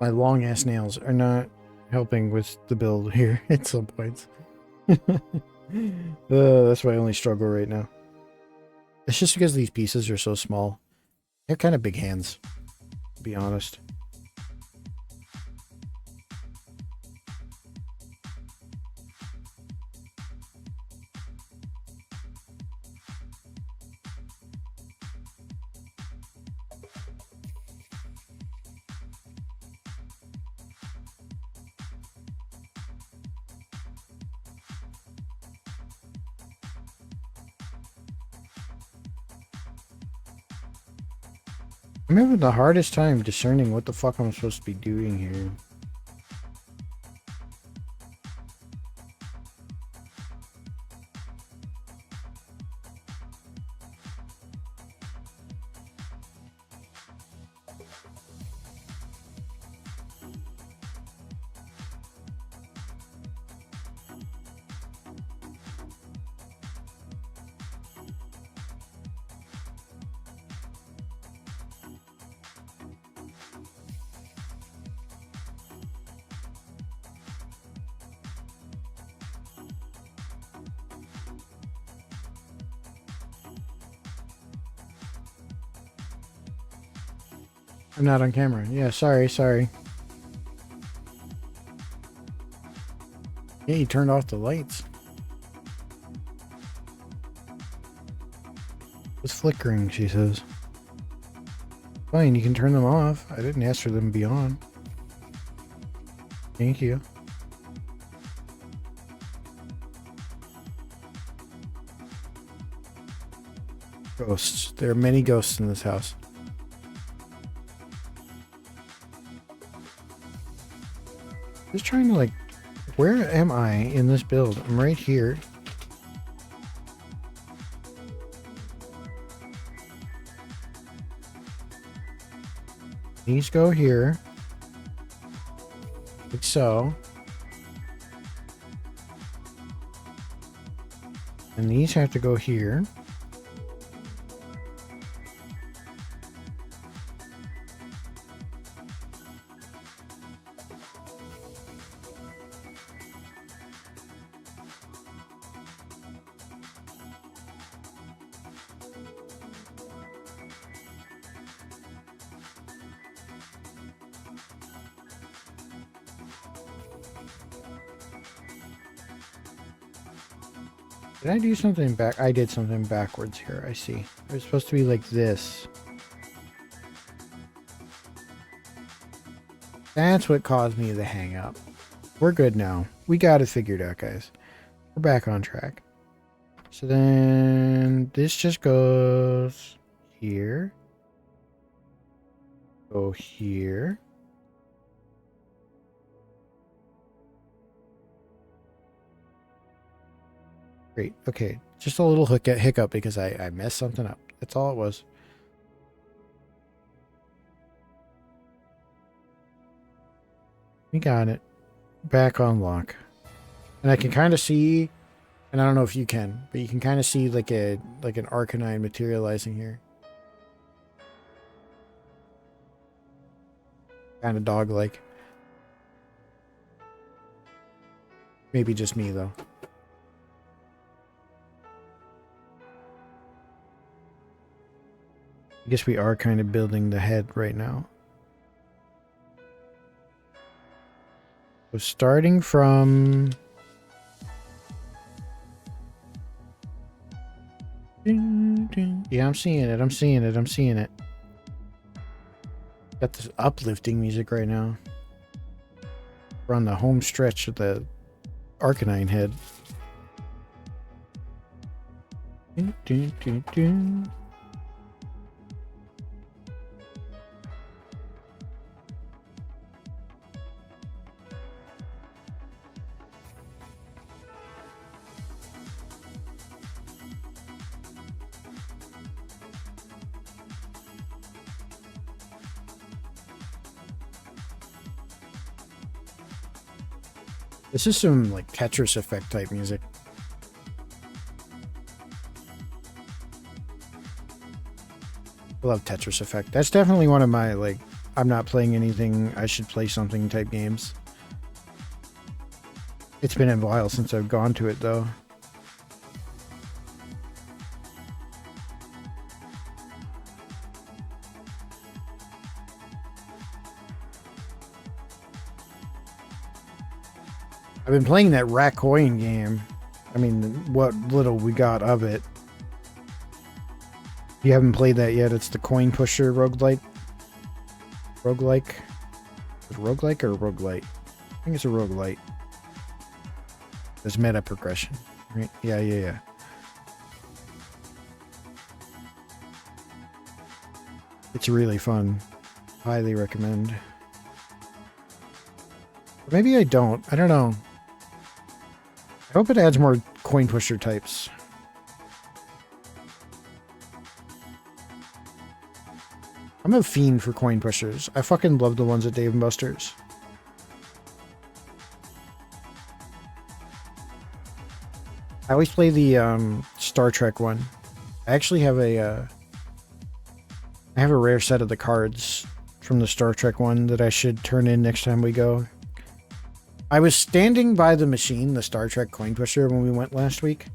My long ass nails are not helping with the build here at some points. That's my only struggle right now. It's just because these pieces are so small. They're kind of big hands, to be honest. I'm having the hardest time discerning what the fuck I'm supposed to be doing here. I'm not on camera. Yeah, sorry. Yeah, you turned off the lights. It's flickering, she says. Fine, you can turn them off. I didn't ask for them to be on. Thank you. Ghosts. There are many ghosts in this house. Just trying to like, where am I in this build? I'm right here. These go here. Like so. And these have to go here. Did I do something back? I did something backwards here. I see. It was supposed to be like this. That's what caused me the hang up. We're good now. We got it figured out, guys. We're back on track. So then this just goes here. Go here. Great. Okay. Just a little hiccup because I messed something up. That's all it was. We got it. Back on lock. And I can kind of see, and I don't know if you can, but you can kind of see like an Arcanine materializing here. Kind of dog-like. Maybe just me though. I guess we are kind of building the head right now. So starting from... Yeah, I'm seeing it. Got this uplifting music right now. We're on the home stretch of the Arcanine head. This is some like Tetris effect type music. I love Tetris effect. That's definitely one of my like, I'm not playing anything, I should play something type games. It's been a while since I've gone to it though. I've been playing that Racoin game. I mean, what little we got of it. If you haven't played that yet, it's the coin pusher roguelike. Roguelike? Is it roguelike or roguelite? I think it's a roguelite. There's meta progression. Right? Yeah. It's really fun. Highly recommend. Or maybe I don't. I don't know. I hope it adds more coin pusher types. I'm a fiend for coin pushers. I fucking love the ones at Dave & Buster's. I always play the Star Trek one. I actually have I have a rare set of the cards from the Star Trek one that I should turn in next time we go. I was standing by the machine, the Star Trek coin pusher, when we went last week.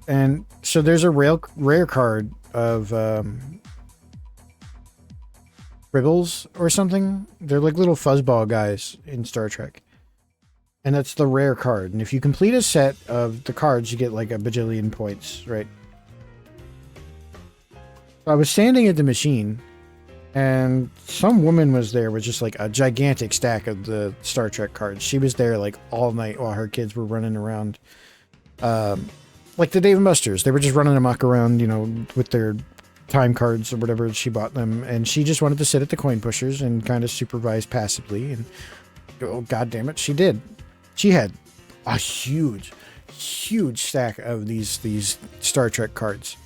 And so there's a rare card of Tribbles or something. They're like little fuzzball guys in Star Trek. And that's the rare card. And if you complete a set of the cards, you get like a bajillion points, right? So I was standing at the machine, and some woman was there with just like a gigantic stack of the Star Trek cards. She was there like all night while her kids were running around. Like the Dave & Buster's. They were just running amok around, you know, with their time cards or whatever she bought them. And she just wanted to sit at the coin pushers and kind of supervise passively. And oh, God damn it, she did. She had a huge, huge stack of these Star Trek cards.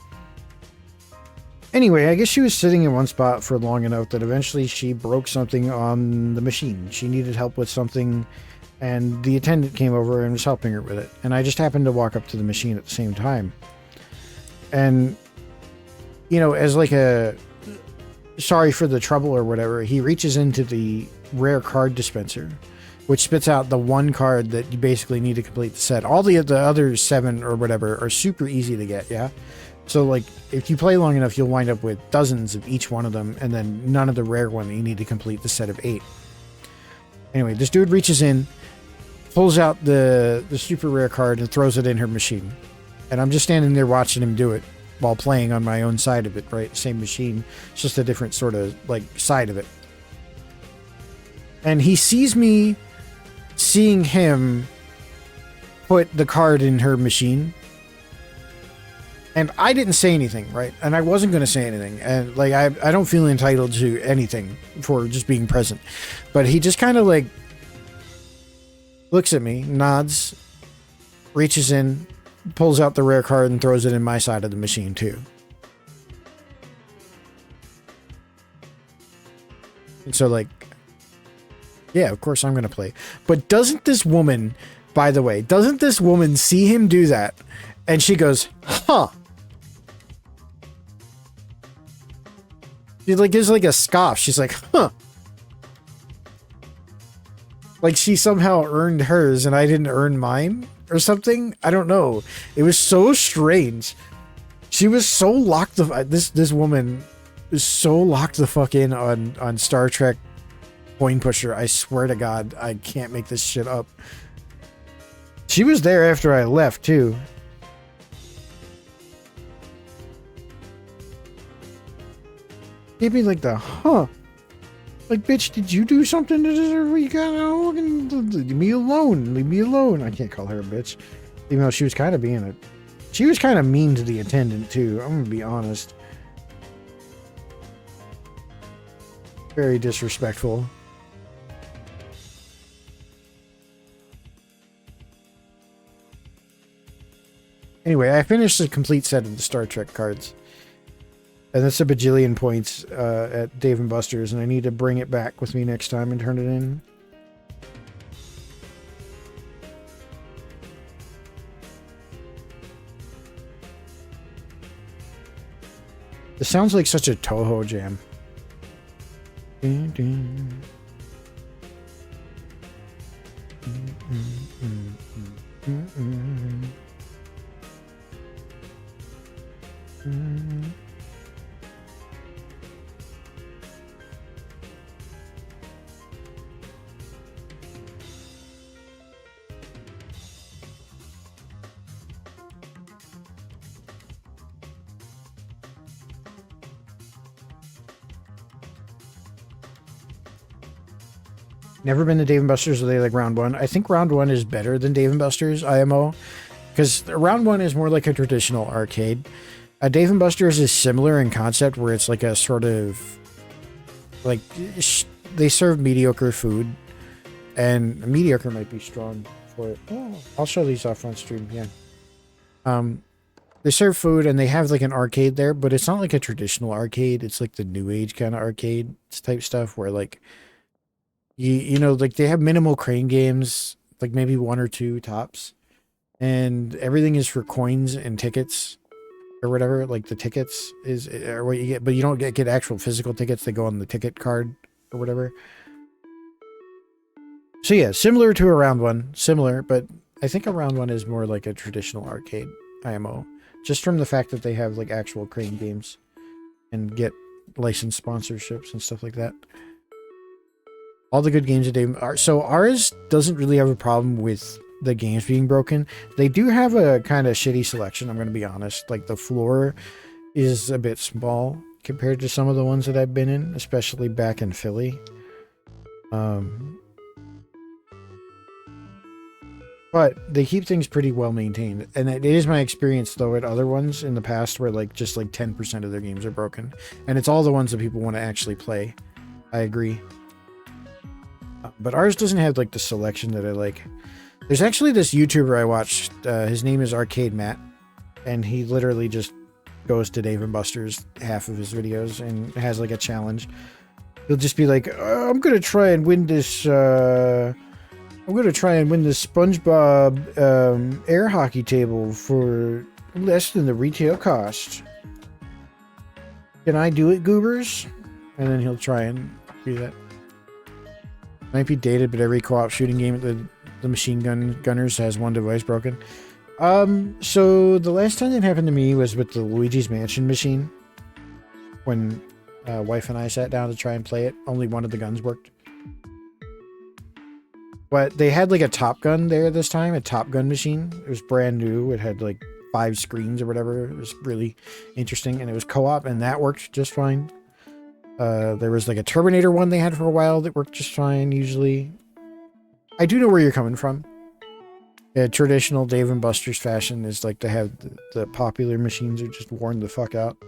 Anyway, I guess she was sitting in one spot for long enough that eventually she broke something on the machine. She needed help with something, and the attendant came over and was helping her with it. And I just happened to walk up to the machine at the same time. And, you know, as like a sorry for the trouble or whatever, he reaches into the rare card dispenser, which spits out the one card that you basically need to complete the set. All the other 7 or whatever are super easy to get, yeah? So, like, if you play long enough, you'll wind up with dozens of each one of them, and then none of the rare one that you need to complete the set of 8. Anyway, this dude reaches in, pulls out the super rare card, and throws it in her machine. And I'm just standing there watching him do it while playing on my own side of it, right? Same machine, it's just a different sort of, like, side of it. And he sees me seeing him put the card in her machine. And I didn't say anything, right? And I wasn't going to say anything. And, like, I don't feel entitled to anything for just being present. But he just kind of, like, looks at me, nods, reaches in, pulls out the rare card, and throws it in my side of the machine, too. And so, like, yeah, of course I'm going to play. But doesn't this woman, by the way, doesn't this woman see him do that? And she goes, huh. She like gives like a scoff. She's like, huh. Like she somehow earned hers and I didn't earn mine or something. I don't know. It was so strange. She was so locked the this woman is so locked the fuck in on Star Trek coin pusher. I swear to God, I can't make this shit up. She was there after I left too. Gave me like the huh. Like, bitch, did you do something to deserve what you got? Leave me alone. Leave me alone. I can't call her a bitch. Even though she was kind of being a... She was kind of mean to the attendant, too. I'm going to be honest. Very disrespectful. Anyway, I finished the complete set of the Star Trek cards. And that's a bajillion points at Dave & Buster's, and I need to bring it back with me next time and turn it in. This sounds like such a Toho jam. Dun, dun. Never been to Dave & Buster's. Are they like round one? I think round one is better than Dave & Buster's IMO, because round one is more like a traditional arcade. Dave & Buster's is similar in concept, where it's like a sort of like they serve mediocre food, and mediocre might be strong for it. Oh, I'll show these off on stream. Yeah. They serve food and they have like an arcade there, but it's not like a traditional arcade. It's like the new age kind of arcade type stuff where like you know, like they have minimal crane games, like maybe 1 or 2 tops, and everything is for coins and tickets or whatever. Like the tickets are what you get, but you don't get actual physical tickets. They go on the ticket card or whatever. So yeah, similar to a round one, similar, but I think a round one is more like a traditional arcade IMO, just from the fact that they have like actual crane games and get licensed sponsorships and stuff like that. All the good games that they are. So ours doesn't really have a problem with the games being broken. They do have a kind of shitty selection, I'm going to be honest. Like the floor is a bit small compared to some of the ones that I've been in, especially back in Philly. But they keep things pretty well maintained. And it is my experience, though, at other ones in the past where, like, just, like, 10% of their games are broken. And it's all the ones that people want to actually play. I agree. But ours doesn't have, like, the selection that I like. There's actually this YouTuber I watched. His name is Arcade Matt. And he literally just goes to Dave & Buster's half of his videos and has, like, a challenge. He'll just be like, I'm going to try and win this... I'm going to try and win the SpongeBob air hockey table for less than the retail cost. Can I do it, goobers? And then he'll try and do that. Might be dated, but every co-op shooting game at the machine gunners has one device broken. So the last time that happened to me was with the Luigi's Mansion machine. When wife and I sat down to try and play it, only one of the guns worked. But they had like a Top Gun there this time, a Top Gun machine. It was brand new. It had like 5 screens or whatever. It was really interesting, and it was co-op, and that worked just fine. There was like a Terminator one they had for a while that worked just fine, usually. I do know where you're coming from. Yeah, traditional Dave & Buster's fashion is like to have the popular machines are just worn the fuck out.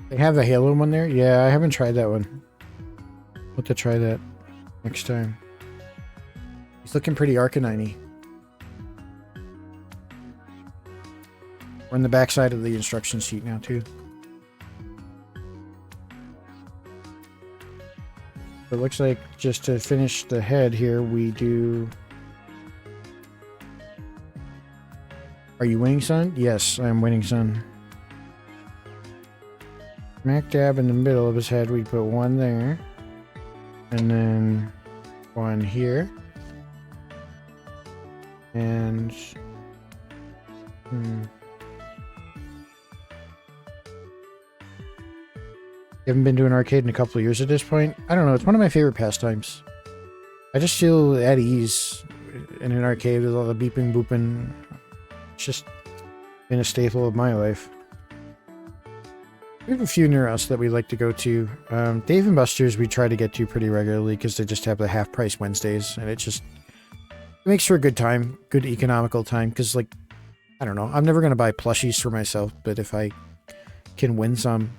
They have the Halo one there? Yeah, I haven't tried that one. I'll have to try that next time. He's looking pretty Arcanine-y. We're on the back side of the instruction sheet now, too. It looks like just to finish the head here, we do... Are you winning, son? Yes, I'm winning, son. Smack dab in the middle of his head, we put one there. And then one here. And... You haven't been to an arcade in a couple of years at this point? I don't know, it's one of my favorite pastimes. I just feel at ease in an arcade with all the beeping, booping. It's just been a staple of my life. We have a few near us that we like to go to. Dave & Buster's we try to get to pretty regularly because they just have the half-price Wednesdays, and it makes for a good time, good economical time, because, like, I don't know, I'm never going to buy plushies for myself, but if I can win some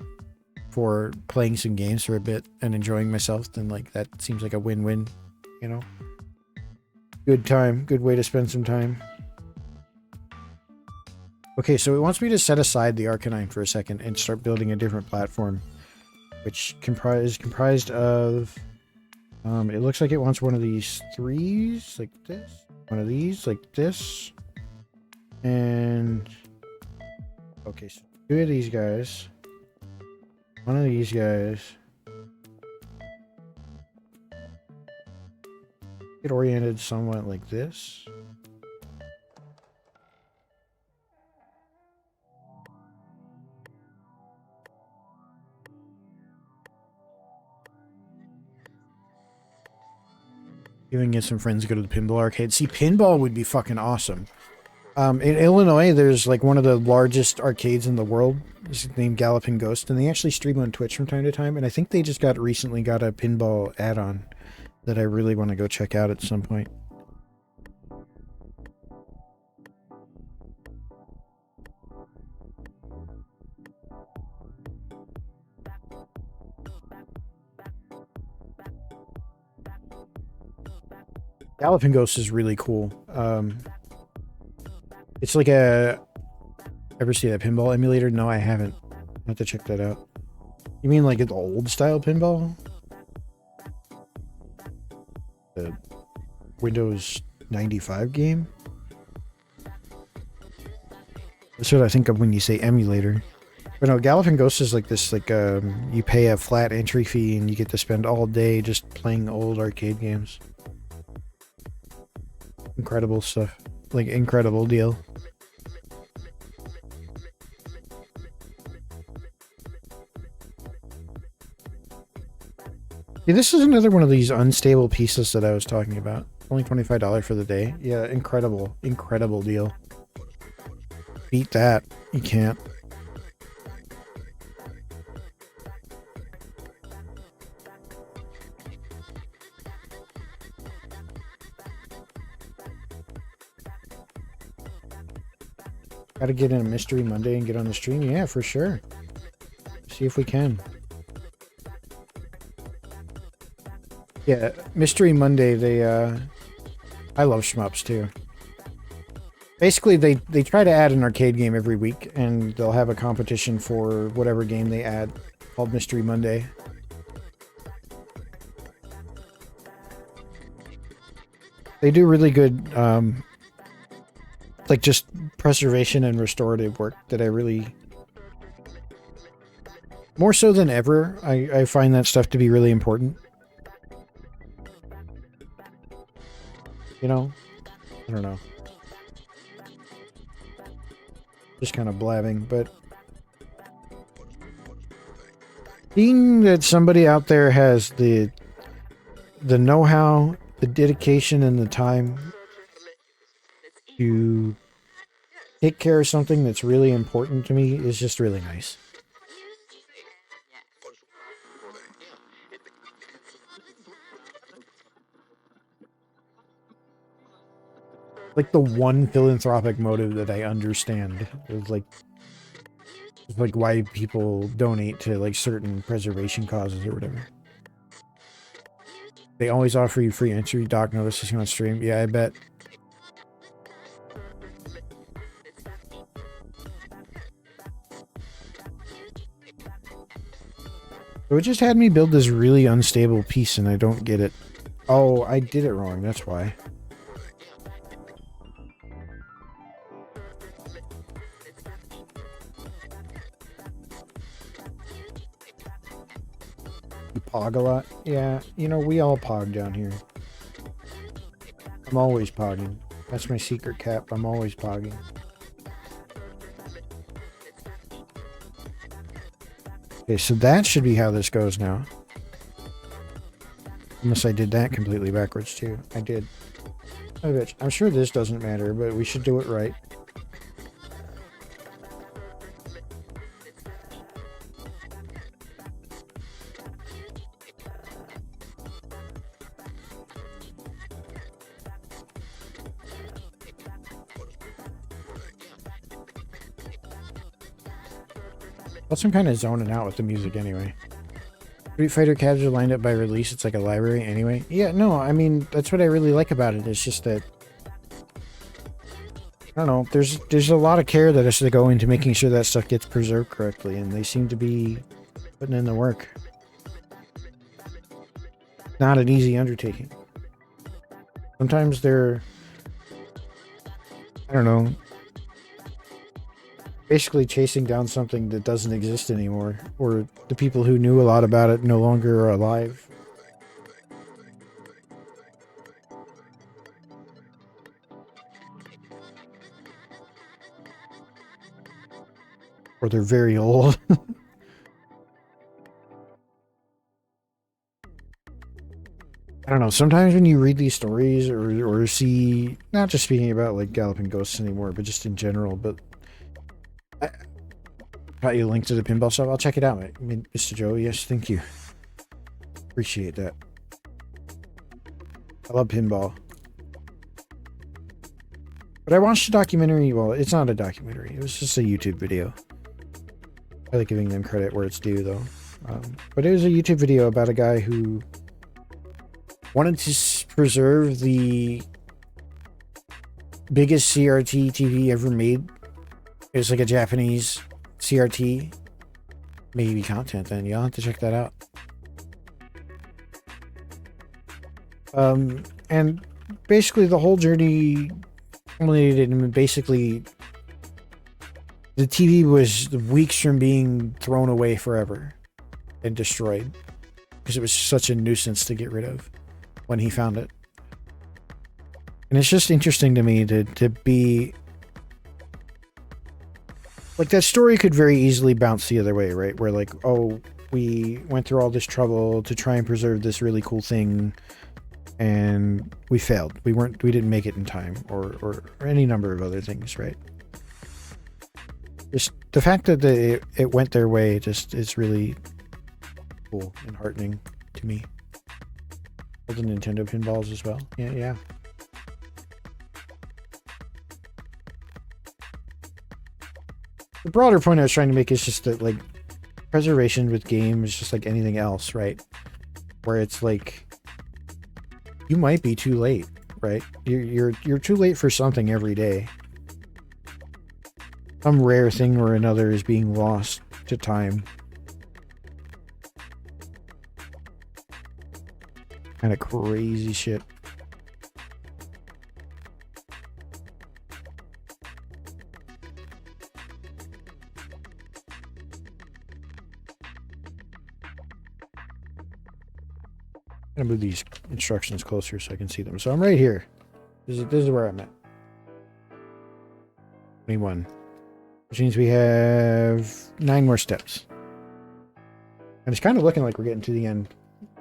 for playing some games for a bit and enjoying myself, then, like, that seems like a win-win, you know? Good time, good way to spend some time. Okay, so it wants me to set aside the Arcanine for a second and start building a different platform, which is comprised of, it looks like it wants one of these 3s, like this, one of these, like this, and, okay, so 2 of these guys, one of these guys, get oriented somewhat like this. Even get some friends to go to the pinball arcade. See, pinball would be fucking awesome. In Illinois, there's like one of the largest arcades in the world. It's named Galloping Ghost, and they actually stream on Twitch from time to time. And I think they just recently got a pinball add-on that I really want to go check out at some point. Galloping Ghost is really cool. It's like a... Ever see that pinball emulator? No, I haven't. I'll have to check that out. You mean like the old style pinball? The Windows 95 game? That's what I think of when you say emulator. But no, Galloping Ghost is like this, like, you pay a flat entry fee and you get to spend all day just playing old arcade games. Incredible stuff. Like, incredible deal. Yeah, this is another one of these unstable pieces that I was talking about. Only $25 for the day. Yeah, incredible. Incredible deal. Beat that. You can't. Gotta get in a Mystery Monday and get on the stream? Yeah, for sure. See if we can. Yeah, Mystery Monday, they, I love shmups too. Basically, they try to add an arcade game every week, and they'll have a competition for whatever game they add, called Mystery Monday. They do really good, like, just preservation and restorative work that I really... More so than ever, I find that stuff to be really important. You know? I don't know. Just kind of blabbing, but... Being that somebody out there has the know-how, the dedication, and the time to take care of something that's really important to me is just really nice. Like the one philanthropic motive that I understand is like why people donate to like certain preservation causes or whatever. They always offer you free entry. Doc notices you on stream. Yeah, I bet. So it just had me build this really unstable piece and I don't get it. Oh, I did it wrong. That's why. You pog a lot? Yeah, you know, we all pog down here. I'm always pogging. That's my secret cap. I'm always pogging. Okay, so that should be how this goes now. Unless I did that completely backwards too. I did. Oh, bitch. I'm sure this doesn't matter, but we should do it right. That's some kind of zoning out with the music anyway. Street Fighter cabs are lined up by release. It's like a library anyway. Yeah, no, I mean, that's what I really like about it. It's just that, I don't know, there's a lot of care that has to go into making sure that stuff gets preserved correctly, and they seem to be putting in the work. Not an easy undertaking. Sometimes they're, I don't know, basically chasing down something that doesn't exist anymore, or the people who knew a lot about it no longer are alive. Or they're very old. I don't know, sometimes when you read these stories or see, not just speaking about like Galloping Ghosts anymore, but just in general, but I got you a link to the pinball shop. I'll check it out, Mr. Joe. Yes, thank you. Appreciate that. I love pinball. But I watched a documentary. Well, it's not a documentary. It was just a YouTube video. I like giving them credit where it's due, though. But it was a YouTube video about a guy who wanted to preserve the biggest CRT TV ever made. It was like a Japanese CRT, maybe content, then you'll have to check that out. And basically the whole journey culminated in basically the TV was weeks from being thrown away forever and destroyed because it was such a nuisance to get rid of when he found it. And it's just interesting to me to be like, that story could very easily bounce the other way, right? Where like, oh, we went through all this trouble to try and preserve this really cool thing and we failed. We didn't make it in time, or any number of other things, right? Just the fact that it went their way just is really cool and heartening to me. All the Nintendo pinballs as well. Yeah. The broader point I was trying to make is just that, like, preservation with games is just like anything else, right? Where it's like, you might be too late, right? You're too late for something every day. Some rare thing or another is being lost to time. Kind of crazy shit. I'm gonna move these instructions closer so I can see them. So I'm right here. This is where I'm at. 21. Which means we have 9 more steps. And it's kind of looking like we're getting to the end.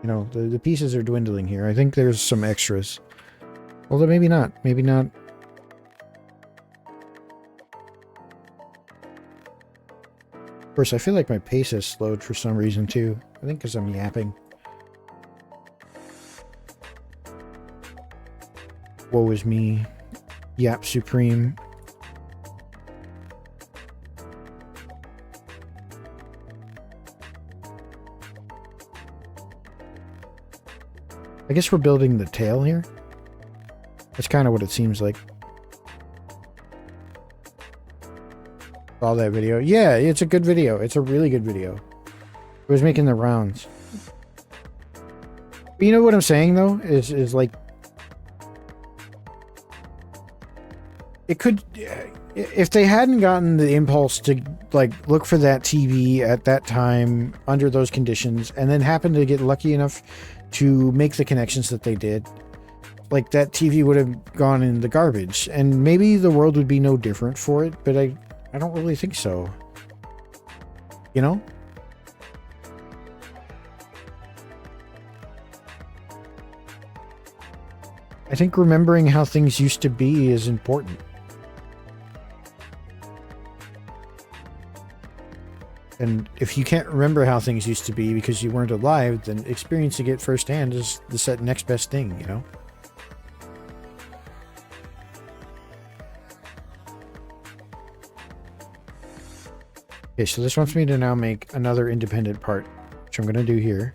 You know, the pieces are dwindling here. I think there's some extras. Although maybe not. Maybe not. Of course, I feel like my pace has slowed for some reason too. I think because I'm yapping. Woe is me. Yap supreme. I guess we're building the tail here. That's kind of what it seems like. Saw that video. Yeah, it's a good video. It's a really good video. It was making the rounds. But you know what I'm saying though? Is like, it could, if they hadn't gotten the impulse to like look for that TV at that time under those conditions, and then happened to get lucky enough to make the connections that they did, like, that TV would have gone in the garbage, and maybe the world would be no different for it, but I don't really think so. You know? I think remembering how things used to be is important. And if you can't remember how things used to be because you weren't alive, then experiencing it firsthand is the next best thing, you know? Okay, so this wants me to now make another independent part, which I'm going to do here.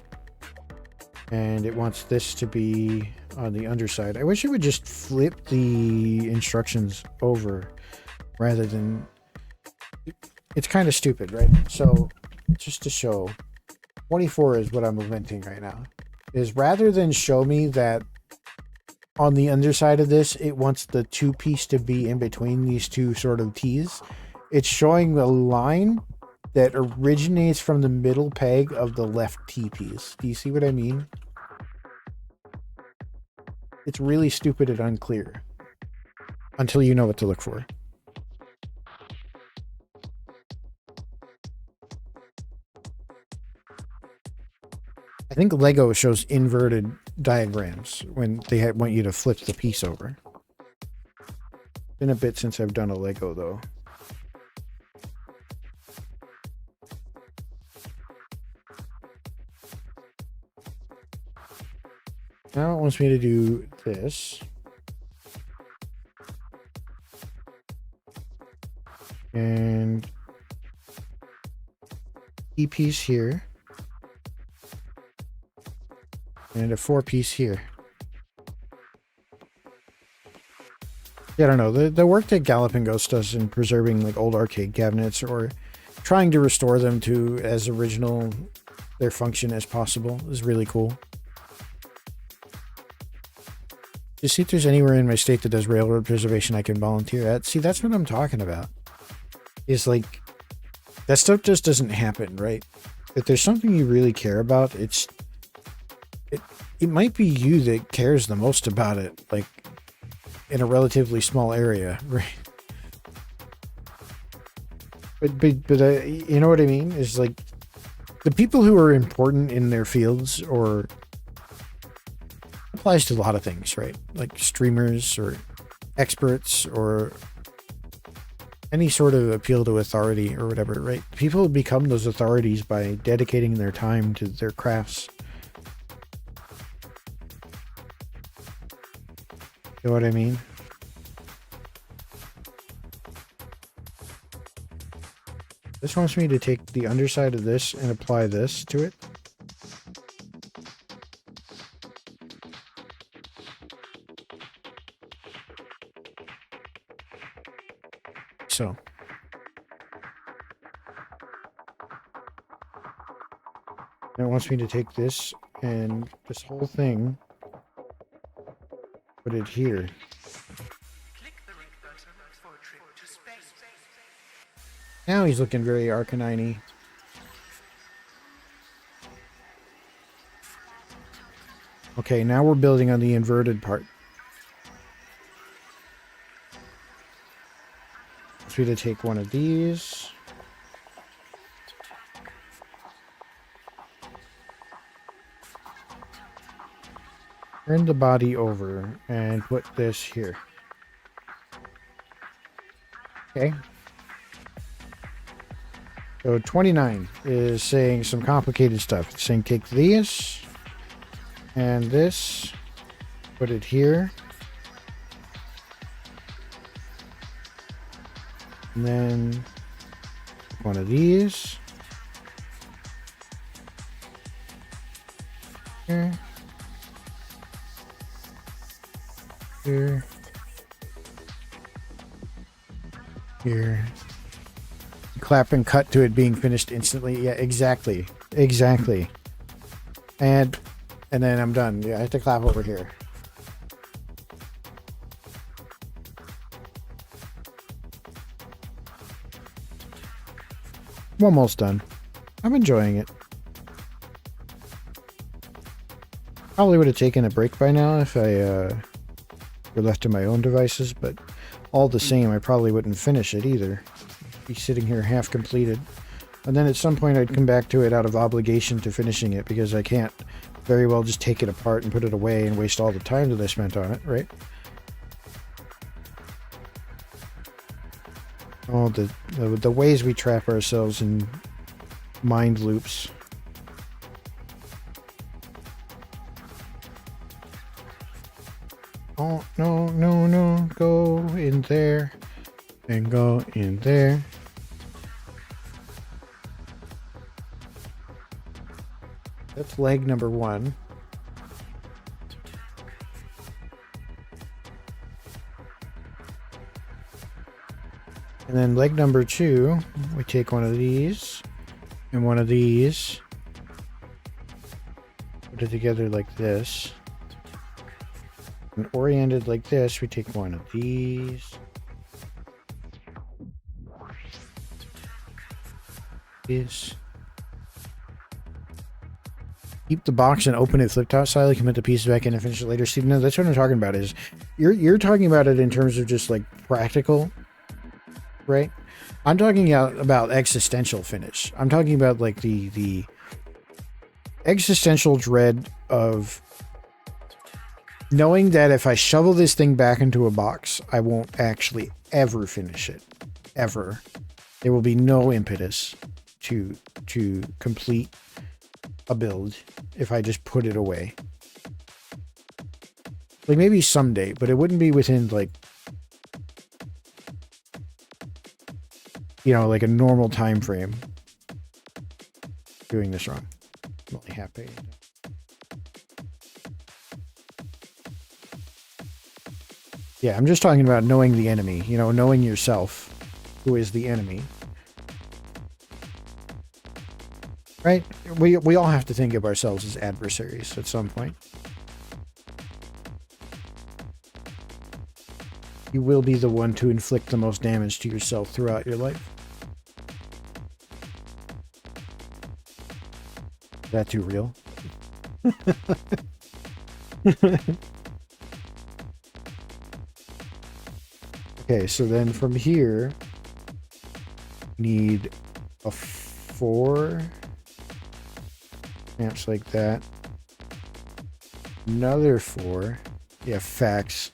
And it wants this to be on the underside. I wish it would just flip the instructions over rather than... It's kind of stupid, right? So, just to show, 24 is what I'm inventing right now. Is rather than show me that on the underside of this, it wants the 2-piece to be in between these two sort of T's, it's showing the line that originates from the middle peg of the left T-piece. Do you see what I mean? It's really stupid and unclear until you know what to look for. I think Lego shows inverted diagrams when they want you to flip the piece over. Been a bit since I've done a Lego though. Now it wants me to do this. And E-piece here. And a 4-piece here. Yeah, I don't know. The work that Galloping Ghost does in preserving like old arcade cabinets or trying to restore them to as original their function as possible is really cool. Just see if there's anywhere in my state that does railroad preservation I can volunteer at. See, that's what I'm talking about. Is like, that stuff just doesn't happen, right? If there's something you really care about, it might be you that cares the most about it, like, in a relatively small area, right? But you know what I mean? Is like, the people who are important in their fields, or applies to a lot of things, right? Like streamers or experts or any sort of appeal to authority or whatever, right? People become those authorities by dedicating their time to their crafts. You know what I mean? This wants me to take the underside of this and apply this to it. So. And it wants me to take this and this whole thing, put it here. Now he's looking very Arcanine-y. Okay, now we're building on the inverted part. Wants me to take one of these. Turn the body over and put this here. Okay. So 29 is saying some complicated stuff. It's saying take this and this, put it here, and then one of these here, here, here. Clap and cut to it being finished instantly. Yeah, exactly. Exactly. And then I'm done. Yeah, I have to clap over here. I'm almost done. I'm enjoying it. Probably would have taken a break by now if I were left to my own devices, but all the same, I probably wouldn't finish it either. Be sitting here half completed, and then at some point I'd come back to it out of obligation to finishing it, because I can't very well just take it apart and put it away and waste all the time that I spent on it, right? Oh, the ways we trap ourselves in mind loops. Oh, no, no, no, go in there and go in there. That's leg number 1. And then leg number 2, we take one of these and one of these, put it together like this. And oriented like this, we take one of these. This. Keep the box and open it flip top style. You can put the pieces back in and finish it later. Steve, no, that's what I'm talking about. Is you're talking about it in terms of just like practical, right? I'm talking about existential finish. I'm talking about like the existential dread of knowing that if I shovel this thing back into a box, I won't actually ever finish it. Ever. There will be no impetus to complete a build if I just put it away. Like maybe someday, but it wouldn't be within like, you know, like a normal time frame. Doing this wrong. I'm only happy. Yeah, I'm just talking about knowing the enemy, you know, knowing yourself, who is the enemy. Right? We all have to think of ourselves as adversaries at some point. You will be the one to inflict the most damage to yourself throughout your life. Is that too real? Okay, so then from here, need a 4 stamps like that. Another 4. Yeah, facts.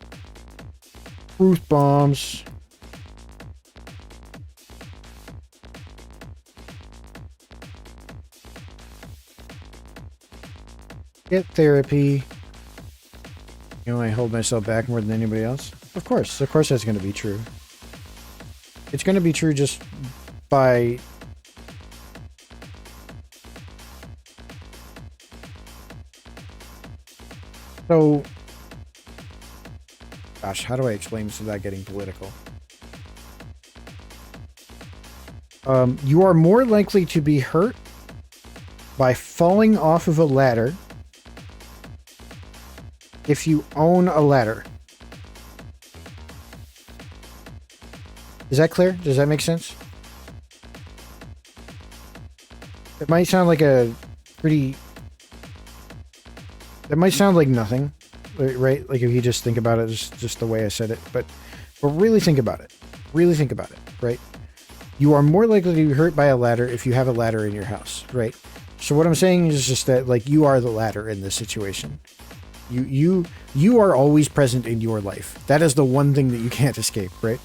Truth bombs. Get therapy. You know, I hold myself back more than anybody else. Of course that's going to be true. It's going to be true just by so gosh, how do I explain this without getting political? You are more likely to be hurt by falling off of a ladder if you own a ladder. Is that clear? Does that make sense? It might sound like a pretty... It might sound like nothing, right? Like if you just think about it, just the way I said it. But really think about it. Really think about it, right? You are more likely to be hurt by a ladder if you have a ladder in your house, right? So what I'm saying is just that, like, you are the ladder in this situation. You are always present in your life. That is the one thing that you can't escape, right?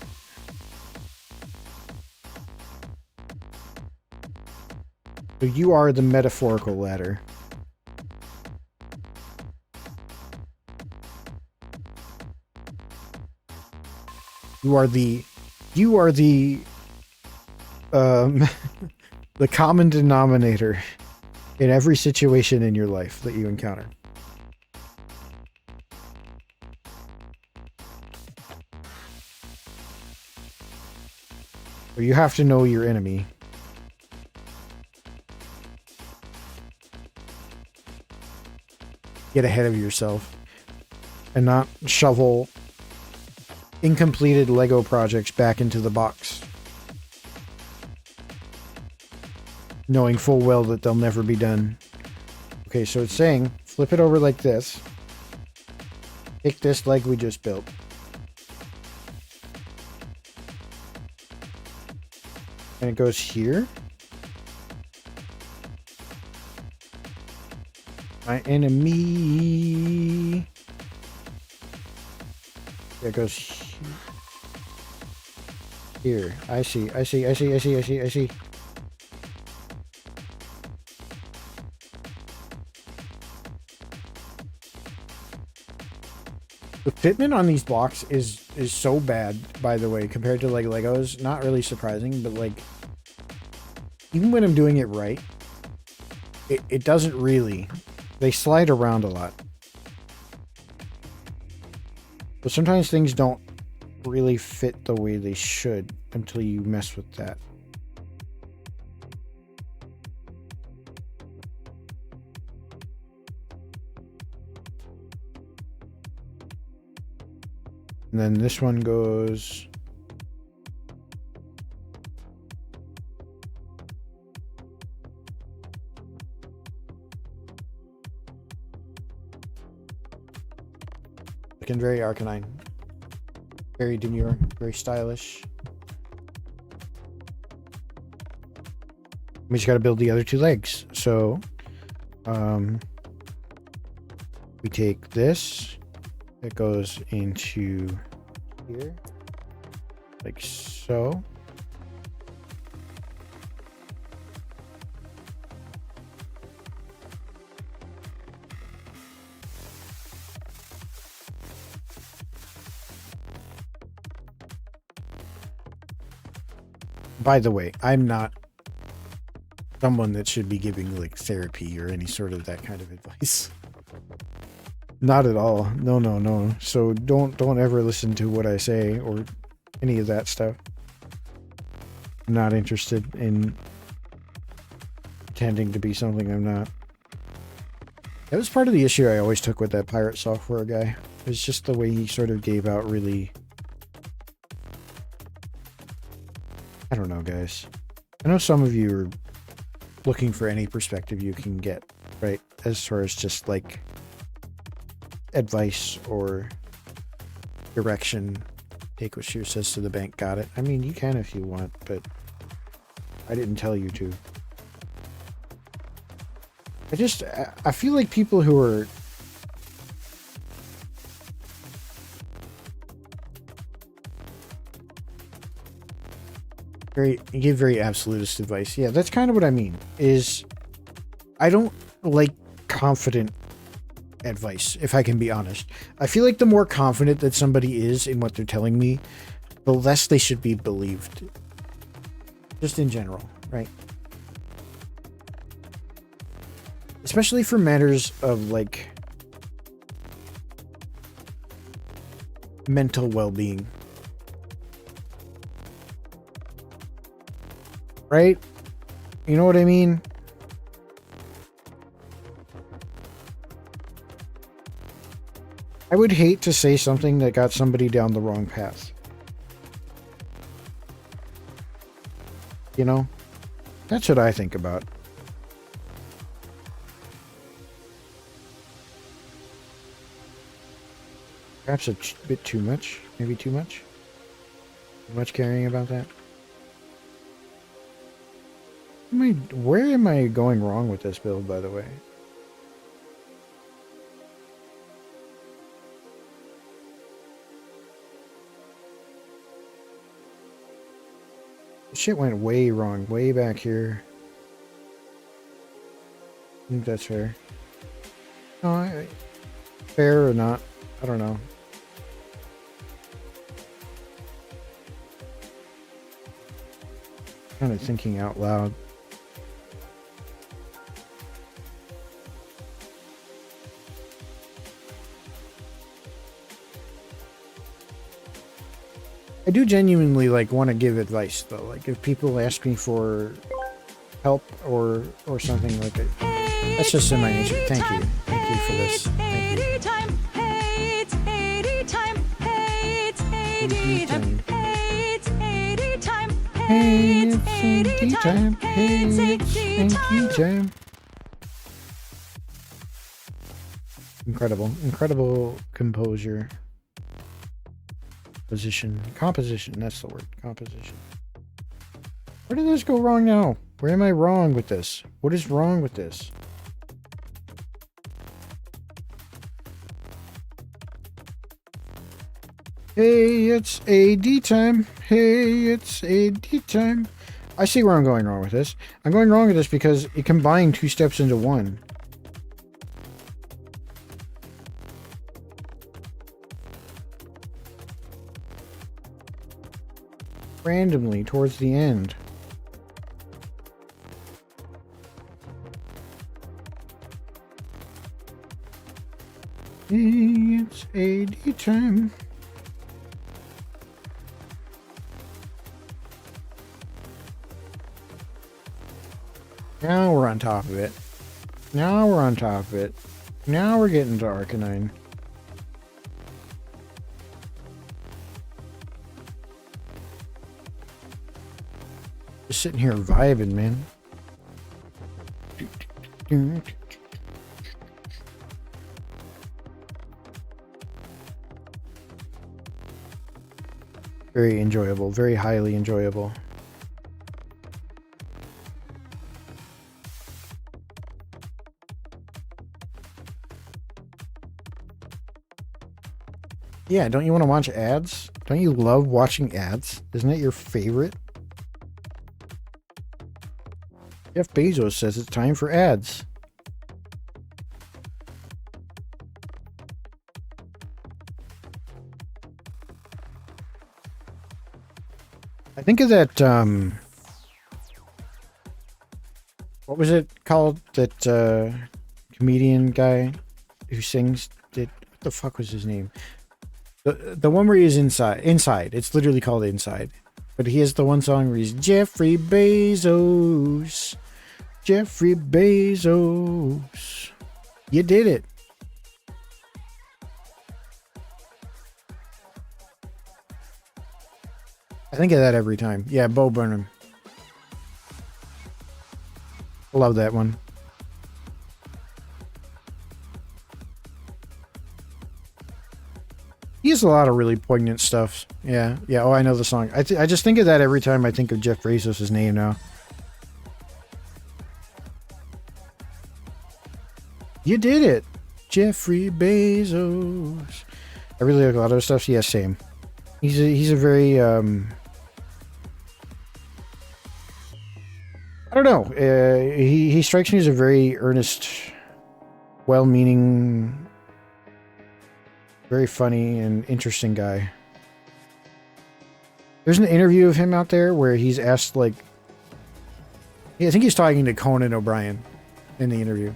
So you are the metaphorical ladder. You are the the common denominator in every situation in your life that you encounter. So you have to know your enemy. Get ahead of yourself and not shovel incompleted Lego projects back into the box, knowing full well that they'll never be done. Okay, so it's saying flip it over like this. Take this leg we just built. And it goes here. My enemy. It goes here. I see. The fitment on these blocks is so bad, by the way, compared to like Legos. Not really surprising, but like even when I'm doing it right, it doesn't really. They slide around a lot. But sometimes things don't really fit the way they should until you mess with that. And then this one goes... looking very Arcanine. Very demure, very stylish. We just got to build the other two legs. So, we take this. It goes into here, like so. By the way, I'm not someone that should be giving like therapy or any sort of that kind of advice. Not at all. No. So don't ever listen to what I say or any of that stuff. I'm not interested in pretending to be something I'm not. That was part of the issue I always took with that pirate software guy. It's just the way he sort of gave out really... I don't know, guys. I know some of you are looking for any perspective you can get, right? As far as just like advice or direction. Take what she says to the bank, got it. I mean, you can if you want, but I didn't tell you to. I feel like people who are give very absolutist advice. Yeah, that's kind of what I mean. Is I don't like confident advice, if I can be honest. I feel like the more confident that somebody is in what they're telling me, the less they should be believed. Just in general, right? Especially for matters of like mental well-being. Right? You know what I mean? I would hate to say something that got somebody down the wrong path. You know? That's what I think about. Perhaps a bit too much. Maybe too much. Too much caring about that. Where am I going wrong with this build, by the way? Shit went way wrong, way back here. I think that's fair. No, fair or not, I don't know. Kind of thinking out loud. I do genuinely like want to give advice though. Like if people ask me for help or something like it, that's just in my nature. Thank you for this. Thank you. Time. Incredible composure. Composition, that's the word. Composition. Where did this go wrong now? Where am I wrong with this? What is wrong with this? Hey, it's AD time. Hey, it's AD time. I see where I'm going wrong with this. I'm going wrong with this because it combined two steps into one. Randomly towards the end. It's AD time. Now we're on top of it. Now we're on top of it. Now we're getting to Arcanine. Just sitting here vibing, man. Very enjoyable, very highly enjoyable. Yeah, don't you want to watch ads? Don't you love watching ads? Isn't it your favorite? Jeff Bezos says it's time for ads. I think of that, what was it called? That, comedian guy who sings, what the fuck was his name? The one where he's inside. It's literally called Inside. But he has the one song where he's Jeffrey Bezos. Jeffrey Bezos. You did it. I think of that every time. Yeah, Bo Burnham. Love that one. He has a lot of really poignant stuff. Yeah, yeah. Oh, I know the song. I just think of that every time I think of Jeff Bezos' name now. You did it, Jeffrey Bezos. I really like a lot of stuff. Yeah, same. He's a very I don't know. He strikes me as a very earnest, well-meaning, very funny and interesting guy. There's an interview of him out there where he's asked, like, I think he's talking to Conan O'Brien in the interview.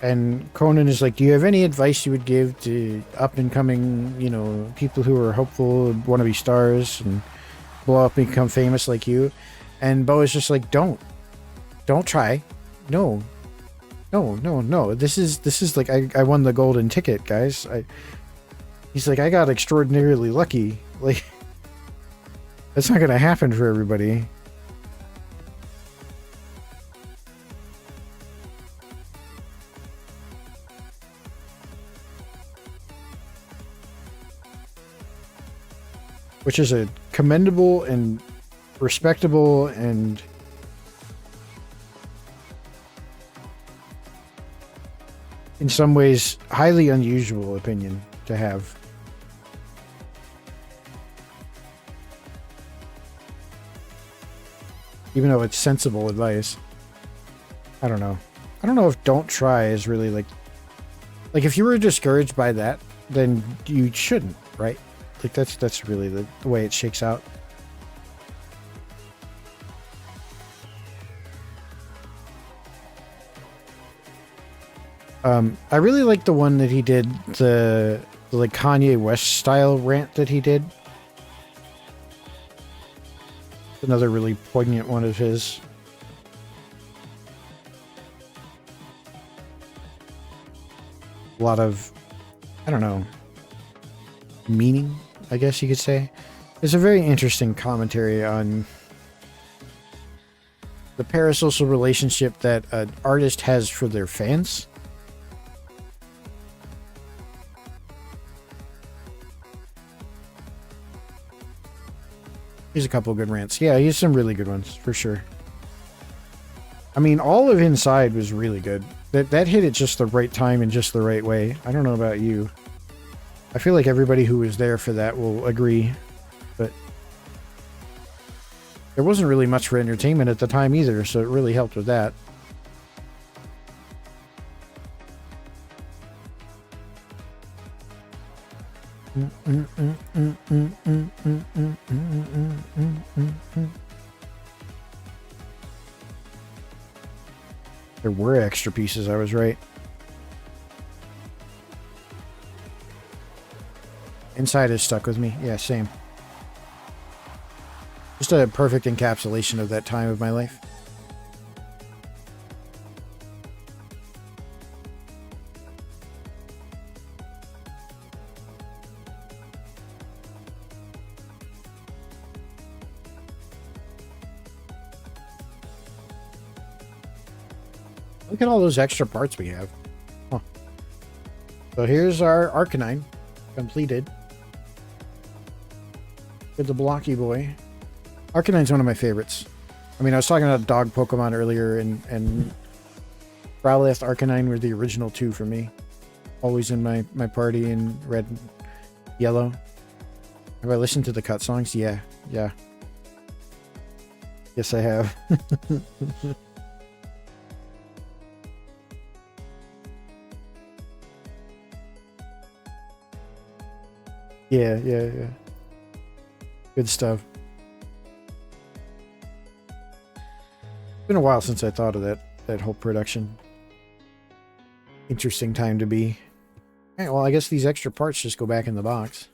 And Conan is like, do you have any advice you would give to up-and-coming, you know, people who are hopeful, want to be stars and blow up and become famous like you? And Bo is just like, don't try. No. This is like, I won the golden ticket, guys. He's like, I got extraordinarily lucky. Like, that's not going to happen for everybody. Which is a commendable and respectable and in some ways highly unusual opinion to have. Even though it's sensible advice. I don't know. I don't know if don't try is really like if you were discouraged by that, then you shouldn't, right? Like that's really the way it shakes out. I really like the one that he did, the like Kanye West style rant that he did. Another really poignant one of his. A lot of, I don't know, meaning, I guess you could say. It's a very interesting commentary on the parasocial relationship that an artist has for their fans. Here's a couple of good rants. Yeah, he's some really good ones, for sure. I mean, all of Inside was really good. That hit at just the right time and just the right way. I don't know about you. I feel like everybody who was there for that will agree. But there wasn't really much for entertainment at the time either, so it really helped with that. There were extra pieces, I was right. Inside has stuck with me. Yeah, same. Just a perfect encapsulation of that time of my life. Look at all those extra parts we have. Huh. So here's our Arcanine completed. With the blocky boy. Arcanine's one of my favorites. I mean, I was talking about dog Pokemon earlier, and Growlithe, Arcanine were the original two for me. Always in my party in red and yellow. Have I listened to the cut songs? Yeah. Yes, I have. Yeah. Good stuff. It's been a while since I thought of that whole production. Interesting time to be. Alright, well, I guess these extra parts just go back in the box.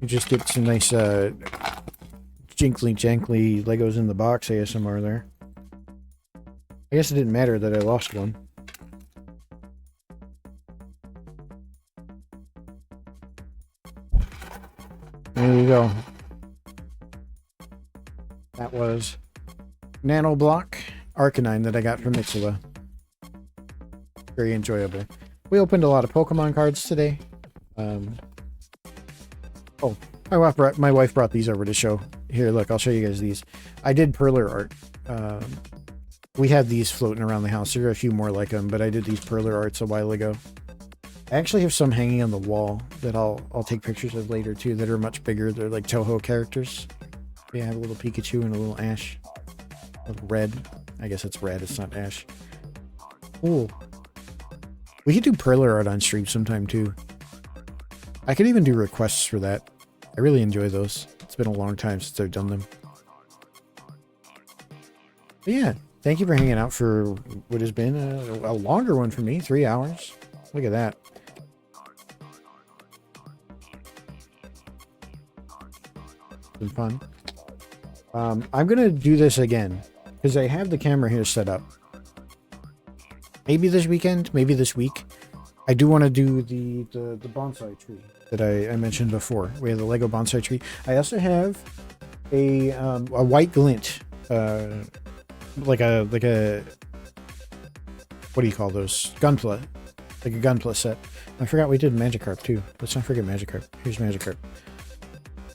You just get some nice jinkly jankly Legos in the box ASMR there. I guess it didn't matter that I lost one. There you go. That was Nano Block Arcanine that I got from Mixula. Very enjoyable. We opened a lot of Pokemon cards today. Oh, my wife brought these over to show. Here, look, I'll show you guys these. I did Perler art. We had these floating around the house. There are a few more like them, but I did these Perler arts a while ago. I actually have some hanging on the wall that I'll take pictures of later too that are much bigger. They're like Toho characters. Yeah, I have a little Pikachu and a little Ash. A little red. I guess it's red, it's not Ash. Cool. We could do Perler art on stream sometime too. I could even do requests for that. I really enjoy those. It's been a long time since I've done them. But yeah, thank you for hanging out for what has been a longer one for me. 3 hours. Look at that. Been fun. I'm gonna do this again because I have the camera here set up. Maybe this weekend, maybe this week. I do want to do the bonsai tree that I mentioned before. We have the Lego bonsai tree. I also have a white glint, like a what do you call those? Gunpla, like a Gunpla set. I forgot we did Magikarp too. Let's not forget Magikarp. Here's Magikarp.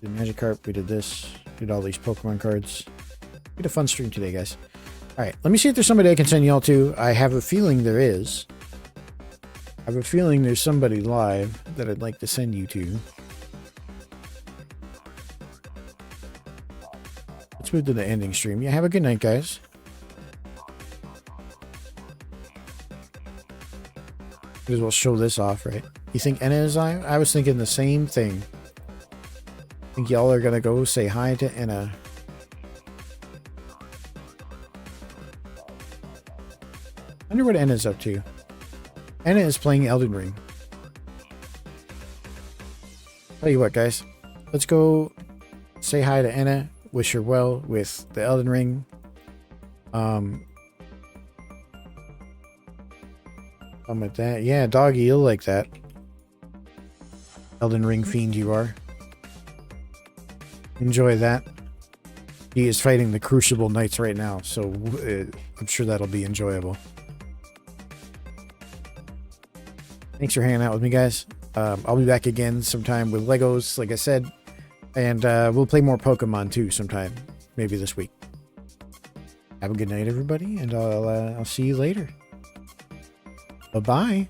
We did Magikarp. We did this. Did all these Pokemon cards. We had a fun stream today, guys. All right, let me see if there's somebody I can send y'all to. I have a feeling there is. I have a feeling there's somebody live that I'd like to send you to. Let's move to the ending stream. Yeah, have a good night, guys. Might as well show this off, right? You think Enna is live? I was thinking the same thing. I think y'all are gonna go say hi to Enna. I wonder what Enna's up to. Enna is playing Elden Ring. Tell you what, guys. Let's go say hi to Enna. Wish her well with the Elden Ring. Something like that. Yeah, doggy, you'll like that. Elden Ring fiend you are. Enjoy that. He is fighting the Crucible Knights right now, so I'm sure that'll be enjoyable. Thanks for hanging out with me, guys. I'll be back again sometime with Legos, like I said. And we'll play more Pokemon too sometime. Maybe this week. Have a good night, everybody. And I'll see you later. Bye-bye.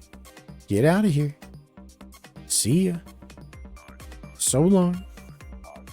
Get out of here. See ya. So long.